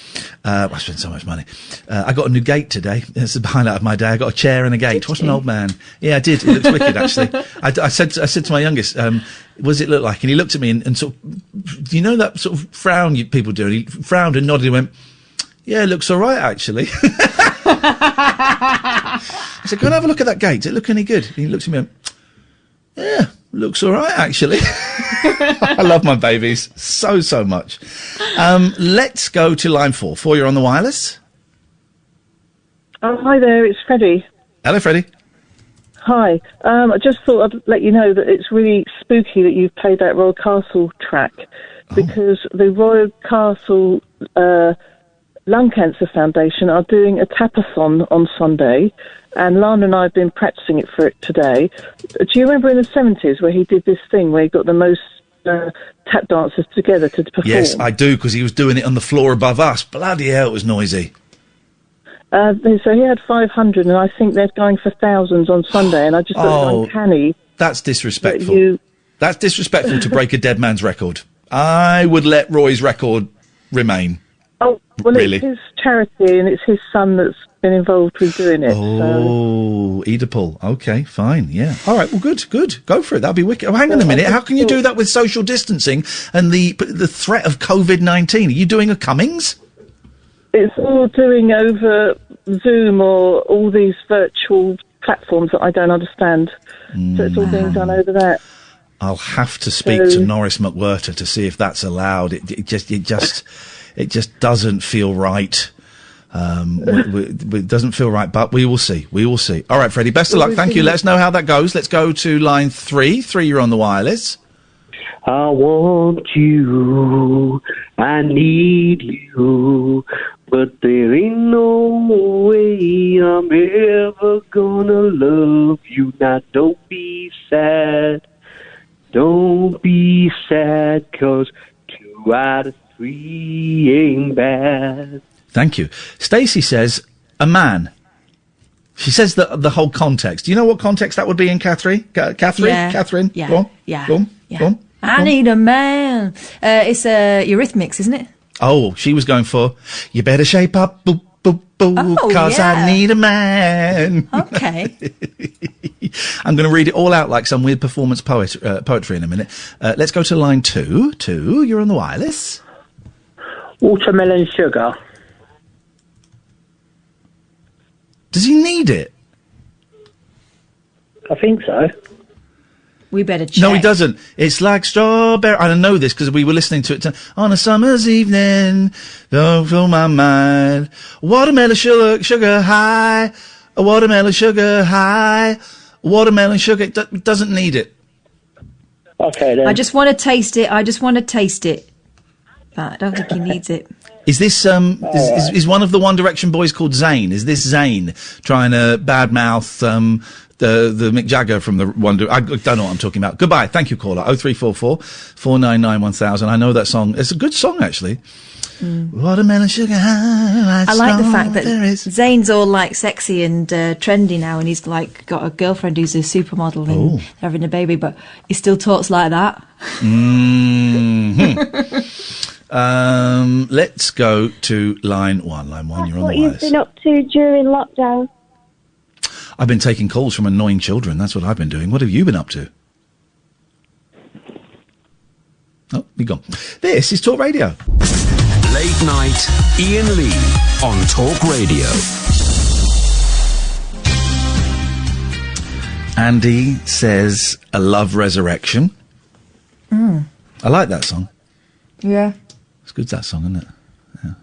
I spent so much money. I got a new gate today. It's the highlight of my day. I got a chair and a gate. What an old man. Yeah, I did. It looks wicked, actually. I said to my youngest, what does it look like? And he looked at me and sort of, do you know that sort of frown people do? And he frowned and nodded and went, yeah, it looks all right, actually. I said, go and have a look at that gate. Does it look any good? And he looked at me and went, yeah, looks all right, actually. I love my babies so much. Let's go to line 4. 4, you're on the wireless. Hi there, it's Freddie. Hello, Freddie. Hi. I just thought I'd let you know that it's really spooky that you've played that Royal Castle track, because the Royal Castle Lung Cancer Foundation are doing a tapathon on Sunday, and Lana and I have been practicing it for it today. Do you remember in the 70s where he did this thing where he got the most tap dancers together to perform? Yes, I do, because he was doing it on the floor above us. Bloody hell, it was noisy. So he had 500, and I think they're going for thousands on Sunday, and I just thought it was uncanny. That's disrespectful. That's disrespectful to break a dead man's record. I would let Roy's record remain. Oh, well, really? It's his charity, and it's his son that's been involved with doing it. Oh, Oedipal. Okay, fine, yeah. All right, well, good. Go for it. That'll be wicked. Oh, hang on a minute. How can you do that with social distancing and the threat of COVID-19? Are you doing a Cummings? It's all doing over Zoom or all these virtual platforms that I don't understand. So it's all being done over that. I'll have to speak to Norris McWhirter to see if that's allowed. It just doesn't feel right. It doesn't feel right, but we will see. All right, Freddie, best of luck. Thank you. Let us know how that goes. Let's go to line 3. 3, you're on the wireless. I want you, I need you, but there ain't no way I'm ever gonna love you. Now don't be sad, 'cause 2 out of 3 ain't bad. Thank you. Stacey says, a man. She says the whole context. Do you know what context that would be in, Catherine? Catherine? Yeah. Go on. Yeah. Go on. Yeah. Go on. I need a man. It's Eurythmics, isn't it? Oh, she was going for, you better shape up, boo, boo, boo, cause I need a man. Okay. I'm going to read it all out like some weird performance poetry in a minute. Let's go to line 2. 2, you're on the wireless. Watermelon sugar. Does he need it? I think so. We better check. No, he doesn't. It's like strawberry. I don't know this because we were listening to it on a summer's evening. Don't fill my mind. Watermelon sugar high. A watermelon sugar high. Watermelon sugar. It doesn't need it. Okay, then. I just want to taste it. But I don't think he needs it. Is this is one of the One Direction boys called Zayn? Is this Zayn trying to badmouth The Mick Jagger from the Wonder. I don't know what I'm talking about. Goodbye. Thank you, caller. 0344 499 1000. I know that song. It's a good song, actually. Watermelon sugar high. I like the fact that Zayn's all like sexy and trendy now, and he's like got a girlfriend who's a supermodel and they're having a baby, but he still talks like that. Let's go to line 1. Line 1, you're on the What you've wireless. been up to during lockdown? I've been taking calls from annoying children. That's what I've been doing. What have you been up to? Oh, you're gone. This is Talk Radio. Late night, Iain Lee on Talk Radio. Andy says, a love resurrection. I like that song. Yeah. It's good, that song, isn't it? Yeah.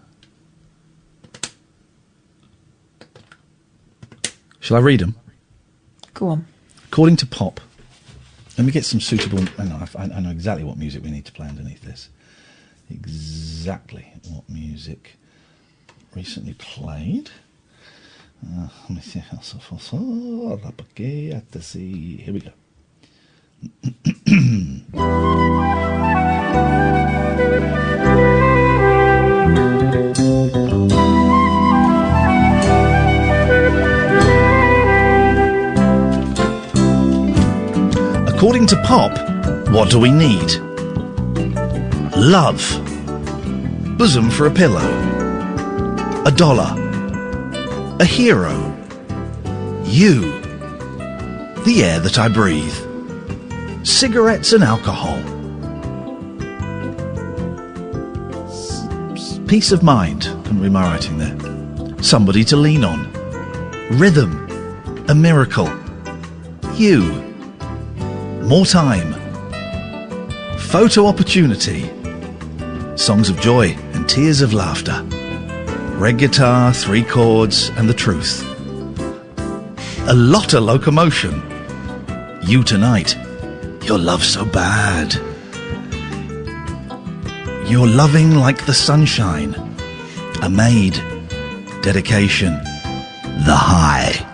Shall I read them? Go on. According to Pop, let me get some suitable... I know exactly what music we need to play underneath this. Exactly what music recently played. Let me see. Here we go. According to Pop, what do we need? Love. Bosom for a pillow. $1. A hero. You. The air that I breathe. Cigarettes and alcohol. Peace of mind. Couldn't read my writing there. Somebody to lean on. Rhythm. A miracle. You. More time. Photo opportunity. Songs of joy and tears of laughter. Red guitar, 3 chords, and the truth. A lot of locomotion. You tonight. Your love so bad. You're loving like the sunshine. A maid. Dedication. The high.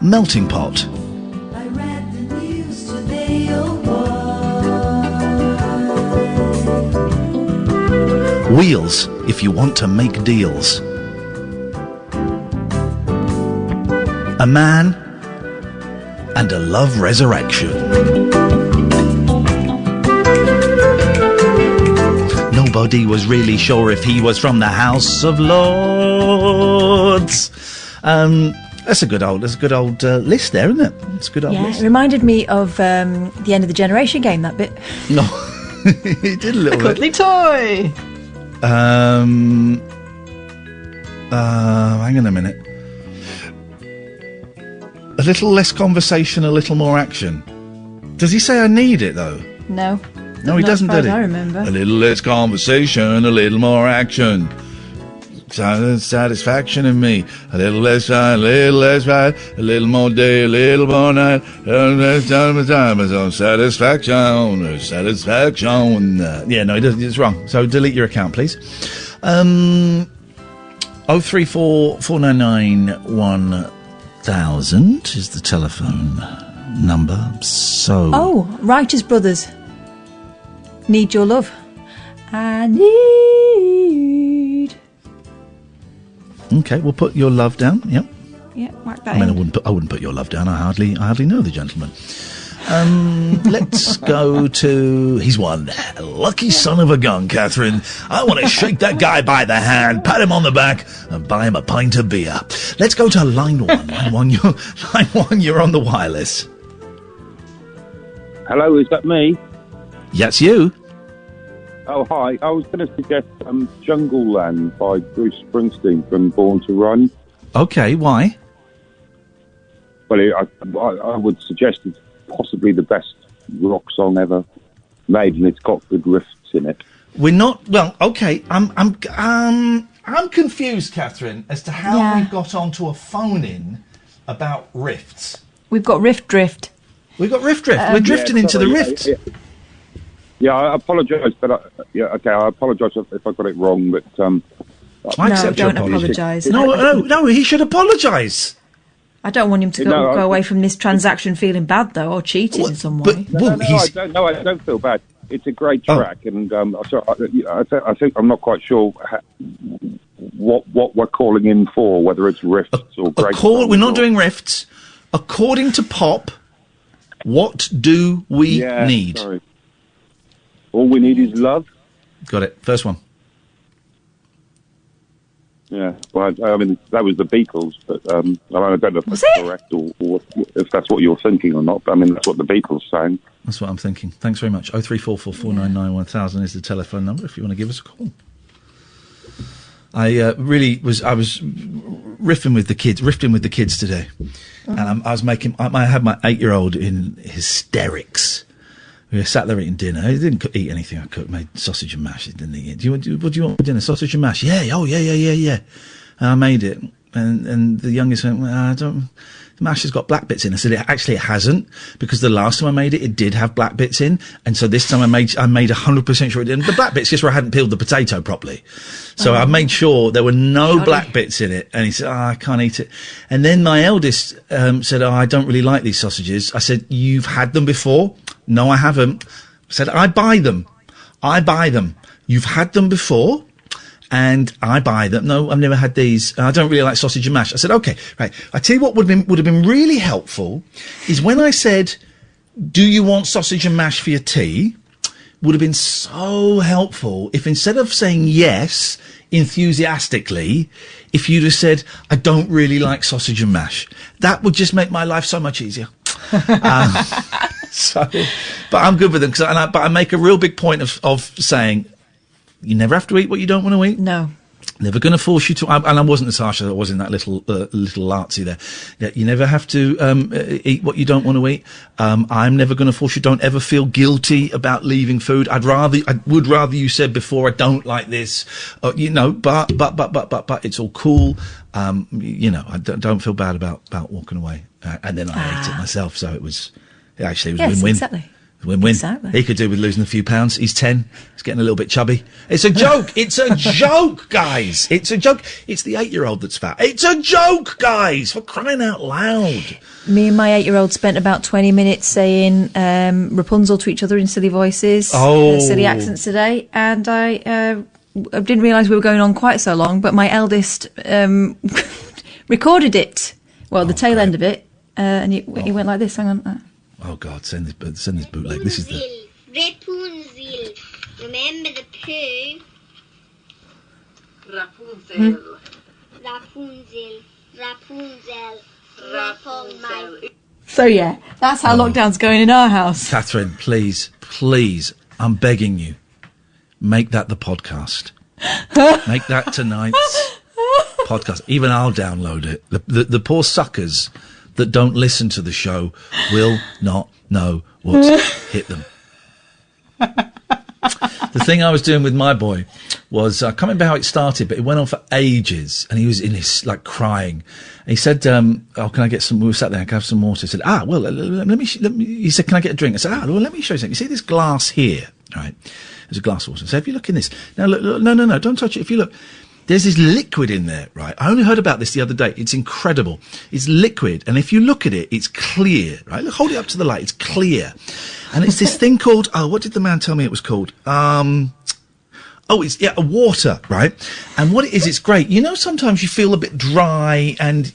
Melting pot. Wheels, if you want to make deals. A man and a love resurrection. Nobody was really sure if he was from the House of Lords. That's a good old list there, isn't it? It's a good old list. It reminded me of the end of the Generation game, that bit. No, it did a little bit. Cuddly toy. Hang on a minute. A little less conversation, a little more action. Does he say I need it, though? No. No, he doesn't, does he? I remember. A little less conversation, a little more action. Satisfaction in me. A little less right, a little more day, a little more night. Satisfaction. Yeah, no, it's wrong. So delete your account, please. 034 499 1000 is the telephone number. So. Oh, Righteous Brothers. Need your love. I need. Okay, we'll put your love down. Yep. Yeah, mark that. I mean, I wouldn't put your love down. I hardly know the gentleman. Let's go to. He's one lucky son of a gun, Catherine. I want to shake that guy by the hand, pat him on the back, and buy him a pint of beer. Let's go to line 1. Line 1, you're on the wireless. Hello, is that me? Yes, you. Oh, hi. I was going to suggest Jungle Land by Bruce Springsteen from Born to Run. Okay, why? Well, I would suggest it's possibly the best rock song ever made, and it's got good riffs in it. We're not. Well, okay. I'm confused, Catherine, as to how we got onto a phone-in about rifts. We've got riff drift. We've got riff drift. We're drifting into the rift. Yeah, I apologise, but I apologise if I got it wrong. But I accept your apology. Apologise. No, he should apologise. I don't want him to go away from this transaction feeling bad, though, or cheated in some way. I don't feel bad. It's a great track, and I think I'm not quite sure what we're calling in for, whether it's riffs or great. We're not doing riffs. According to Pop, what do we need? Sorry. All we need is love. Got it. First one. Yeah, well, I mean, that was the Beatles, but I don't know if that's correct or if that's what you're thinking or not, but I mean, that's what the Beatles sang. That's what I'm thinking. Thanks very much. 0344 499 1000 is the telephone number if you want to give us a call. I was riffing with the kids today, and I had my 8-year-old in hysterics. We were sat there eating dinner. He didn't eat anything I cooked. Made sausage and mash. He didn't eat it. What do you want for dinner? Sausage and mash? Yeah. Oh, yeah. And I made it. And the youngest went, well, the mash has got black bits in. I said, it hasn't, because the last time I made it, it did have black bits in. And so this time I made 100% sure it didn't. The black bits just where I hadn't peeled the potato properly. So I made sure there were no black bits in it. And he said, I can't eat it. And then my eldest said, I don't really like these sausages. I said, you've had them before? No, I haven't. I said, I buy them. You've had them before, and I buy them. No, I've never had these. I don't really like sausage and mash. I said, okay, right. I tell you what would have been really helpful is when I said, do you want sausage and mash for your tea? Would have been so helpful if instead of saying yes enthusiastically, if you'd have said, I don't really like sausage and mash. That would just make my life so much easier. But I'm good with them, but I make a real big point of saying, you never have to eat what you don't want to eat. No. Never going to force you to, and I wasn't as harsh as I was in that little artsy there. Yeah, you never have to eat what you don't want to eat. I'm never going to force you. Don't ever feel guilty about leaving food. I would rather you said before, I don't like this, but it's all cool. I don't feel bad about walking away. And then I ate it myself, so it was win-win. Exactly. Win-win. Exactly. He could do with losing a few pounds. He's 10. He's getting a little bit chubby. It's a joke. It's a joke, guys. It's a joke. It's the 8-year-old that's fat. It's a joke, guys, for crying out loud. Me and my 8-year-old spent about 20 minutes saying Rapunzel to each other in silly voices, silly accents today, and I didn't realise we were going on quite so long, but my eldest recorded it, the tail end of it, and he went like this. Hang on. Oh God! Send this bootleg. This is the Rapunzel. Remember the poo. Rapunzel. Rapunzel. So yeah, that's how lockdown's going in our house. Catherine, please, I'm begging you, make that the podcast. Make that tonight's podcast. Even I'll download it. The poor suckers that don't listen to the show will not know what's hit them. The thing I was doing with my boy was, I can't remember how it started, but it went on for ages, and he was in his, crying. And he said, can I get some, we were sat there, I can have some water. He said, let me, he said, can I get a drink? I said, let me show you something. You see this glass here, right? There's a glass of water. So if you look in this, now look, no, don't touch it. If you look, there's this liquid in there, right? I only heard about this the other day. It's incredible. It's liquid, and if you look at it, it's clear, right? Look, hold it up to the light. It's clear. And it's this thing called, what did the man tell me it was called? It's a water, right? And what it is, it's great. You know, sometimes you feel a bit dry and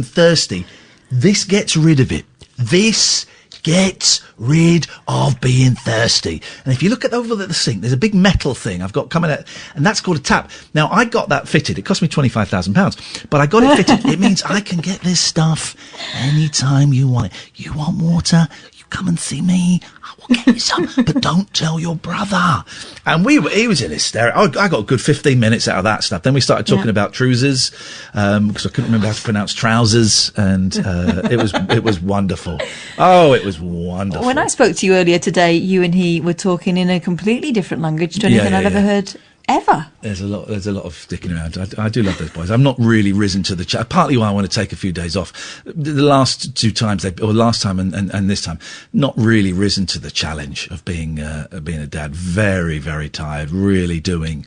thirsty. This gets rid of it. This gets rid of being thirsty. And if you look over the sink, there's a big metal thing I've got coming out, and that's called a tap. Now, I got that fitted. It cost me £25,000, but I got it fitted. It means I can get this stuff anytime you want it. You want water? You come and see me. I will get you some, but don't tell your brother. And he was in hysterics. I got a good 15 minutes out of that stuff. Then we started talking about trousers, because I couldn't remember how to pronounce trousers, and it was wonderful. Oh, it was wonderful. When I spoke to you earlier today, you and he were talking in a completely different language to anything I've ever heard. Ever. There's a lot of sticking around. I do love those boys. I'm not really risen to the challenge. Partly why I want to take a few days off. The last two times, last time and this time, not really risen to the challenge of being a dad. Very, very tired. Really doing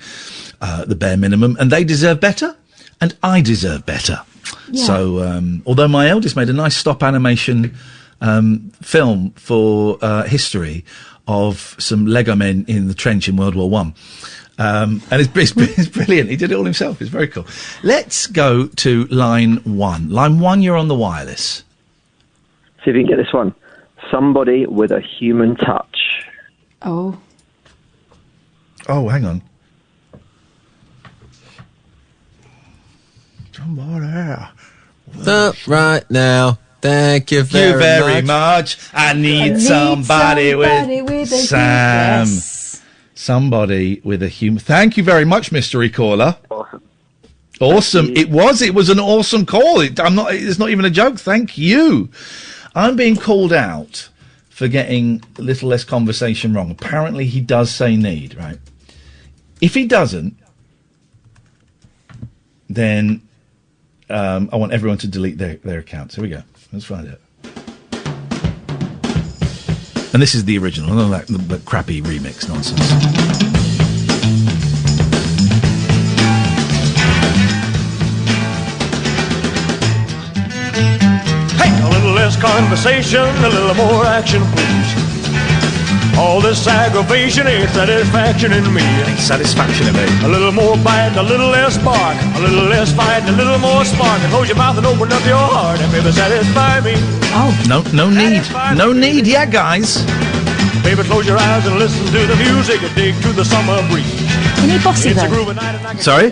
the bare minimum, and they deserve better, and I deserve better. Yeah. So, although my eldest made a nice stop animation film for history of some Lego men in the trench in World War One. And it's brilliant. He did it all himself. It's very cool. Let's go to line 1. Line 1, you're on the wireless. See if you can get this one. Somebody with a human touch. Oh. Oh, hang on. Somebody. Stop right now. Thank you very much. I need somebody with Sam. Yes. Somebody with a human. Thank you very much, mystery caller. Awesome. It was an awesome call. It's not even a joke. Thank you. I'm being called out for getting a little less conversation wrong. Apparently he does say need, right? If he doesn't, then I want everyone to delete their accounts. Here we go. Let's find it. And this is the original, none of that crappy remix nonsense. Hey, a little less conversation, a little more action, please. All this aggravation ain't satisfaction in me. Ain't satisfaction in me. A little more bite, a little less bark, a little less fight, a little more spark. And close your mouth and open up your heart and baby satisfy me. Oh, no need. No need, yeah, guys. Baby, close your eyes and listen to the music and dig to the summer breeze. Isn't he bossy It's a though? groovy night and I can Sorry?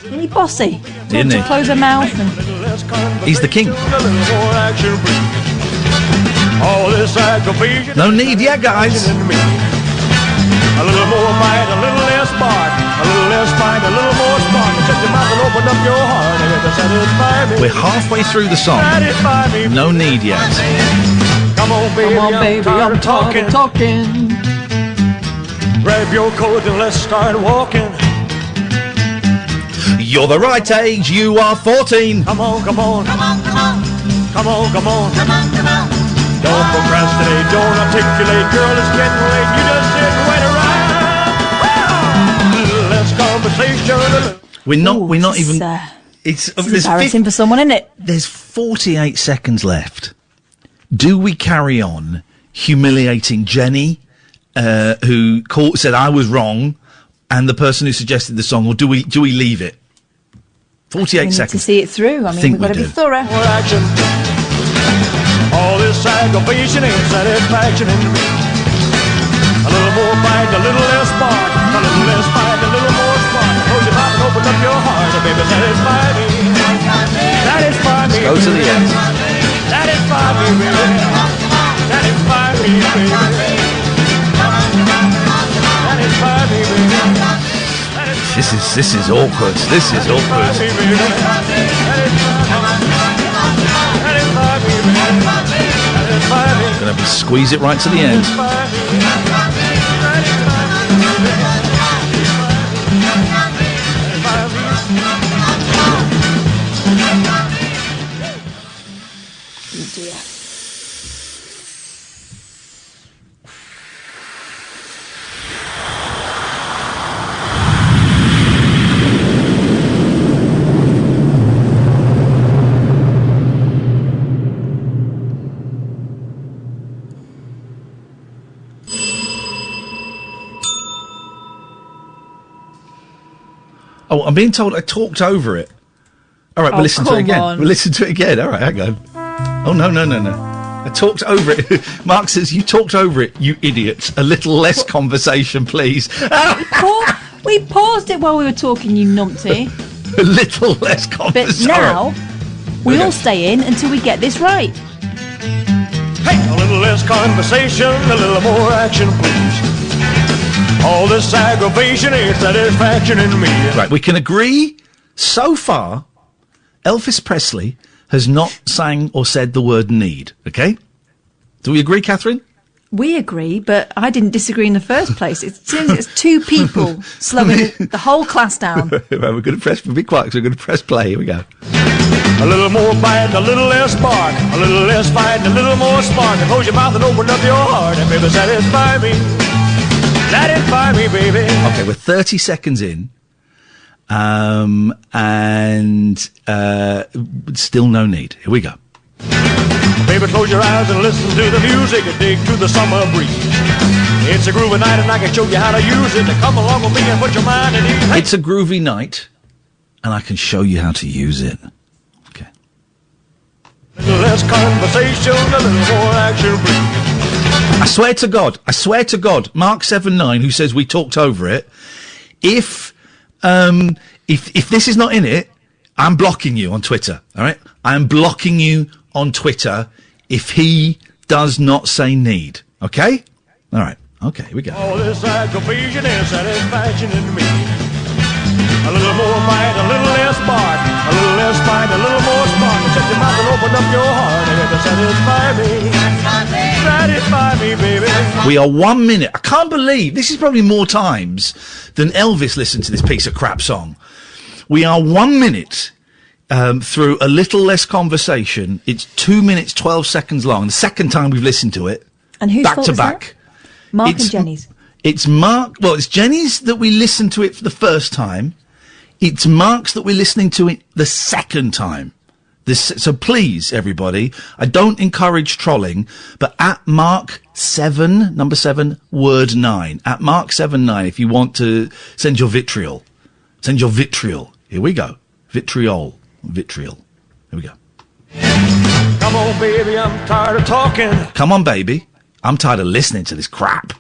Isn't he bossy? Isn't he? Close her mouth and... He's the king. a little more action, please. All this aggravation. No need, yeah, guys. A little more bite, a little less bark, a little less fight, a little more spark. Shut your mouth and open up your heart and it'll satisfy me. We're halfway through the song. Satisfy me. No need yet. Come on, baby, I'm talking. Grab your coat and let's start walking. You're the right age, you are 14. Come on, come on. Come on, come on. Come on, come on. Come on, come on. Don't procrastinate, don't articulate, girl, it's getting late. You just sit and wait around. Little less conversation. We're not even. It's embarrassing for someone, isn't it? There's 48 seconds left. Do we carry on humiliating Jenny, who said I was wrong, and the person who suggested the song, or do we leave it? 48 we need seconds. to see it through. I mean, we've got to be thorough. All this aggravation ain't satisfaction in me. A little more bite, a little less spark, a little less fight, a little more spark. Close your mouth and open up your heart, and baby, satisfy me. Satisfy me. Let's go to the end. Satisfy me, baby. Satisfy me, baby. Satisfy me, baby. This is awkward. This is awkward. Gonna be squeeze it right to the end. Oh, I'm being told I talked over it. All right, we'll listen to it again. on. We'll listen to it again. All right, hang on. Oh, no. I talked over it. Mark says, you talked over it, you idiot. A little less conversation, please. We paused it while we were talking, you numpty. A little less conversation. But now, we all stay in until we get this right. Hey, a little less conversation, a little more action, please. All this aggravation ain't satisfaction in me. Right, we can agree, so far, Elvis Presley has not sang or said the word need, okay? Do we agree, Catherine? We agree, but I didn't disagree in the first place. It's two people slowing the whole class down. Right, we're going to press, be quiet, because we're going to press play. Here we go. A little more bite, a little less spark, a little less fight, a little more spark. And close your mouth and open up your heart, and baby, satisfy me. Satisfy me, baby. Okay, we're 30 seconds in, and still no need. Here we go. Baby, close your eyes and listen to the music and dig to the summer breeze. It's a groovy night and I can show you how to use it. Come along with me and put your mind at ease. It's a groovy night, and I can show you how to use it. A little less conversation, a little more action, please. I swear to God, Mark 79, who says we talked over it, if this is not in it, I'm blocking you on Twitter, all right? I'm blocking you on Twitter if he does not say need, okay? All right, okay, here we go. All this aggravation and satisfaction in me. A little more fight, a little less spark. A little less fight, a little more spark. Shut your mouth and open up your heart and satisfy me. Satisfy me, baby. We are 1 minute. I can't believe this is probably more times than Elvis listened to this piece of crap song. We are 1 minute through a little less conversation. It's 2 minutes, 12 seconds long. The second time we've listened to it. And whose back fault to was back. that? Mark and Jenny's. It's Jenny's that we listened to it for the first time. It's Mark's that we're listening to it the second time. So please, everybody, I don't encourage trolling, but at Mark7, number 7, word 9. At Mark79, if you want to send your vitriol. Send your vitriol. Here we go. Vitriol. Here we go. Come on, baby, I'm tired of talking. Come on, baby. I'm tired of listening to this crap.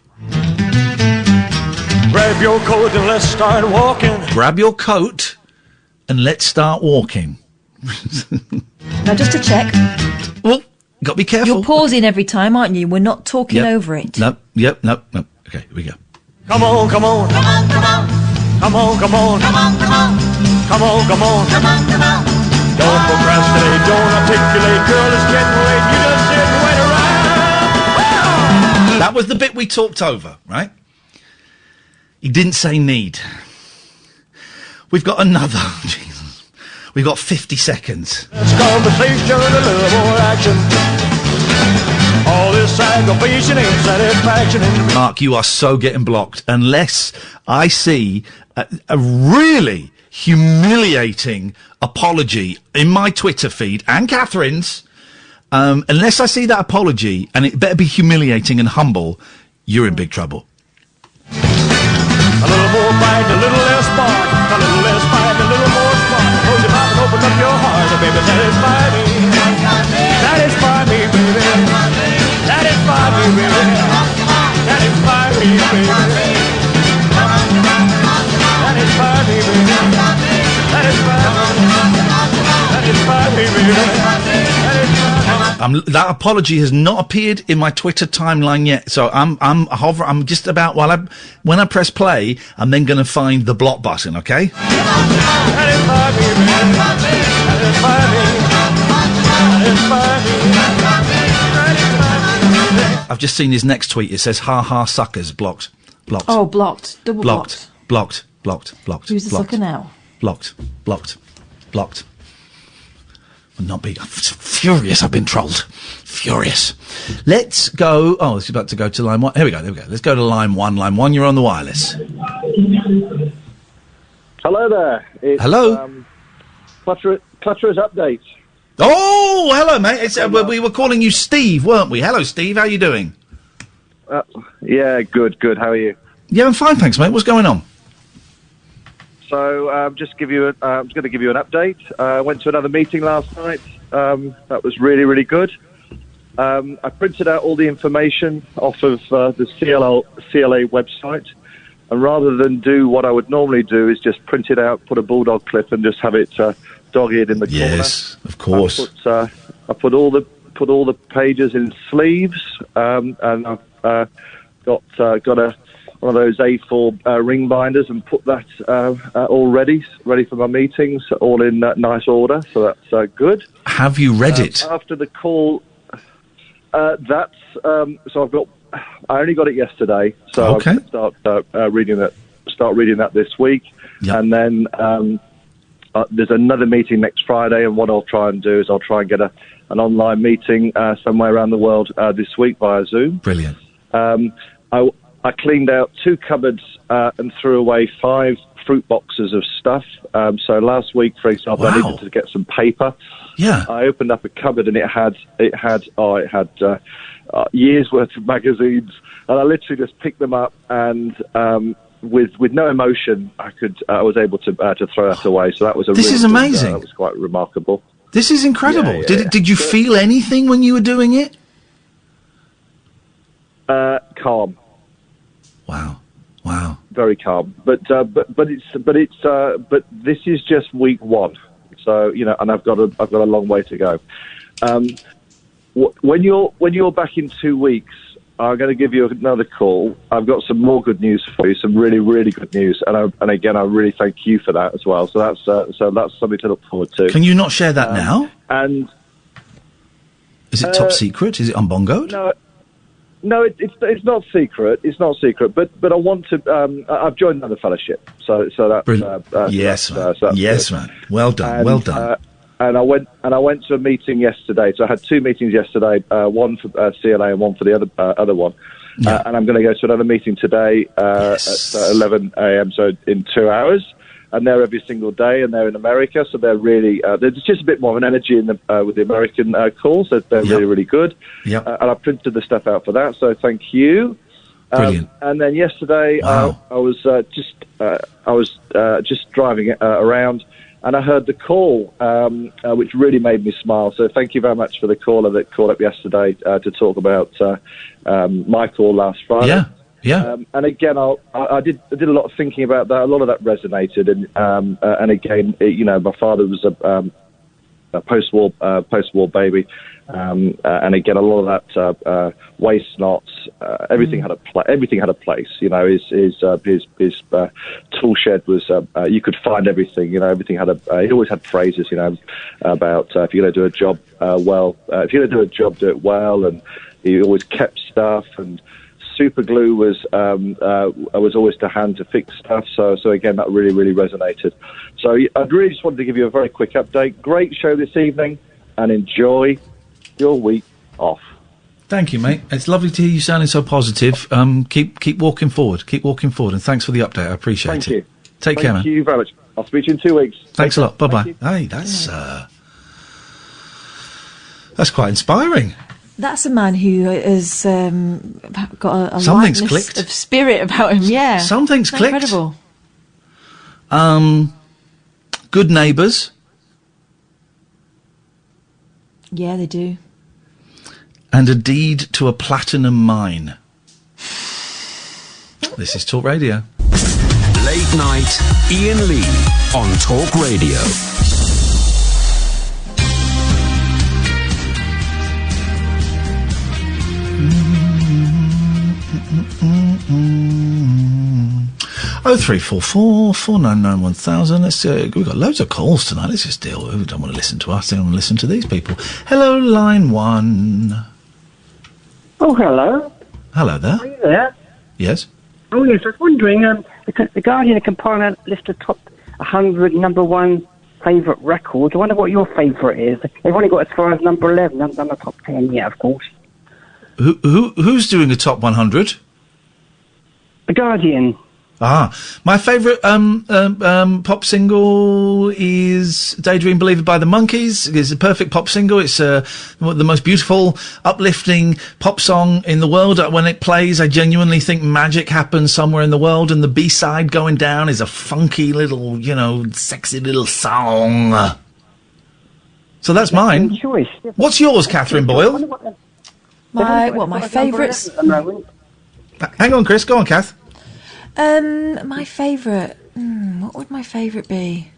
Grab your coat and let's start walking. Grab your coat and let's start walking. Now, just to check. Well, got to be careful. You're pausing every time, aren't you? We're not talking over it. No. Okay, here we go. Come on. Come on. Come on. Come on. Come on. Come on. Come on. Come on. Come on. Come on. Come on. Come on. Don't procrastinate. Don't articulate. Girl, it's getting late. You just sit and wait around. That was the bit we talked over, right? He didn't say need. We've got another. Jesus. We've got 50 seconds. Let's conversation and a little more action. All this aggravation ain't satisfaction. Mark, you are so getting blocked unless I see a really humiliating apology in my Twitter feed and Catherine's. Unless I see that apology, and it better be humiliating and humble, you're in big trouble. A little more fight, a little less spark. A little less fight, a little more spark. Close your mouth and open up your heart, and baby, satisfy me. Satisfy me, baby. Satisfy me, baby. Satisfy me, baby. Satisfy me, baby. Satisfy me, baby. That apology has not appeared in my Twitter timeline yet, so I'm just about when I press play, I'm then going to find the block button. Okay. I've just seen his next tweet. It says "ha ha suckers blocked." Oh, blocked. Double blocked. Blocked. Who's the sucker now? Blocked. Would not be furious. I've been trolled. Furious. Let's go. Oh, it's about to go to line 1. Here we go. Let's go to line 1. Line 1, you're on the wireless. Hello there. It's, hello. Clutterer's update. Oh, hello, mate. It's, we were calling you Steve, weren't we? Hello, Steve. How you doing? Yeah, good. How are you? Yeah, I'm fine, thanks, mate. What's going on? So, I'm just going to give you an update. I went to another meeting last night. That was really, really good. I printed out all the information off of the CLA website, and rather than do what I would normally do, is just print it out, put a bulldog clip, and just have it dog-eared in the corner. Yes, of course. I put all the pages in sleeves, and I've got one of those A4 ring binders and put that all ready for my meetings, all in nice order. So that's good. Have you read it? After the call, so I only got it yesterday, so okay. I'm going to start reading that this week. Yep. And then there's another meeting next Friday, and what I'll try and do is I'll try and get an online meeting somewhere around the world this week via Zoom. Brilliant. I cleaned out 2 cupboards and threw away 5 fruit boxes of stuff. So last week, for example, I needed to get some paper. Yeah. I opened up a cupboard and it had years worth of magazines, and I literally just picked them up and with no emotion, I was able to throw that away. So that was This is amazing. That was quite remarkable. This is incredible. Did you feel anything when you were doing it? Calm. Wow. Very calm. But this is just week one. So, and I've got a long way to go. When you're back in 2 weeks, I'm going to give you another call. I've got some more good news for you, some really, really good news. And again, I really thank you for that as well. So that's something to look forward to. Can you not share that now? And is it top secret? Is it unbongoed? No, it's not secret. It's not secret. But I want to. I've joined another fellowship. So that's yes, man. Yes, man. Well done. Well done. And I went to a meeting yesterday. So I had 2 meetings yesterday, one for CLA and one for the other one. Yeah. And I'm going to go to another meeting today at 11 a.m. So in 2 hours. And they're every single day, and they're in America, so they're really there's just a bit more of an energy in with the American calls. So they're really, really good. Yeah. And I printed the stuff out for that. So thank you. Brilliant. And then yesterday, I was just driving around. And I heard the call, which really made me smile. So thank you very much for the caller that called up yesterday to talk about my call last Friday. Yeah. And again, I did a lot of thinking about that. A lot of that resonated. And again, my father was a post-war baby. And again, a lot of that waste knots, everything had a place. His tool shed was you could find everything. Everything had he always had phrases. About if you're going to do a job if you're going to do a job, do it well. And he always kept stuff. And super glue was always to hand to fix stuff. So again, that really, really resonated. So I really just wanted to give you a very quick update. Great show this evening, and enjoy your week off. Thank you, mate. It's lovely to hear you sounding so positive. Keep walking forward. Keep walking forward, and thanks for the update. I appreciate it. Thank you. Take care, man. Thank you very much. I'll speak to you in 2 weeks. Thanks a lot. Bye-bye. Hey, that's quite inspiring. That's a man who has got a Something's lightness clicked. of spirit about him. Yeah, Something's clicked. Incredible. Good neighbours. Yeah, they do. And a deed to a platinum mine. This is Talk Radio. Late night, Iain Lee on Talk Radio. Oh, 0344 499 1000. We've got loads of calls tonight. Let's just deal with it. We don't want to listen to us. They want to listen to these people. Hello, line 1. Oh, hello. Hello there. Are you there? Yes. Oh, yes. I was wondering, the Guardian compiled a list of top 100 number one favourite records. I wonder what your favourite is. They've only got as far as number 11. I've done the top 10 yet, of course. Who's doing a top 100? The Guardian. My favourite pop single is Daydream Believer by the Monkees. It's a perfect pop single. It's the most beautiful, uplifting pop song in the world. When it plays, I genuinely think magic happens somewhere in the world, and the B-side going down is a funky little, sexy little song. So that's mine. Choice. What's yours, Catherine Boyle? My favourites? Hang on, Chris. Go on, Kath. My favourite. What would my favourite be?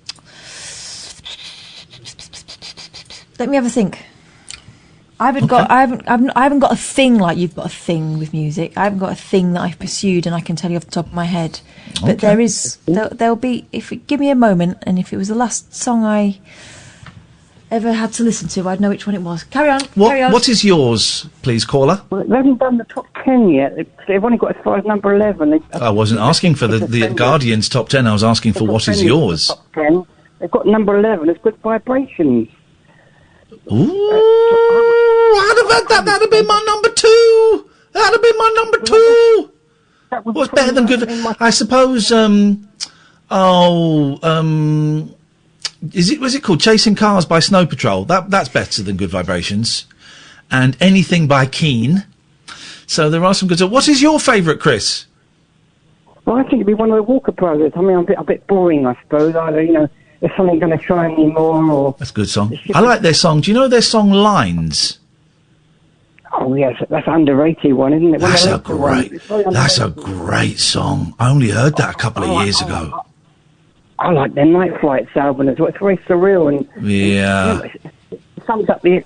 Let me have a think. I haven't got a thing like you've got a thing with music. I haven't got a thing that I've pursued and I can tell you off the top of my head. But there'll be. Give me a moment, and if it was the last song I ever had to listen to, I'd know which one it was. Carry on. What is yours, please, caller? Well, they haven't done the top 10 yet. They've only got as far as number 11. I wasn't asking for the Guardian's top 10. I was asking for what is yours. Top 10. They've got number 11. It's Good Vibrations. Ooh, I'd have had that. That'd have been my number 2. That'd have been my number 2. What's better than Good? I suppose. Was it called Chasing Cars by Snow Patrol? That's better than Good Vibrations. And Anything by Keane. So there are some good... What is your favourite, Chris? Well, I think it'd be one of the Walker Brothers. I mean, I'm a bit boring, I suppose. Either, is something going to shine anymore, or... That's a good song. I like their song. Do you know their song Lines? Oh, yes, that's an underrated one, isn't it? That's a great song. I only heard that a couple of years ago. I like their Night Flights album as well. It's very surreal and... Yeah. It sums up the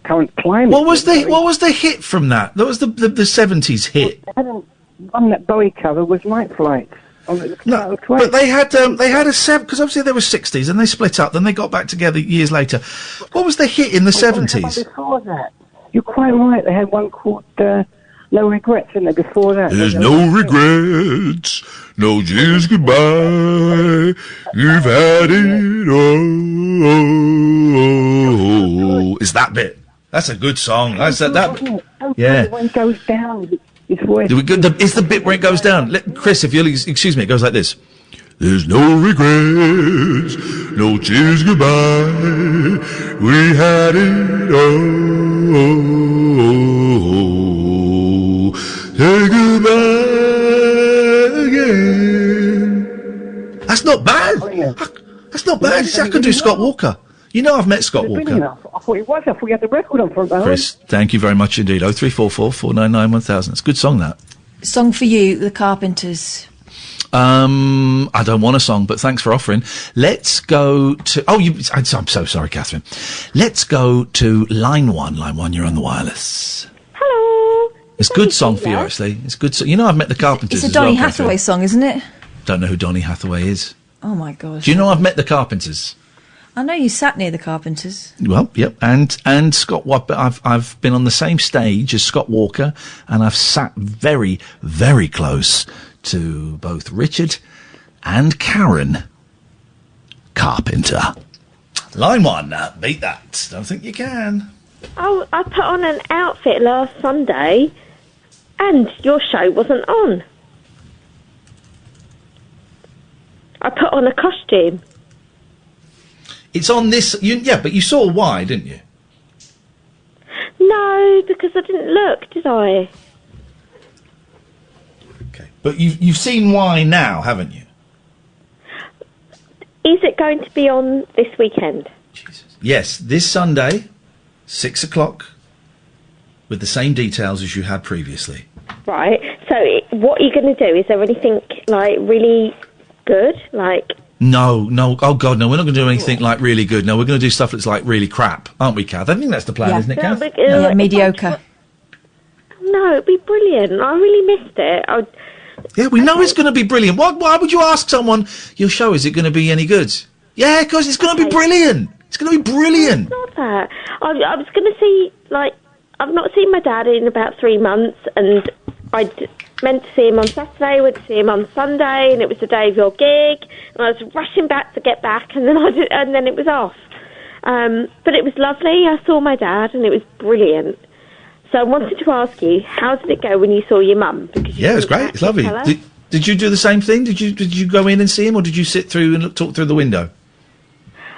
current climate. What was the hit from that? That was the 70s hit. One that Bowie cover was Night Flights. No, but they had a because obviously they were 60s and they split up. Then they got back together years later. What was the hit in the 70s? Before that, you're quite right. They had one called No Regrets, didn't they? Before that, there's no regrets, no cheers goodbye. You've had it all. It's that bit. That's a good song. That's that. Yeah. When it goes down. It's the bit where it goes down. Chris, if you'll excuse me, it goes like this. There's no regrets, no cheers goodbye. We had it all. Say goodbye again. That's not bad. That's not bad. I can do Scott Walker. You know I've met Scott Walker. I thought it was. I thought you had the record on for a moment. Chris, thank you very much indeed. 0344 499 1000. It's a good song, that. Song for you, The Carpenters. I don't want a song, but thanks for offering. Let's go to... I'm so sorry, Catherine. Let's go to line 1. Line 1, you're on the wireless. Hello. It's a good song for you, actually. It's good. You know I've met the Carpenters It's a Donny Hathaway song, isn't it? Don't know who Donny Hathaway is. Oh, my gosh. Do you know I've met the Carpenters? I know you sat near the Carpenters. Well, yep, and Scott. I've been on the same stage as Scott Walker, and I've sat very, very close to both Richard and Karen Carpenter. Line 1, beat that. Don't think you can. Oh, I put on an outfit last Sunday, and your show wasn't on. I put on a costume. It's on this... but you saw why, didn't you? No, because I didn't look, did I? Okay. But you've seen why now, haven't you? Is it going to be on this weekend? Yes, this Sunday, 6 o'clock, with the same details as you had previously. Right. So what are you going to do? Is there anything, really good? No. Oh, God, no. We're not going to do anything, really good. No, we're going to do stuff that's, really crap. Aren't we, Kath? I think that's the plan, isn't it, Kath? Yeah, mediocre. No, it'd be brilliant. I really missed it. Yeah, we know it's going to be brilliant. Why would you ask someone, your show, is it going to be any good? Yeah, because it's going to be brilliant. It's going to be brilliant. No, it's not that. I was going to see, I've not seen my dad in about 3 months, and I'd meant to see him on Saturday, went to see him on Sunday, and it was the day of your gig, and I was rushing back to get back, and then it was off. But it was lovely. I saw my dad, and it was brilliant. So I wanted to ask you, how did it go when you saw your mum? Yeah, it was great. It's lovely. Did you do the same thing? Did you go in and see him, or did you sit through and talk through the window?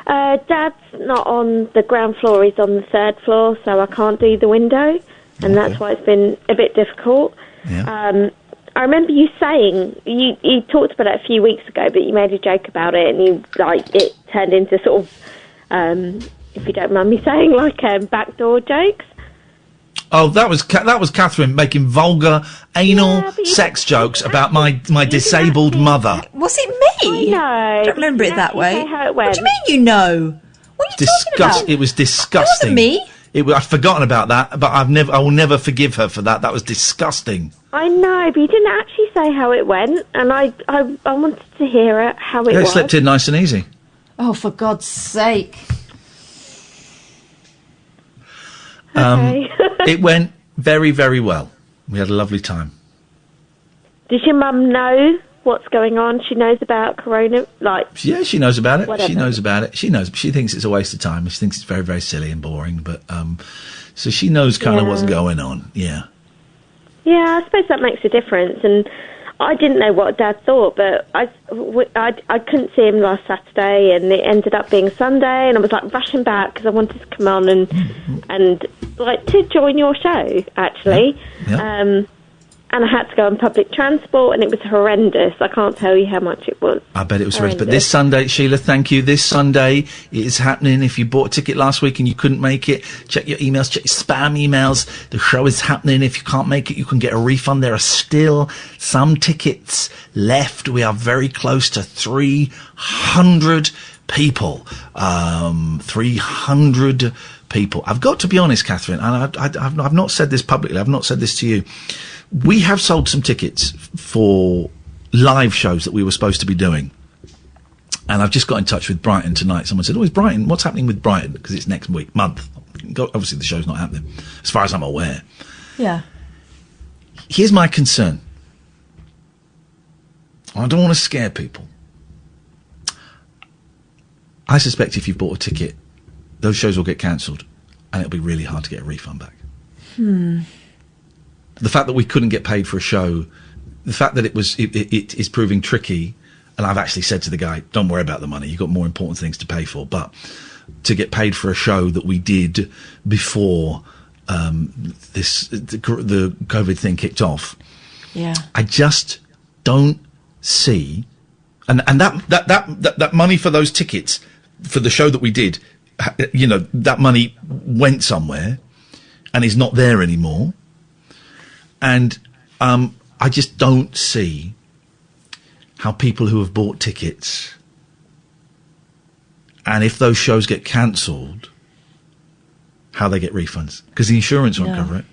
Dad's not on the ground floor. He's on the 3rd floor, so I can't do the window, and that's why it's been a bit difficult. Yeah. I remember you saying, you talked about it a few weeks ago, but you made a joke about it, and it turned into sort of, if you don't mind me saying, backdoor jokes. Oh, that was Catherine making vulgar, anal sex jokes about my disabled mother. Was it me? I don't remember it that way. How it went. What do you mean you know? What are you talking about? It was disgusting. It wasn't me. I've forgotten about that, but I will never forgive her for that. That was disgusting. I know, but you didn't actually say how it went, and I wanted to hear it, how it was. It slipped in nice and easy. Oh, for God's sake. It went very, very well. We had a lovely time. Does your mum know what's going on? She knows about Corona? Yeah, she knows about it. Whatever. She knows about it. She knows. She thinks it's a waste of time. She thinks it's very, very silly and boring. But so she knows kind of what's going on. Yeah. Yeah, I suppose that makes a difference. And I didn't know what Dad thought, but I couldn't see him last Saturday, and it ended up being Sunday, and I was like rushing back because I wanted to come on and like to join your show actually. Yeah. And I had to go on public transport, and it was horrendous. I can't tell you how much it was. I bet it was horrendous. But this Sunday, Sheila, thank you. This Sunday, it is happening. If you bought a ticket last week and you couldn't make it, check your emails, check your spam emails. The show is happening. If you can't make it, you can get a refund. There are still some tickets left. We are very close to 300 people. 300 people. I've got to be honest, Catherine, and I've not said this publicly. I've not said this to you. We have sold some tickets for live shows that we were supposed to be doing. And I've just got in touch with Brighton tonight. Someone said, is Brighton, what's happening with Brighton? Because it's next month. Obviously the show's not happening, as far as I'm aware. Yeah. Here's my concern. I don't want to scare people. I suspect if you've bought a ticket, those shows will get cancelled, and it'll be really hard to get a refund back. The fact that we couldn't get paid for a show, the fact that it is proving tricky, and I've actually said to the guy, don't worry about the money, you've got more important things to pay for, but to get paid for a show that we did before the COVID thing kicked off, yeah, I just don't see, and that money for those tickets for the show that we did, you know, that money went somewhere and is not there anymore. And I just don't see how people who have bought tickets, and if those shows get cancelled, how they get refunds, because the insurance won't cover it.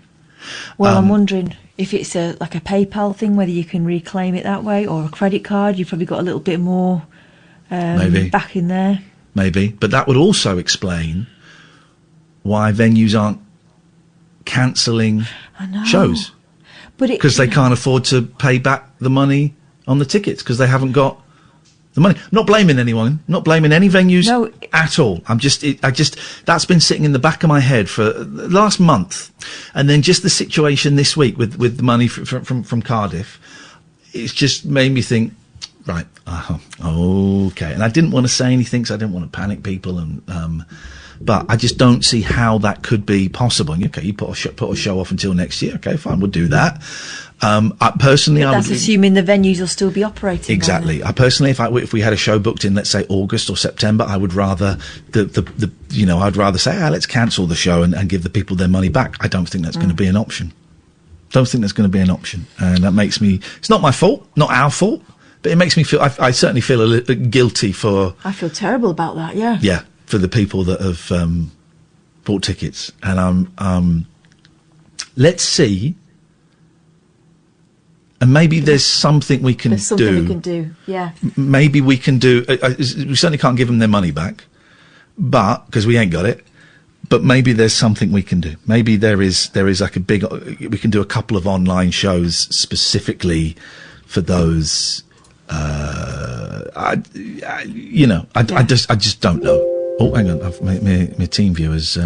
Well, I'm wondering if it's like a PayPal thing, whether you can reclaim it that way, or a credit card. You've probably got a little bit more maybe back in there. Maybe, but that would also explain why venues aren't cancelling shows. Because they can't afford to pay back the money on the tickets, because they haven't got the money. I'm not blaming anyone, not blaming any venues at all. That's been sitting in the back of my head for the last month. And then just the situation this week with the money from Cardiff, it's just made me think, right, okay. And I didn't want to say anything, because I didn't want to panic people, and but I just don't see how that could be possible. And, okay, you put a show off until next year. Okay, fine, we'll do that. Personally, that's assuming the venues will still be operating. Exactly. I personally, if we had a show booked in, let's say August or September, I would rather I'd rather say, let's cancel the show and give the people their money back. I don't think that's going to be an option. And that makes me. It's not my fault, not our fault, but it makes me feel. I certainly feel a little bit guilty for. I feel terrible about that. Yeah. Yeah. For the people that have bought tickets, and let's see, and maybe there's something we can do. There's something we can do, yeah. Maybe we can do. We certainly can't give them their money back, but because we ain't got it. But maybe there's something we can do.Maybe there is like we can do a couple of online shows specifically for those. I just don't know. Oh, hang on! My team viewers. I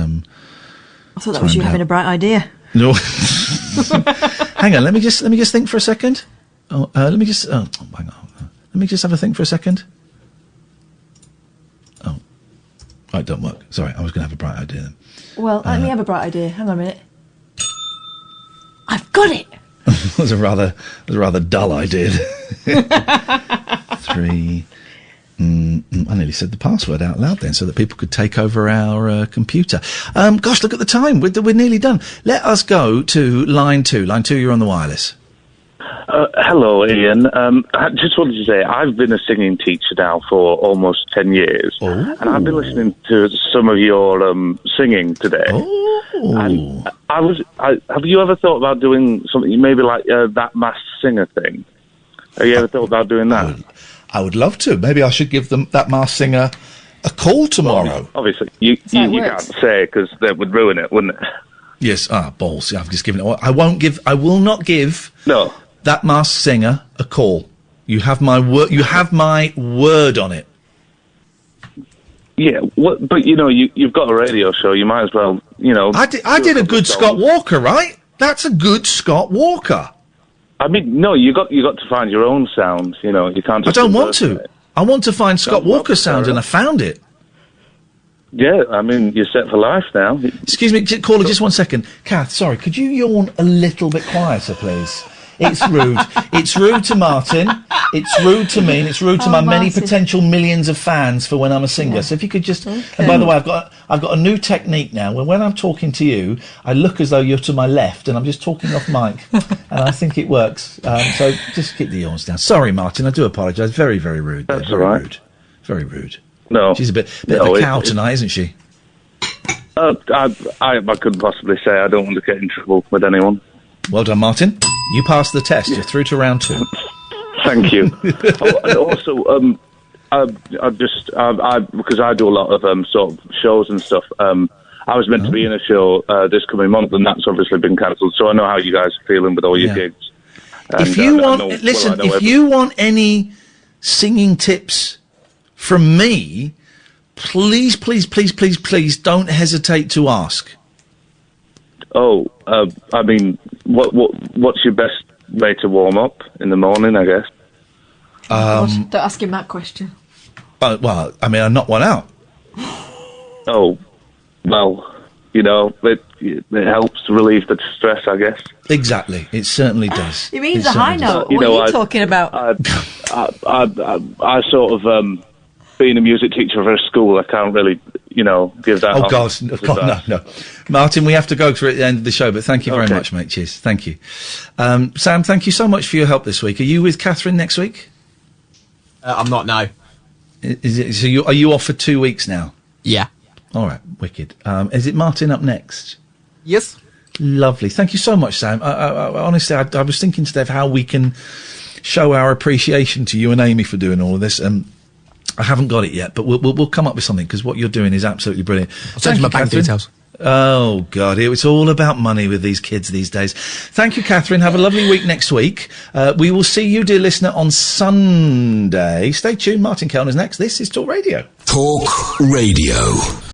thought that was you having a bright idea. No. Hang on. Let me just think for a second. Hang on. Let me just have a think for a second. Oh, right, don't work. Sorry, I was going to have a bright idea then. Well, let me have a bright idea. Hang on a minute. I've got it. It was a rather dull idea. 3. I nearly said the password out loud then, so that people could take over our computer. Gosh, look at the time. We're nearly done. Let us go to line 2. Line 2, you're on the wireless. Hello, Ian. I just wanted to say I've been a singing teacher now for almost 10 years, and I've been listening to some of your singing today. And have you ever thought about doing something maybe like that Masked Singer thing? Have you ever thought about doing that? I would love to. Maybe I should give that Masked Singer a call tomorrow. Well, obviously, you can't say, because that would ruin it, wouldn't it? Yes. Balls. Yeah, I've just given it. I will not give. No. That Masked Singer a call. You have my word. You have my word on it. Yeah, but you've got a radio show. You might as well, I did a good Scott Walker, right? That's a good Scott Walker. I mean, no, you got to find your own sound. You know, you can't. I Just don't want to. impersonate. I want to find Scott Walker's sound, and I found it. Yeah, I mean, you're set for life now. Excuse me, caller, just 1 second. Kath, sorry, could you yawn a little bit quieter, please? It's rude. It's rude to Martin. It's rude to me, and it's rude to my many Martin. potential millions of fans for when I'm a singer. Yeah. So if you could just... Okay. And by the way, I've got a new technique now. When I'm talking to you, I look as though you're to my left, and I'm just talking off mic. And I think it works. So just keep the yawns down. Sorry, Martin, I do apologise. Very, very rude. That's very all right. rude. Very rude. No. She's a bit of a cow tonight, isn't she? I couldn't possibly say. I don't want to get in trouble with anyone. Well done, Martin. You passed the test. You're through to round 2. Thank you. And also, because I do a lot of sort of shows and stuff. I was meant to be in a show this coming month, and that's obviously been cancelled. So I know how you guys are feeling with all your gigs. And, if you want any singing tips from me, please don't hesitate to ask. Oh, I mean, what's your best way to warm up in the morning, I guess? Don't ask him that question. Well, I mean, I knocked one out. Oh, well, you know, it helps to relieve the stress, I guess. Exactly, it certainly does. He means a high note. What are you talking about? I sort of, being a music teacher for a school, I can't really, give that. Oh, God, no. Martin, we have to go through at the end of the show, but thank you very much, mate. Cheers. Thank you. Sam, thank you so much for your help this week. Are you with Catherine next week? I'm not, no. Are you off for 2 weeks now? Yeah. All right, wicked. Is it Martin up next? Yes. Lovely. Thank you so much, Sam. Honestly, I was thinking today of how we can show our appreciation to you and Amy for doing all of this. I haven't got it yet, but we'll come up with something, because what you're doing is absolutely brilliant. I'll send you my bank details. Oh, God, it's all about money with these kids these days. Thank you, Catherine. Have a lovely week next week. We will see you, dear listener, on Sunday. Stay tuned. Martin Kellner's next. This is Talk Radio. Talk Radio.